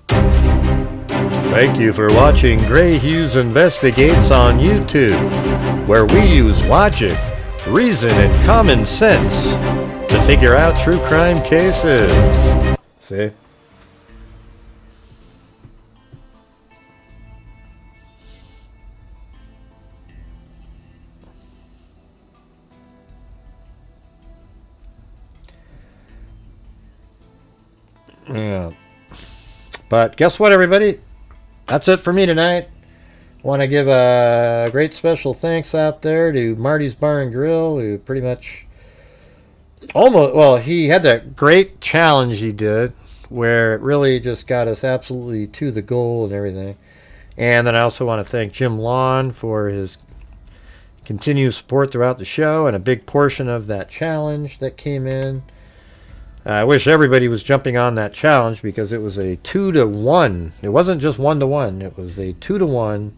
Speaker 1: Thank you for watching Gray Hughes Investigates on YouTube, where we use logic, reason, and common sense to figure out true crime cases. See? Yeah. But guess what, everybody? That's it for me tonight. Want to give a great special thanks out there to Marty's Bar and Grill, who pretty much he had that great challenge he did where it really just got us absolutely to the goal and everything. And then I also want to thank Jim Lawn for his continued support throughout the show and a big portion of that challenge that came in. I wish everybody was jumping on that challenge because it was a 2-to-1. It wasn't just 1-to-1. It was a 2-to-1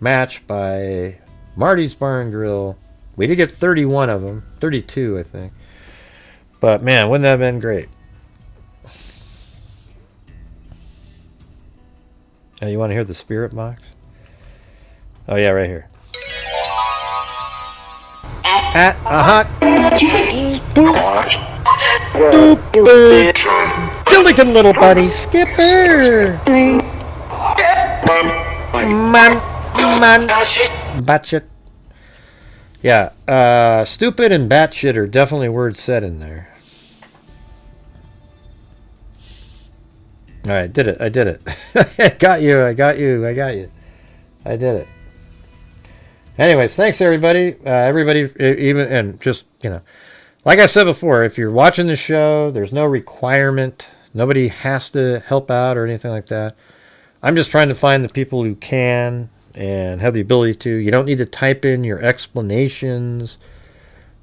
Speaker 1: match by Marty's Bar and Grill. We did get 31 of them. 32, I think. But, man, wouldn't that have been great? Oh, you want to hear the spirit box? Oh, yeah, right here. Dilligan, little buddy, Skipper. Man, batshit. Yeah, stupid and batshit are definitely words said in there. All right, I did it. I got you. I did it. Anyways, thanks everybody. Even and just like I said before, if you're watching the show, there's no requirement. Nobody has to help out or anything like that. I'm just trying to find the people who can and have the ability to. You don't need to type in your explanations.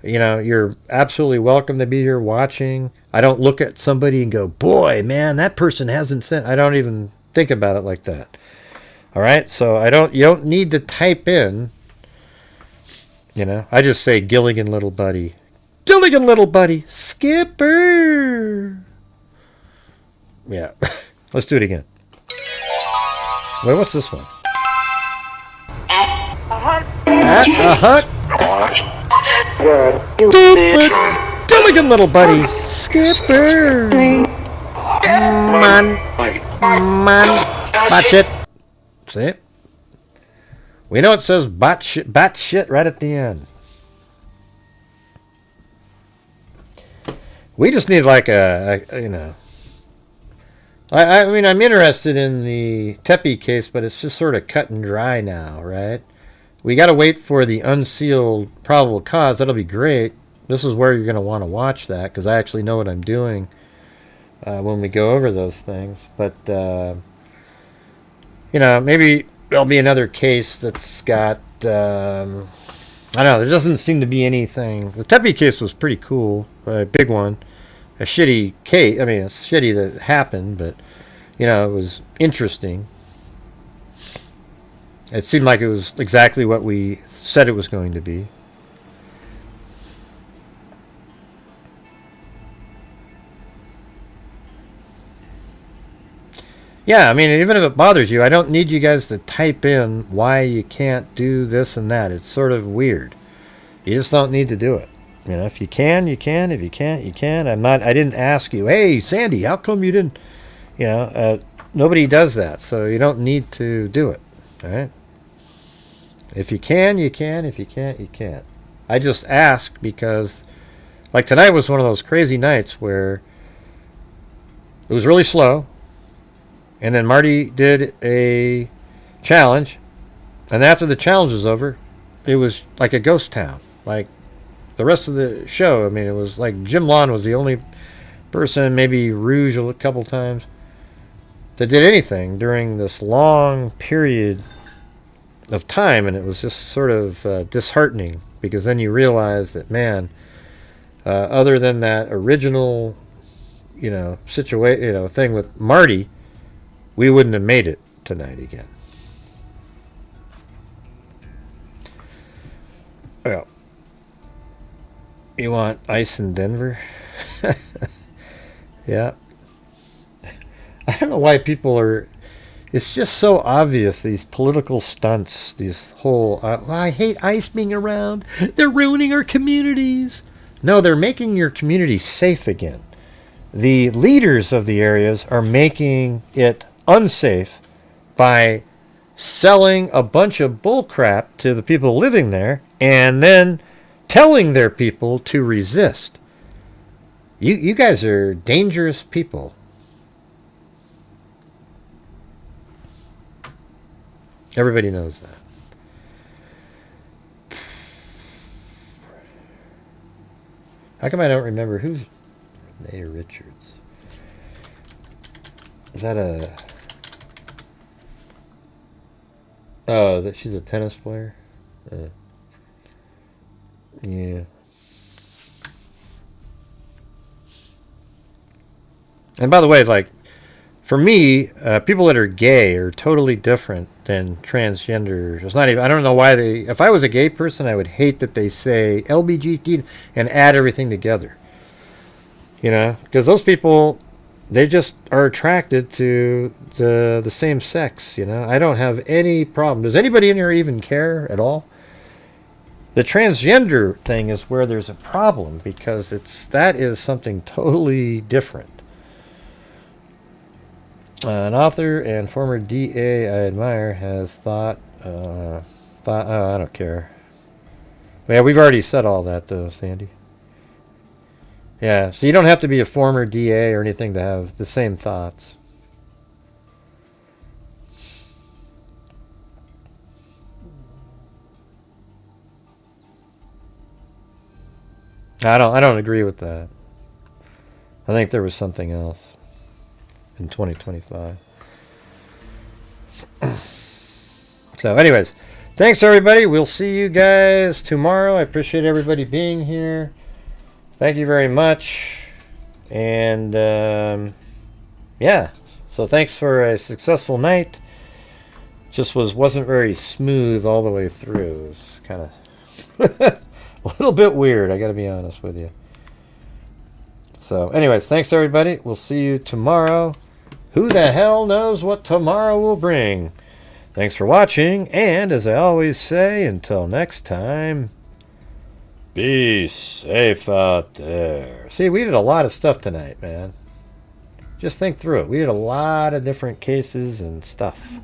Speaker 1: You know, you're absolutely welcome to be here watching. I don't look at somebody and go, boy, man, that person hasn't sent. I don't even think about it like that. All right, so you don't need to type in. You know, I just say Gilligan, little buddy. Gilligan, little buddy. Skipper. Yeah. Let's do it again. Wait, what's this one? At a hut. Gilligan, little buddy. Skipper. Man. That's it. See? We know it says bat shit right at the end. We just need like you know. I mean, I'm interested in the Tepe case, but it's just sort of cut and dry now, right? We got to wait for the unsealed probable cause. That'll be great. This is where you're going to want to watch that, because I actually know what I'm doing when we go over those things. But, you know, maybe there'll be another case that's got, I don't know, there doesn't seem to be anything. The Tepe case was pretty cool, a big one. A shitty case, I mean, it's shitty that it happened, but, you know, it was interesting. It seemed like it was exactly what we said it was going to be. Yeah, I mean, even if it bothers you, I don't need you guys to type in why you can't do this and that. It's sort of weird. You just don't need to do it. You know, if you can, you can. If you can't, you can. I didn't ask you, hey, Sandy, how come you didn't? You know, nobody does that, so you don't need to do it. All right? If you can, you can. If you can't, you can't. I just ask because, like, tonight was one of those crazy nights where it was really slow, and then Marty did a challenge, and after the challenge was over, it was like a ghost town. Like, the rest of the show, I mean, it was like Jim Lawn was the only person, maybe Rouge a couple times, that did anything during this long period of time, and it was just sort of disheartening, because then you realize that, man, other than that original, you know, thing with Marty, we wouldn't have made it tonight again. Well, you want ice in Denver? Yeah. I don't know why people are... It's just so obvious, these political stunts, these whole... I hate ICE being around. They're ruining our communities. No, they're making your community safe again. The leaders of the areas are making it unsafe by selling a bunch of bullcrap to the people living there and then telling their people to resist. You guys are dangerous people. Everybody knows that. How come I don't remember who's Renee Richards? Is that a... Oh, that she's a tennis player? Yeah. And by the way, like, for me, people that are gay are totally different than transgender. It's not even, I don't know why they... If I was a gay person, I would hate that they say LBGT and add everything together. You know? Because those people, they just are attracted to the same sex, you know? I don't have any problem. Does anybody in here even care at all? The transgender thing is where there's a problem, because that is something totally different. An author and former DA I admire has thought, oh, I don't care. Yeah, we've already said all that though, Sandy. Yeah, so you don't have to be a former DA or anything to have the same thoughts. I don't agree with that. I think there was something else in 2025. So anyways, thanks everybody. We'll see you guys tomorrow. I appreciate everybody being here. Thank you very much. And yeah, so thanks for a successful night. Just wasn't very smooth all the way through. It was kind of a little bit weird, I gotta be honest with you. So anyways, thanks everybody. We'll see you tomorrow. Who the hell knows what tomorrow will bring? Thanks for watching, and as I always say, until next time, be safe out there. See, we did a lot of stuff tonight, man. Just think through it. We did a lot of different cases and stuff.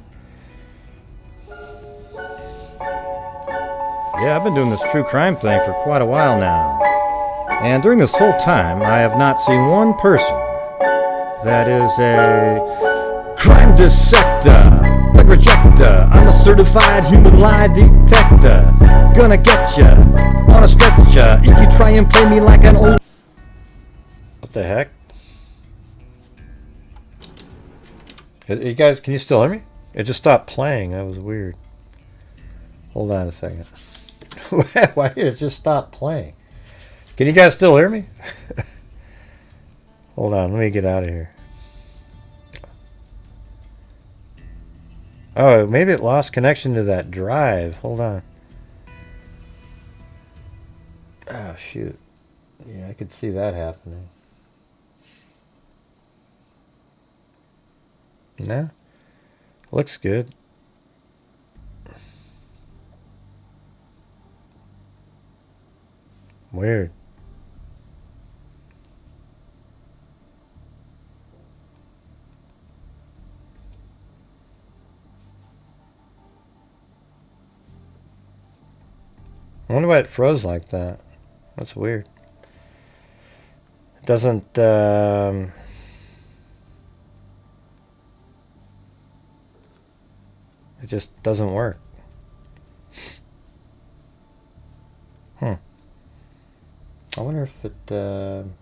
Speaker 17: Yeah, I've been doing this true crime thing for quite a while now. And during this whole time, I have not seen one person that is a crime dissector, thug rejector. I'm a certified human lie detector. Gonna get ya on a stretcher if you try and play me like an old...
Speaker 1: What the heck? You guys, can you still hear me? It just stopped playing. That was weird. Hold on a second. Why did it just stop playing? Can you guys still hear me? Hold on, let me get out of here. Oh, maybe it lost connection to that drive. Hold on. Oh, shoot. Yeah, I could see that happening. No? Looks good. Weird. I wonder why it froze like that. That's weird. It doesn't, it just doesn't work. I wonder if it, can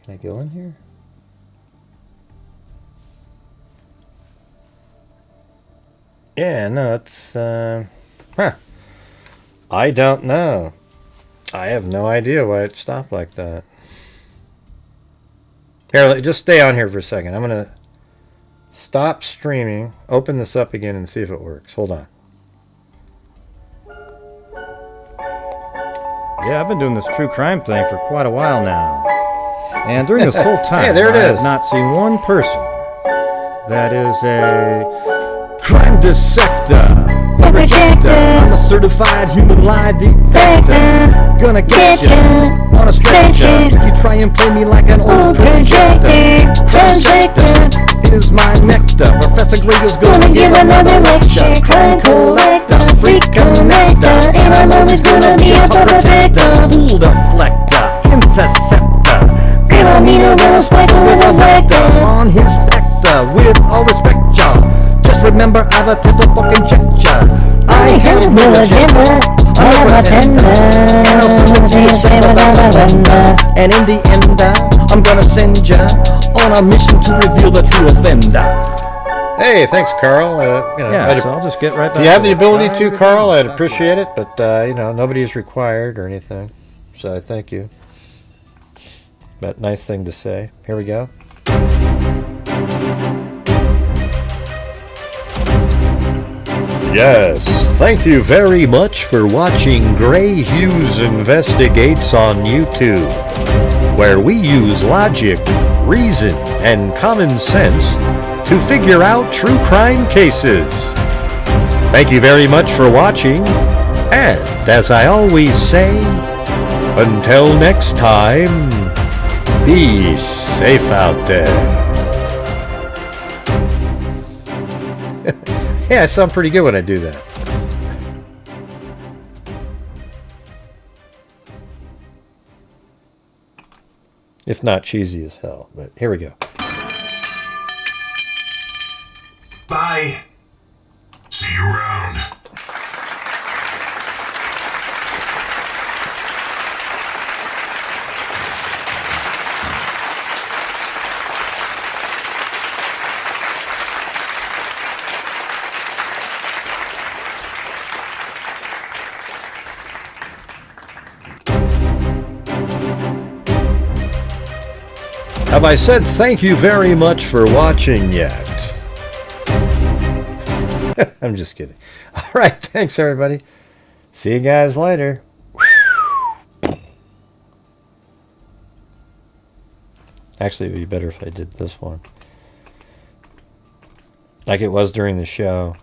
Speaker 1: I go in here? Yeah, no, it's, I don't know. I have no idea why it stopped like that. Here, just stay on here for a second. I'm going to stop streaming, open this up again, and see if it works. Hold on.
Speaker 17: Yeah, I've been doing this true crime thing for quite a while now. And during this whole time,
Speaker 1: hey, there it
Speaker 17: I
Speaker 1: is.
Speaker 17: have not seen one person that is a crime dissector, thug rejector. I'm a certified human lie detector. Gonna get ya on a stretcher if you try and play me like an old projector. Transector is my nectar. Professor Gray is gonna give another lecture. Crime collector, freak connector, and I know he's gonna be a protector. Fool deflector, interceptor, and I mean a little spiker with a vector on his vector. With all respect, y'all, just remember I've a to fucking check ya. I have no agenda, I'm a pretender, and I'll see you straight without a vendor. And in the end, I'm gonna send ya on a mission to reveal the true offender.
Speaker 1: Hey, thanks, Carl.
Speaker 17: Yeah, so I'll just get right back
Speaker 1: If you have
Speaker 17: to
Speaker 1: the
Speaker 17: it.
Speaker 1: ability to, Carl, I'd appreciate it, but, you know, nobody is required or anything, so I thank you. But nice thing to say. Here we go. Yes, thank you very much for watching Grant Hughes Investigates on YouTube, where we use logic, reason, and common sense to figure out true crime cases. Thank you very much for watching, and as I always say, until next time, be safe out there. Yeah, I sound pretty good when I do that. If not cheesy as hell, but here we go.
Speaker 19: Bye. See you around.
Speaker 1: Have I said thank you very much for watching yet? I'm just kidding. All right, thanks everybody. See you guys later. Actually, it would be better if I did this one. Like it was during the show.